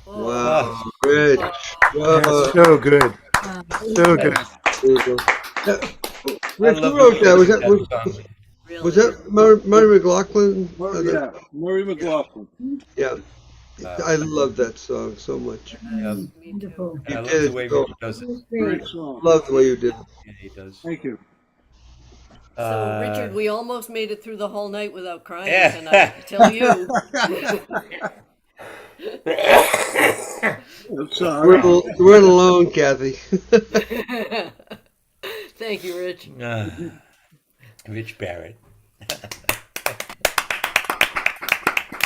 Wow, Rich. That's so good. So good. Rich, love who the way wrote that? you Was did that that song. was that Murray McLaughlin? Yeah, Murray McLaughlin. Yeah, I love that song so much. Wonderful. And I You love did the it way so. Rich does it. Great song. Love the way you did it. Yeah, he does. Thank you. So, Richard, we almost made it through the whole night without crying Yeah. tonight. I tell you. I'm sorry. We're alone, Kathy. Thank you, Rich. Rich Barrett.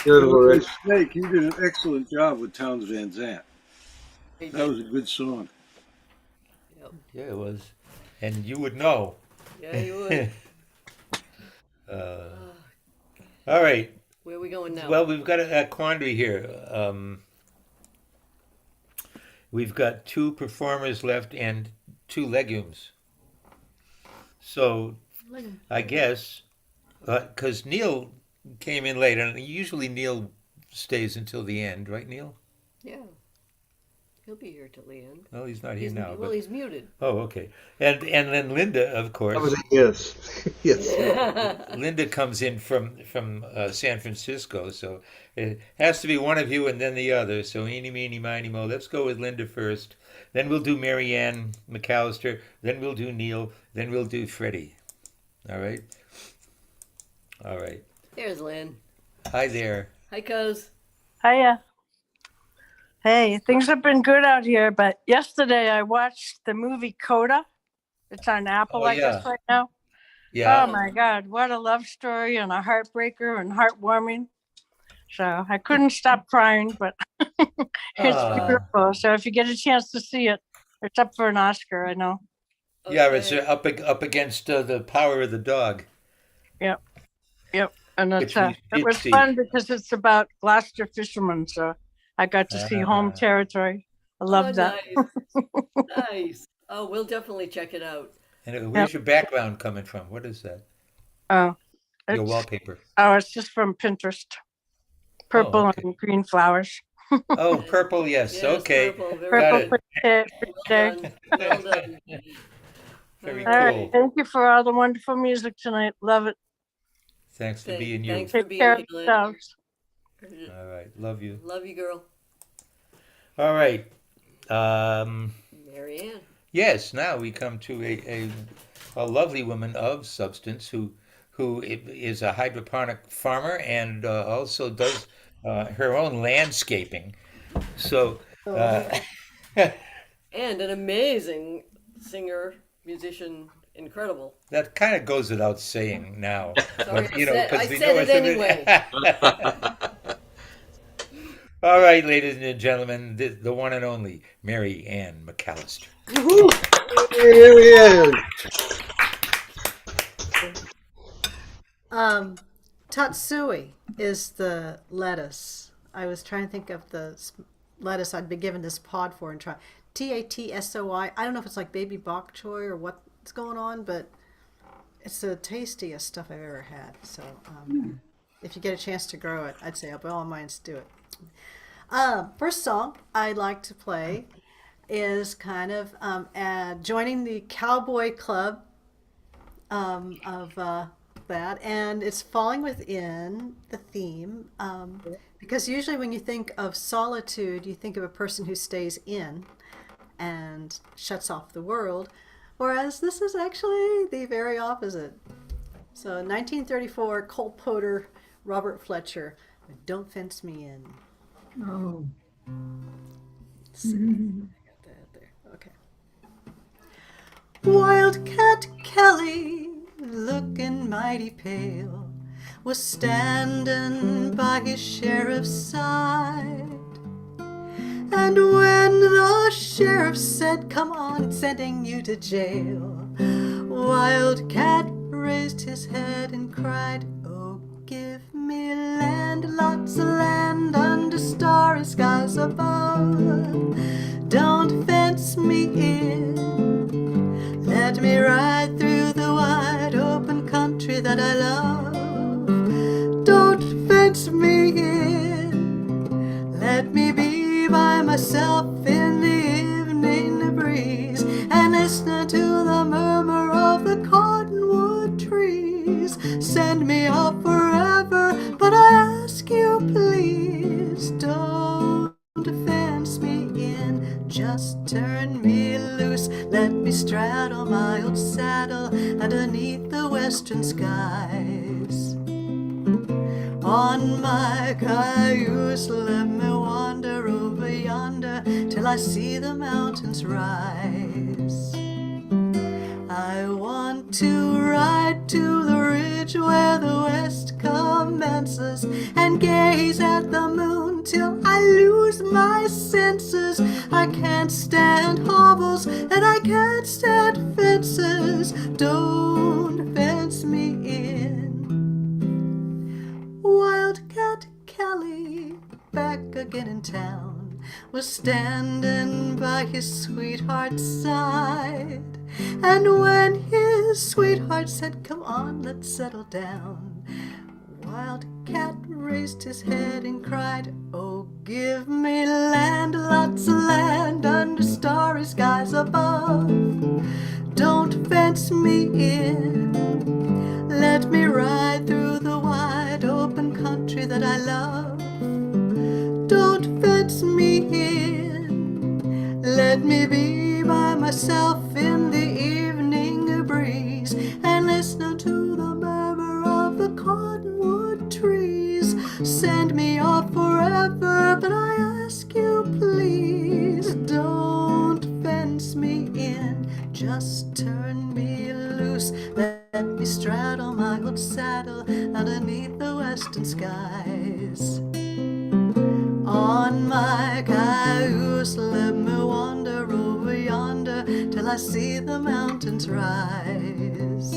Beautiful, Rich. Snake, you did an excellent job with Towns Van Zandt. That was a good song. Yeah, it was. And you would know. Yeah, you would. All right. Where are we going now? Well, we've got a quandary here. We've got 2 performers left and 2 legumes. So I guess, because Neil came in late, and usually Neil stays until the end, right, Neil? Yeah. He'll be here till the end. Well, he's not here now. Well, he's muted. Oh, okay. And then Linda, of course. That was a yes. Yes. Linda comes in from San Francisco, so it has to be one of you and then the other. So eeny, meeny, miny, mo. Let's go with Linda first. Then we'll do Mary Ann McAllister. Then we'll do Neil. Then we'll do Freddie. All right? All right. There's Lynn. Hi there. Hi, Cuz. Hiya. Hey, things have been good out here, but yesterday I watched the movie Coda. It's on Apple, Oh, I guess, yeah. right now. Yeah. Oh my God, what a love story and a heartbreaker and heartwarming. So I couldn't stop crying, but it's beautiful. So if you get a chance to see it, it's up for an Oscar, I know. Yeah, it's up against the Power of the Dog. Yep. And Which it's, we it was did see. fun because it's about Gloucester fishermen. So I got to see home territory. I love that. Nice. Oh, we'll definitely check it out. And where's your background coming from? What is that? Oh, Your it's- wallpaper. Oh, it's just from Pinterest. Purple okay. and green flowers. Oh, purple, yes. Okay. Purple, very Got Purple it. pretty day. Well done. Very All cool. right. Thank you for all the wonderful music tonight. Love it. Thanks for being you. Thanks for Take being care here, of Lynn. yourselves. All right. Love you. Love you, girl. All right. Mary Ann. Yes, now we come to a lovely woman of substance who is a hydroponic farmer and also does her own landscaping. So, And an amazing singer, musician, incredible. that kind of goes without saying now. Sorry, But, you know, I 'cause we said know it it's anyway. All right, ladies and gentlemen, the one and only Mary Ann McAllister. Mary Ann. Tatsui is the lettuce. I was trying to think of the lettuce I'd been given this pod for and try. Tatsoi. I don't know if it's like baby bok choy or what's going on, but it's the tastiest stuff I've ever had. So if you get a chance to grow it, I'd say by all means do it. First song I'd like to play is kind of joining the cowboy club of that, and it's falling within the theme because usually when you think of solitude, you think of a person who stays in and shuts off the world, whereas this is actually the very opposite. So 1934, Cole Porter, Robert Fletcher, Don't Fence Me In. Oh. Let's see. I got that there. Okay. Wildcat Kelly, looking mighty pale, was standing by his sheriff's side. And when the sheriff said, "Come on, sending you to jail," Wildcat raised his head and cried, "Oh, give me land, lots of land under starry skies above. Don't fence me in. Let me ride through the wide open country that I love. Don't fence me in. Let me be by myself in the evening breeze and listen to the murmur of the cottonwood trees. Send me off forever, but I ask you please, don't fence me in. Just turn me loose. Let me straddle my old saddle underneath the western skies. On my cayuse, let me wander over yonder till I see the mountains rise. I want to ride to the ridge where the west commences and gaze at the moon till I lose my senses. I can't stand hovels and I can't stand fences. Don't fence me in. Wildcat Kelly, back again in town, was standing by his sweetheart's side. And when his sweetheart said, "Come on, let's settle down," Wildcat raised his head and cried, "Oh, give me land, lots of land under starry skies above. Don't fence me in. Let me ride through the wide open country that I love. Don't fence me in. Let me be by myself in the evening breeze and listen to the murmur of the cottonwood trees. Send me off forever, but I ask you please, don't fence me in. Just turn me loose. Let me straddle my old saddle underneath the western skies. On my cayuse, let me wander over yonder till I see the mountains rise.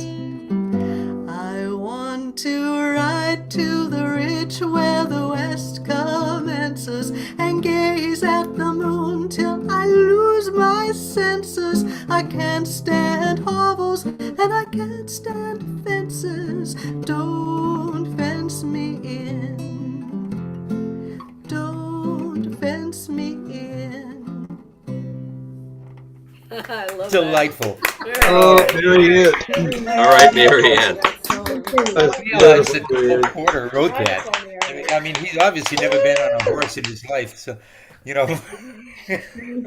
I want to ride to the ridge where the west commences and gaze at the moon till I lose my senses. I can't stand hovels and I can't stand fences. Don't fence me in. Don't fence me in. I love Delightful. that. Oh, Marianne. All right, Marianne. That's Realize that beautiful, Cole Marianne. Porter wrote that. I mean, he's obviously never been on a horse in his life, so you know,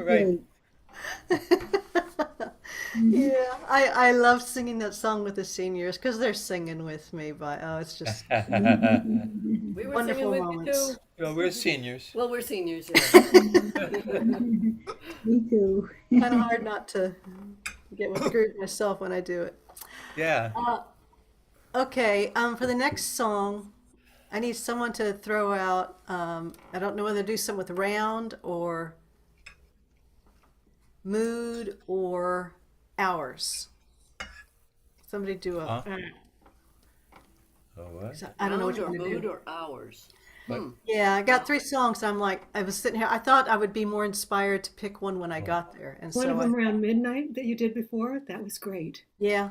right? Yeah, I love singing that song with the seniors because they're singing with me. But oh, it's just We were singing wonderful with you moments. too. Well, we're seniors. Well, we're seniors, yeah. Me too. Kind of hard not to get with the group myself when I do it. Yeah. Okay, for the next song, I need someone to throw out. I don't know whether to do something with round or mood or hours. Somebody do a. Huh? Oh, what? I don't know Round what you or want to mood do. or hours. Yeah, I got 3 songs. I'm like, I was sitting here. I thought I would be more inspired to pick one when I got there, and One so of them around midnight that you did before, that was great. yeah.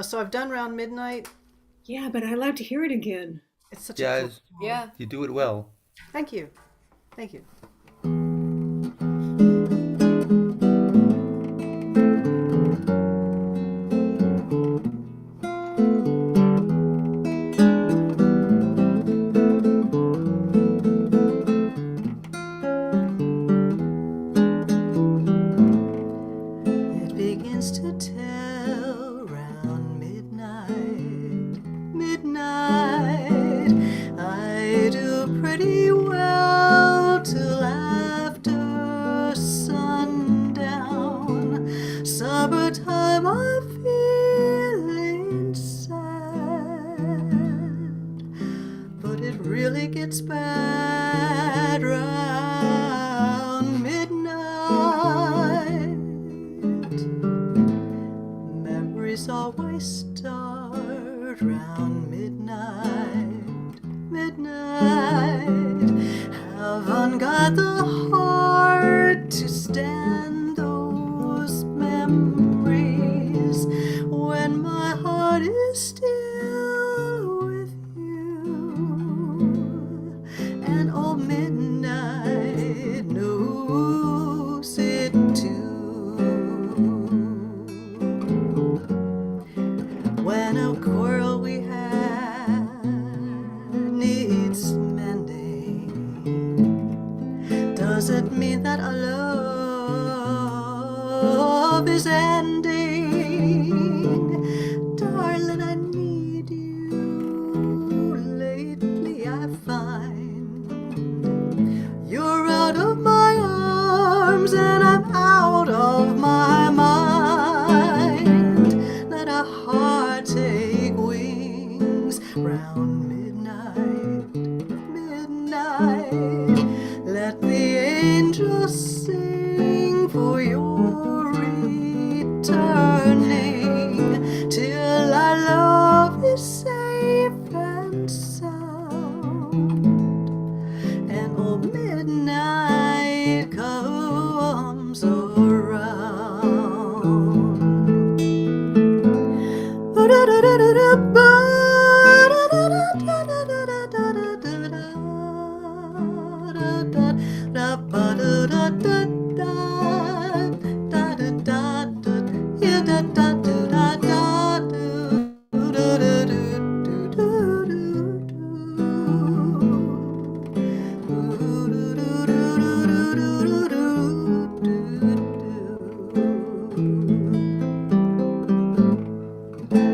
So I've done Round Midnight. Yeah, but I'd like to hear it again. It's such a Yeah, cool song. Yeah. you do it well. Thank you. Thank you. It begins to tell round midnight it really gets bad round midnight. Memories always start round midnight, midnight. Haven't got the heart to stand those memories when my heart is still with you. And old midnight knows it too. When a quarrel we had needs mending, does it mean that our love is ending? Darling, I need you. Lately I find you're out of my arms and I'm out of my mind. Let our heart take wings round midnight, midnight. Let the angels sing for your returning till our love is safe and sound. And old midnight comes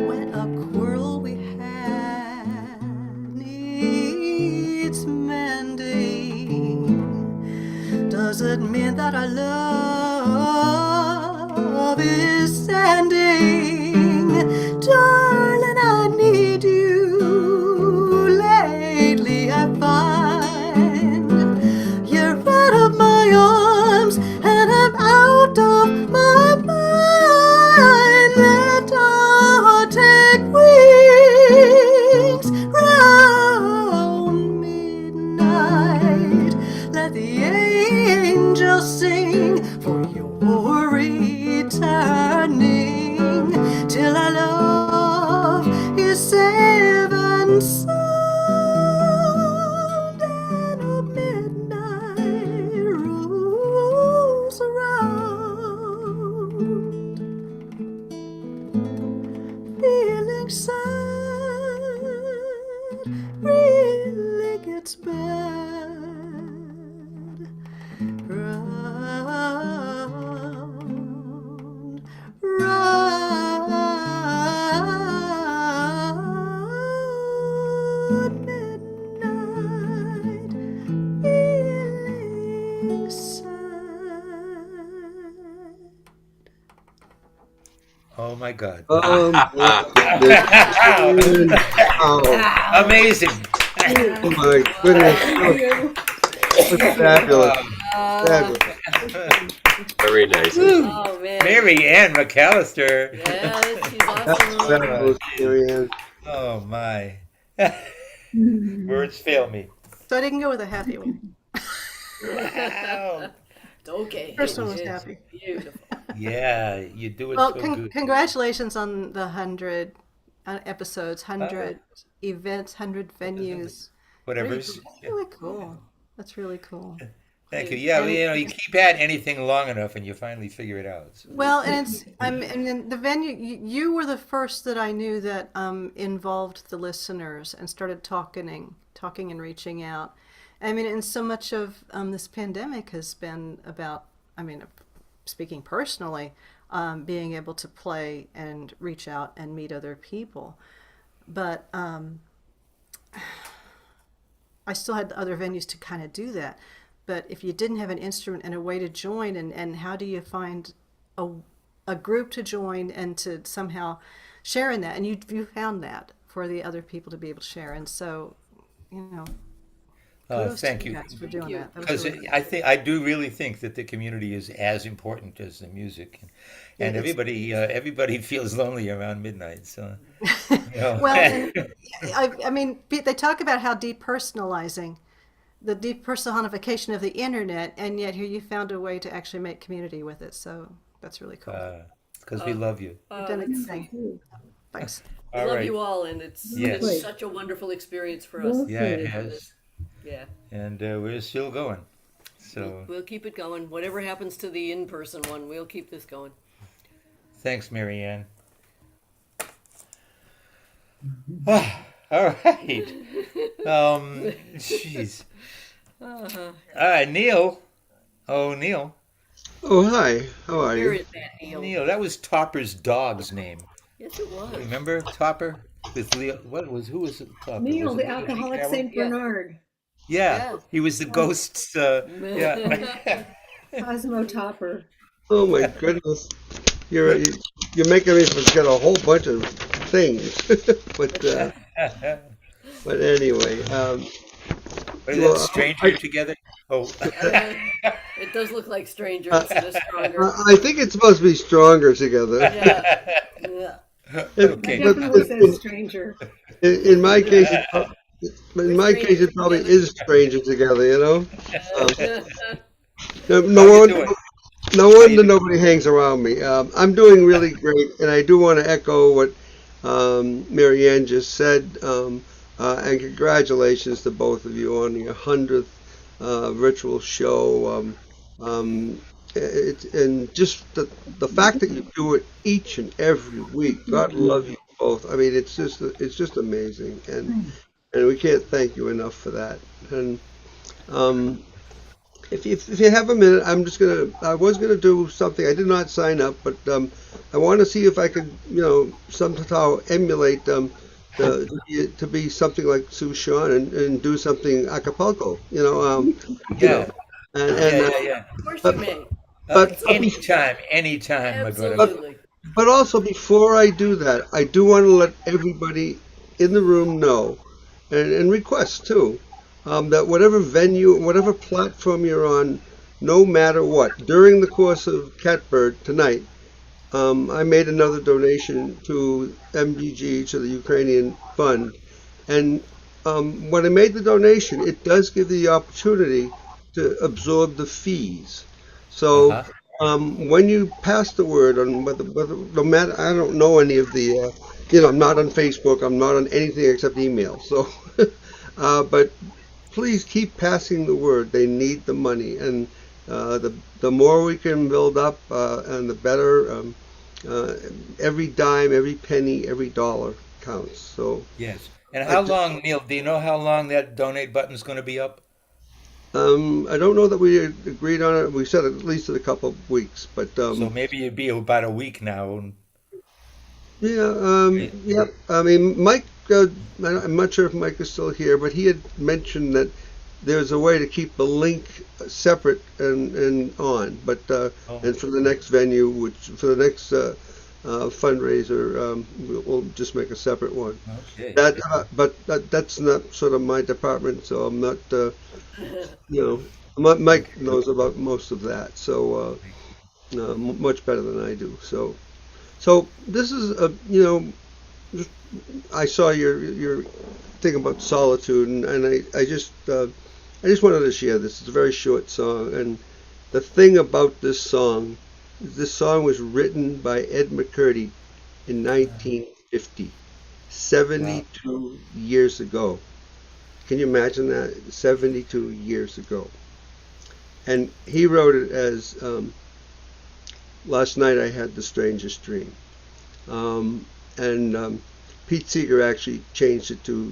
when a quarrel we had needs mending, does it mean that our love is ending? Darling, I need you. Lately I find you're out of my arms and I'm out of my mind. Let our heart take wings round midnight. Let the angels sing for your returning till our love is safe and sound. And oh, midnight rolls around, feeling sad really gets bad round, round midnight, feeling sad. Oh my God. Oh, my goodness. Wow. Amazing. Oh, my goodness. That was fabulous. Fabulous. Very nice. Oh man. Mary Ann McAllister. Yes, she's That's awesome. fabulous, Marianne. Oh my. Words fail me. So I didn't go with a happy one. Wow. Okay. First one was It's happy. Beautiful. Yeah, you do it Well, so good. congratulations on the 100 episodes, 100 events, 100 venues. Whatever's. That's really cool. That's really cool. Thank you. Yeah, And- you keep at anything long enough and you finally figure it out. So. Well, and it's and then the venue. You were the first that I knew that involved the listeners and started talking and reaching out. I mean, and so much of this pandemic has been about. I mean, speaking personally, being able to play and reach out and meet other people, but I still had other venues to kind of do that. But if you didn't have an instrument and a way to join, and how do you find a group to join and to somehow share in that? And you found that for the other people to be able to share. And so kudos Thank to you you. guys for doing that. That was Because really I do really think that the community is as important as the music, and It's- everybody feels lonely around midnight. So, well, and I mean, they talk about how depersonalizing, the depersonification of the internet, and yet here you found a way to actually make community with it. So that's really cool. because we love you. You've done a good thing. Thanks. We All love right. you all, and it's Yes. such a wonderful experience for us. Yeah, it to do has. this. Yeah. And we're still going. So We'll keep it going. Whatever happens to the in-person one, we'll keep this going. thanks, Marianne. All right. Jeez. Uh-huh. All right, Neil. Oh, Neil. Oh, hi. How are Where you? is that, Neil? Neil, that was Topper's dog's name. Yes, it was. Remember Topper? With Leo, who was it? Topper? Neil, Was the it Leo alcoholic Carroll? Saint Bernard. Yeah, he was the ghost's. Yeah. Cosmo Topper. Oh my goodness. You're making me forget a whole bunch of things. But anyway, What is that, Stranger Together? Oh. It does look like Stranger instead of Stronger. I think it's supposed to be stronger together. Yeah. Yeah. Okay. Definitely says stranger. In my case, it probably is stranger together. You know. No wonder nobody hangs around me. I'm doing really great, and I do want to echo what Marianne just said, and congratulations to both of you on your 100th virtual show. And just the fact that you do it each and every week. God love you both. I mean, it's just amazing, and we can't thank you enough for that. And if you have a minute, I was gonna do something. I did not sign up, but I want to see if I could, somehow emulate to be something like Sue Sean and do something Acapulco. Yeah. And Of course you may. but anytime, my brother. Absolutely. But also, before I do that, I do want to let everybody in the room know, and request too, that whatever venue, whatever platform you're on, no matter what, during the course of Catbird tonight, I made another donation to MDG, to the Ukrainian fund. And when I made the donation, it does give the opportunity to absorb the fees. So when you pass the word on whether no matter, I don't know any of the, I'm not on Facebook, I'm not on anything except email. So, but please keep passing the word. They need the money, and the more we can build up, and the better. Every dime, every penny, every dollar counts. So Yes. And how long, Neil? Do you know how long that donate button is going to be up? I don't know that we agreed on it. We said at least in a couple of weeks, but So maybe it'd be about a week now. yeah. I mean, Mike. I'm not sure if Mike is still here, but he had mentioned that there's a way to keep the link separate and on. But and for the next venue, which for the next fundraiser, we'll just make a separate one. Okay. But that's not sort of my department, so I'm not. Mike knows about most of that, so much better than I do. So this is I saw your thing about solitude, and I just wanted to share this. It's a very short song, and the thing about this song was written by Ed McCurdy in 1950, 72 years ago. Can you imagine that? 72 years ago. And he wrote it as, last night I had the strangest dream. And Pete Seeger actually changed it to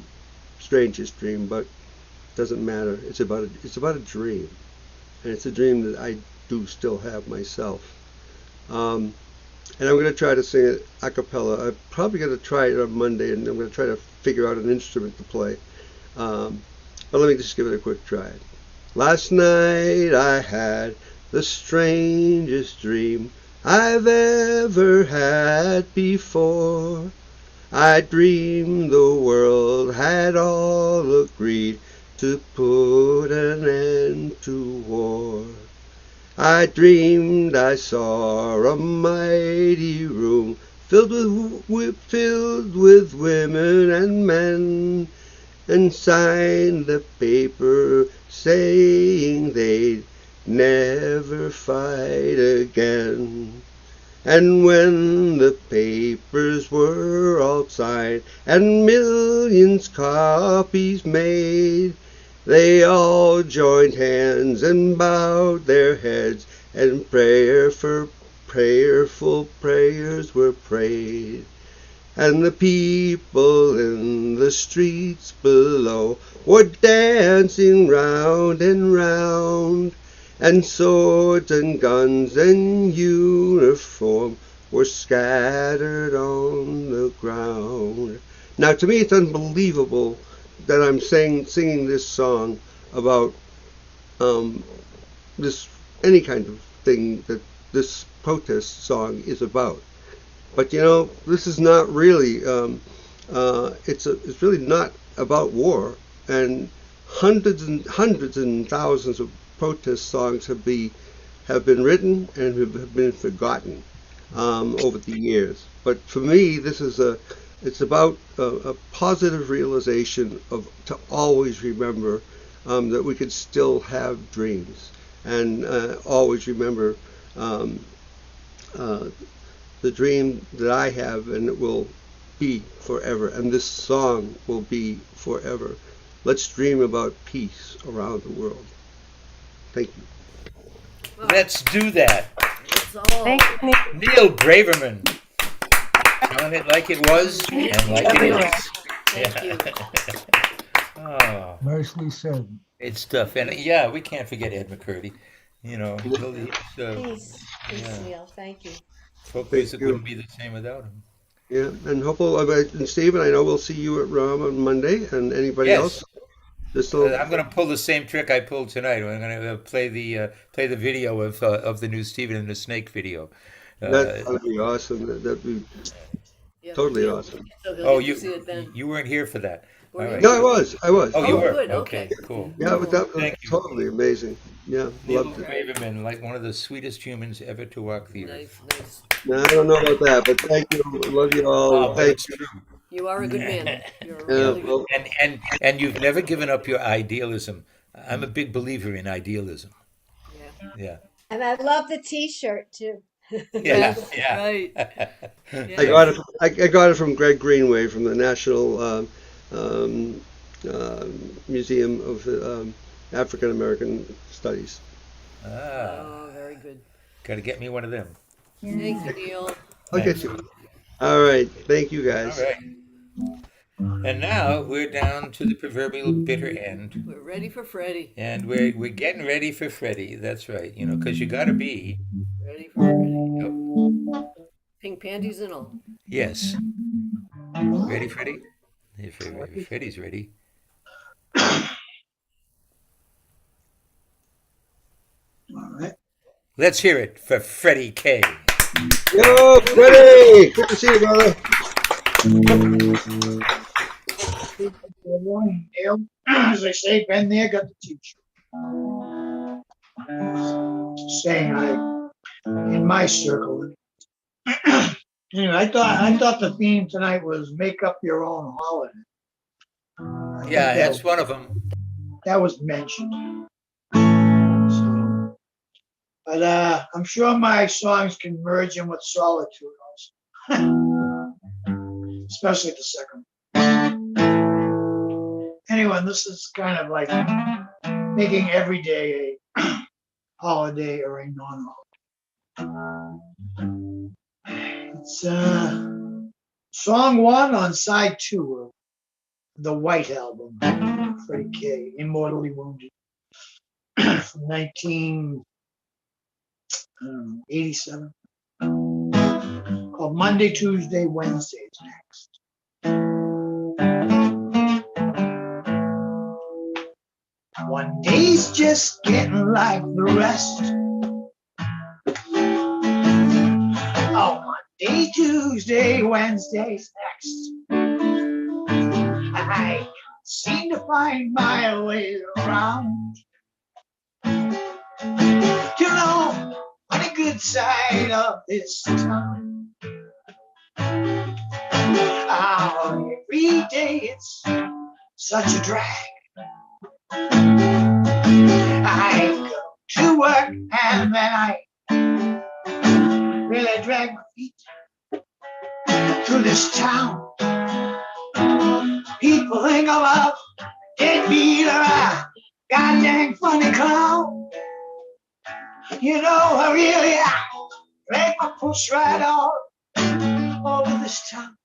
strangest dream, but it doesn't matter. It's about a dream. And it's a dream that I do still have myself. And I'm going to try to sing it a cappella. I'm probably going to try it on Monday, and I'm going to try to figure out an instrument to play. But let me just give it a quick try. Last night I had the strangest dream I've ever had before. I dreamed the world had all agreed to put an end to war. I dreamed I saw a mighty room filled with women and men, and signed the paper saying they'd never fight again. And when the papers were all signed and millions copies made, they all joined hands and bowed their heads, and prayerful prayers were prayed. And the people in the streets below were dancing round and round, and swords and guns and uniform were scattered on the ground. Now, to me, it's unbelievable that I'm singing this song about this any kind of thing that this protest song is about. But this is not really. It's really not about war. And hundreds and thousands of protest songs have been written and have been forgotten over the years. But for me, it's about a positive realization to always remember that we could still have dreams, and always remember the dream that I have, and it will be forever, and this song will be forever. Let's dream about peace around the world. Thank you. Let's do that. Thank you, Neil. Neil Braverman. Telling it like it was and like it is. Thank you. Oh, Nicely said. it's tough. And yeah, we can't forget Ed McCurdy. Peace, Neil. Thank you. Folk Thank music you. wouldn't be the same without him. Yeah, and hopefully, and Stephen, I know we'll see you at Rom on Monday, and anybody else. I'm going to pull the same trick I pulled tonight. I'm going to play the video of the new Stephen and the Snake video. That would be awesome. That'd be totally awesome. Oh, you weren't here for that. All right. No, I was. Oh, you were. Good. Okay, cool. Yeah, but that was totally amazing. Yeah, Neil loved it. Braverman, like one of the sweetest humans ever to walk the earth. Nice. No, I don't know about that, but thank you. Love you all. Oh, Thank it's you. true. You are a good man. You're a Yeah, really good well, And you've never given up your idealism. I'm a big believer in idealism. Yeah. And I love the T-shirt too. Yeah. Right. I got it. I got it from Greg Greenway from the National Museum of African American Studies. Oh, very good. Got to get me one of them. Thank you, Neil. I'll get you. All right. Thank you, guys. All right. And now we're down to the proverbial bitter end. We're ready for Freddie. And we're getting ready for Freddie. That's right. Because you got to be. Ready for Freddie. Pink panties and all. Yes. Ready, Freddie? If Freddie's ready. All right. Let's hear it for Freddie K. Yo, Freddie! Good to see you, brother. Good morning, Neil. As I say, been there, got the teacher. Saying in my circle. Anyway, I thought the theme tonight was make up your own holiday. Yeah, that's one of them. That was mentioned. So, but I'm sure my songs can merge in with solitude also. Especially the second. Anyway, this is kind of like making every day a holiday or a non-holiday. It's song 1 on side 2 of the White Album, Freddie K, Immortally Wounded, from 1987, called Monday, Tuesday, Wednesday is next. One day's just getting like the rest. Oh, Monday, Tuesday, Wednesday's next. I seem to find my way around. You know, on the good side of this town, every day it's such a drag. I go to work and then I really drag my feet through this town. People think I'm a deadbeat or a goddamn funny clown. You know, I really drag my push right all over this town.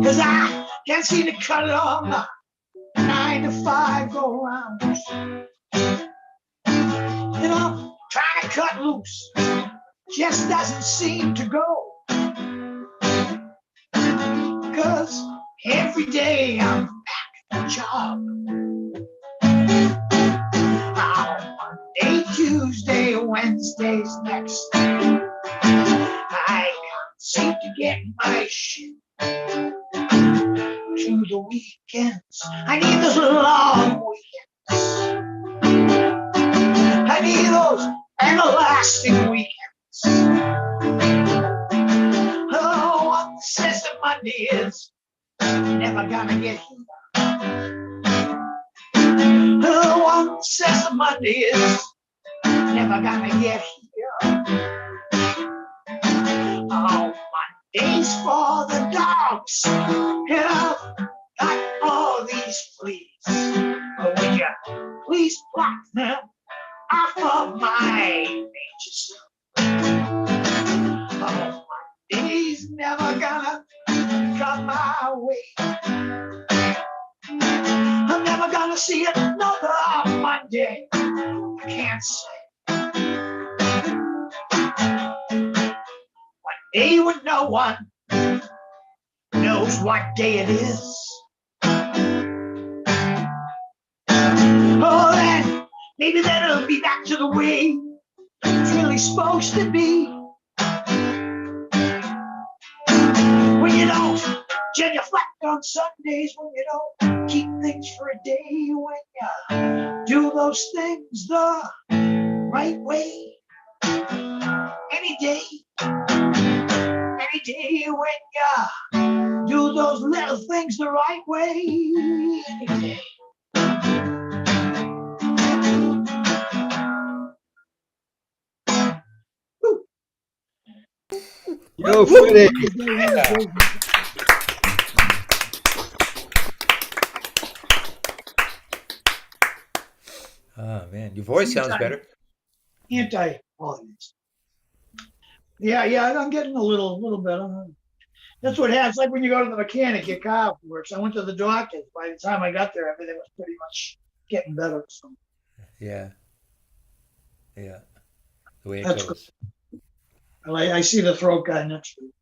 'Cause I can't seem to cut it on my 9 to 5 go rounds. You know, trying to cut loose just doesn't seem to go. 'Cause every day I'm back at the job. Monday, Tuesday, Wednesday's next. I can't seem to get my shit to the weekends. I need those long weekends. I need those everlasting weekends. Oh, what says that Monday is never gonna get here. Oh, what says that Monday is never gonna get here. Oh, Monday's for the dogs. You know, got all these fleas. But would you please block them off of my pages? Oh, Monday's never gonna come my way. I'm never gonna see another Monday. I can't say. One day when no one knows what day it is. Oh, then maybe then it'll be back to the way it's really supposed to be. When you don't genuflect on Sundays, when you don't keep things for a day, when you do those things the right way. Any day when you do those little things the right way. Any day. Yo, Freddie. Oh man, your voice sounds better. Anti-audience. Yeah, I'm getting a little better. That's what happens. Like when you go to the mechanic, your car works. I went to the doctor's. By the time I got there, everything was pretty much getting better. So Yeah. The way it that's goes. good. I see the throat guy next week.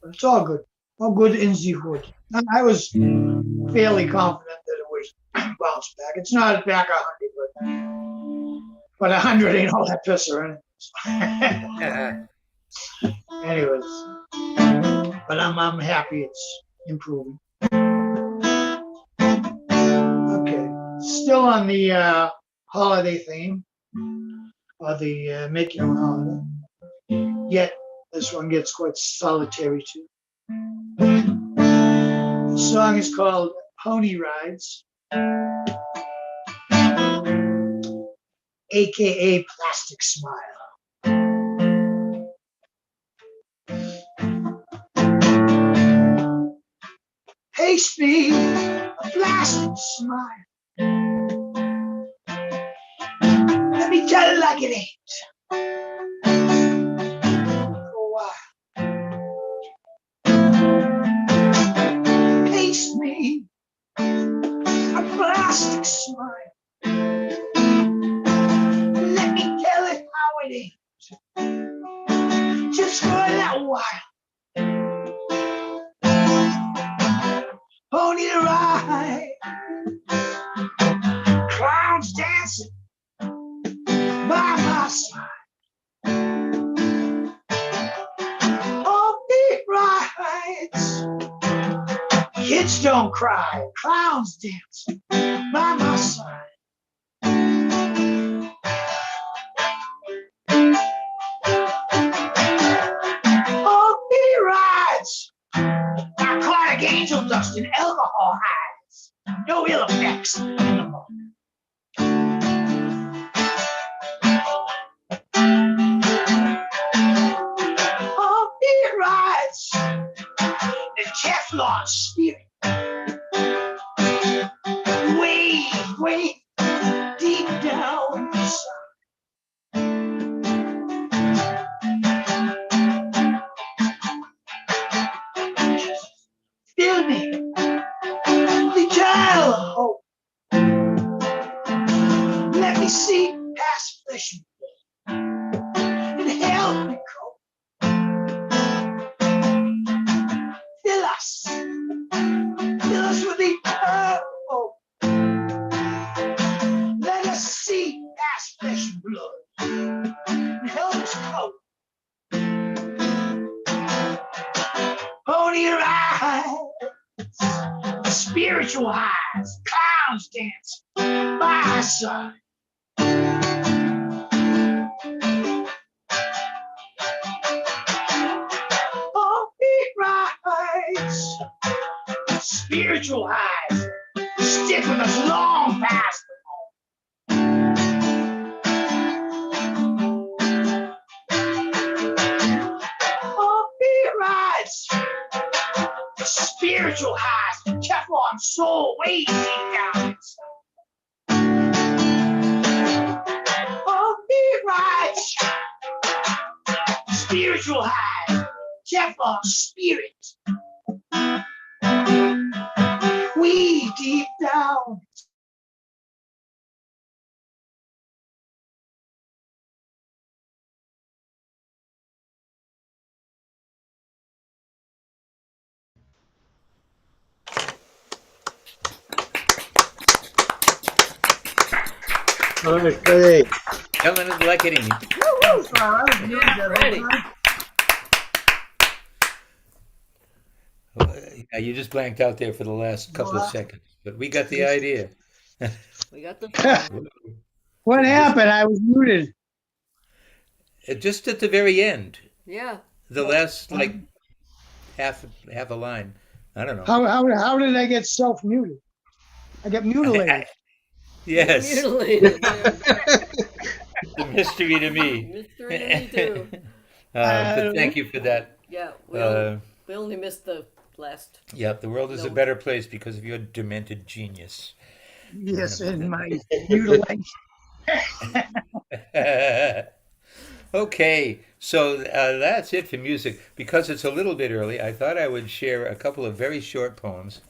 But it's all good. All good in the hood. I was fairly confident that it would bounce back. It's not back 100, but 100 ain't all that pisser anyways. Anyways, but I'm happy it's improving. Okay, still on the holiday theme, or the make your own holiday. Yet this one gets quite solitary too. The song is called Pony Rides, aka Plastic Smile. Paste me a plastic smile. Let me tell it like it ain't. For a while. Paste me a plastic smile. Let me tell it how it ain't. Just for that while. Pony to ride, clouds dancing by my side. Pony rides don't cry, clowns dance by my side. He rides narcotic angel dust and alcohol highs. No ill effects in the morning. He rides the Teflon spirit. Way deep down inside. Fill me with eternal hope. Let me see past flesh and blood and help me cope. Fill us with eternal hope. Let us see past flesh and blood and help us cope. Pony rides, spiritual highs, clowns dance by our side. He rides, spiritual highs, stick with us long past the home. He rides, spiritual highs, Teflon soul way deep down inside. He rides, spiritual highs, Teflon spirit. We deep down. All right, Freddie. Ellen is like hitting me. Ready. Yeah, you just blanked out there for the last couple of seconds, but we got the idea. We got the song. What happened? I was muted. Just at the very end, Yeah. the last like half a line. I don't know. How did I get self muted? I got mutilated. Yes. Mutilated. The mystery to me. Mystery to me too. But thank you for that. Yeah, we only missed the last. Yeah, the world is a better place because of your demented genius. Yes, and my mutilation. Okay, so that's it for music. Because it's a little bit early, I thought I would share a couple of very short poems.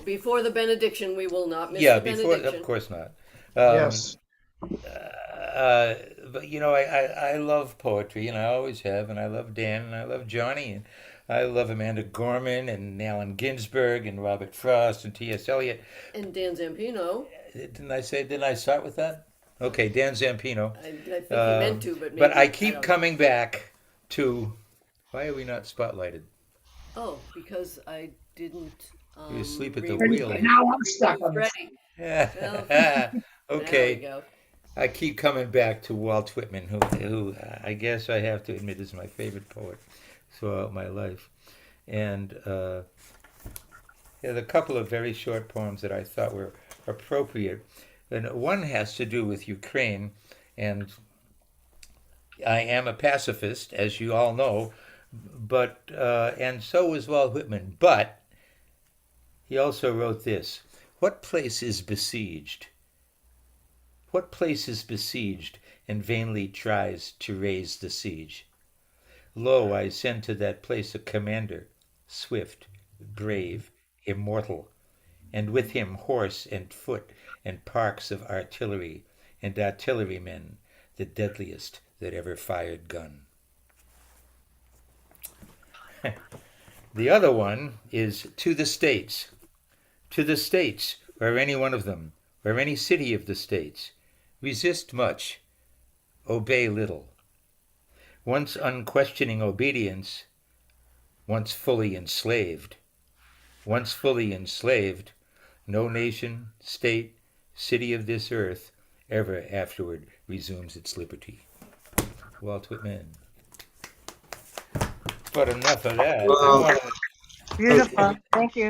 Before the benediction, we will not miss Yeah, the before, benediction. of course not. Yes. But I love poetry, and I always have, and I love Dan, and I love Johnny, and I love Amanda Gorman, and Allen Ginsberg, and Robert Frost, and T.S. Eliot. And Dan Zampino. Didn't I start with that? Okay, Dan Zampino. I think you meant to, but maybe. But I keep coming back to, why are we not spotlighted? Oh, because I didn't. You're asleep at the wheel. Now I'm stuck on this. Ready. Okay. There we go. I keep coming back to Walt Whitman, who I guess I have to admit is my favorite poet throughout my life. And there's a couple of very short poems that I thought were appropriate. And one has to do with Ukraine, and I am a pacifist, as you all know, but and so was Walt Whitman. But he also wrote this: "What place is besieged? What place is besieged and vainly tries to raise the siege? Lo, I send to that place a commander, swift, brave, immortal, and with him horse and foot and parks of artillery and artillerymen, the deadliest that ever fired gun." The other one is to the States, or any one of them, or any city of the States. Resist much, obey little. Once unquestioning obedience, once fully enslaved. Once fully enslaved, no nation, state, city of this earth ever afterward resumes its liberty. Walt Whitman. But enough of that. Wow. Beautiful. Thank you.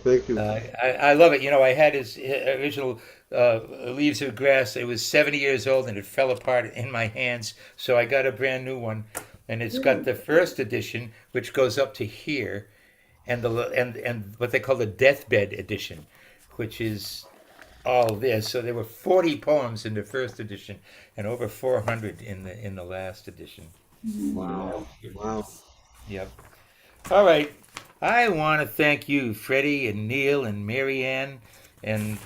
Thank you. I love it. You know, I had his original Leaves of Grass. It was 70 years old and it fell apart in my hands. So I got a brand new one. And it's got the first edition, which goes up to here, and what they call the deathbed edition, which is all this. So there were 40 poems in the first edition and over 400 in the last edition. Wow. Wow. Yep. All right. I want to thank you, Freddie and Neil and Marianne and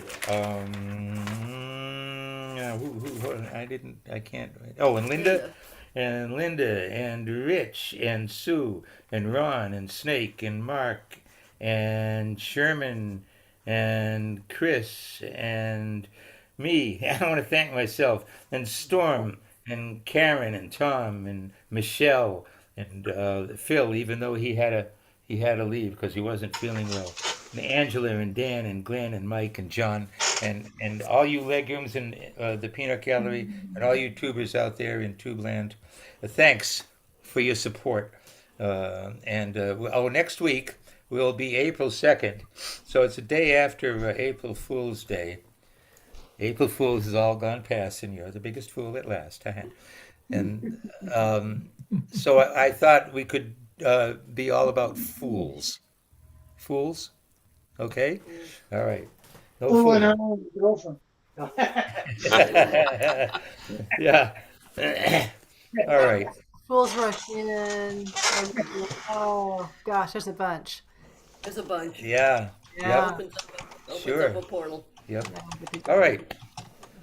I can't. Oh, and Linda. And Linda and Rich and Sue and Ron and Snake and Mark and Sherman and Chris and me. I want to thank myself and Storm and Karen and Tom and Michelle and Phil, even though he had to leave because he wasn't feeling well. And Angela and Dan and Glenn and Mike and John and all you legumes in the peanut gallery and all you tubers out there in Tubeland. Thanks for your support. Next week will be April 2nd. So it's a day after April Fool's Day. April Fool's has all gone past and you're the biggest fool at last. And so I thought we could be all about fools. Fools? Okay? All right. No Oh, and fooling. her girlfriend. Yeah. All right. Fools rush in. Oh gosh, there's a bunch. There's a bunch. Yeah. Yeah. Opens Sure. up a portal. Yep. All right.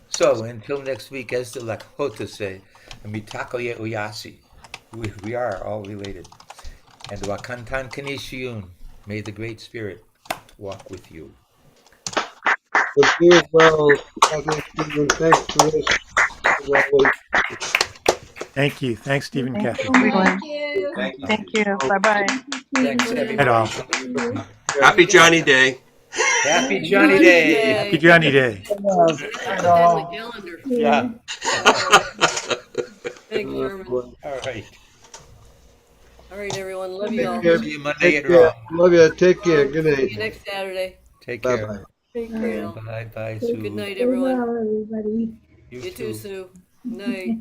So until next week, as the Lakota say, Mitakoye Uyasi. We are all related. And Wakantan Kanishiyun. May the Great Spirit walk with you. But be as well. Thanks for this. As always. Thank you. Thanks, Stephen Thank Cathy. you, everyone. Thank you. Thank you. Bye bye. Thanks, At everybody. all. Happy Johnny Day. Happy Johnny Day. Happy Johnny Day. Put that on the calendar. Yeah. Thanks, Sherman. All right. All right, everyone. Love you all. Take See you Monday Take at care. Raw. Love you. Take care. Good See you night. next Saturday. Take Bye care. bye. Take care. Bye bye, Good Sue. night, Stay everyone. well, everybody. You too, Sue. Night.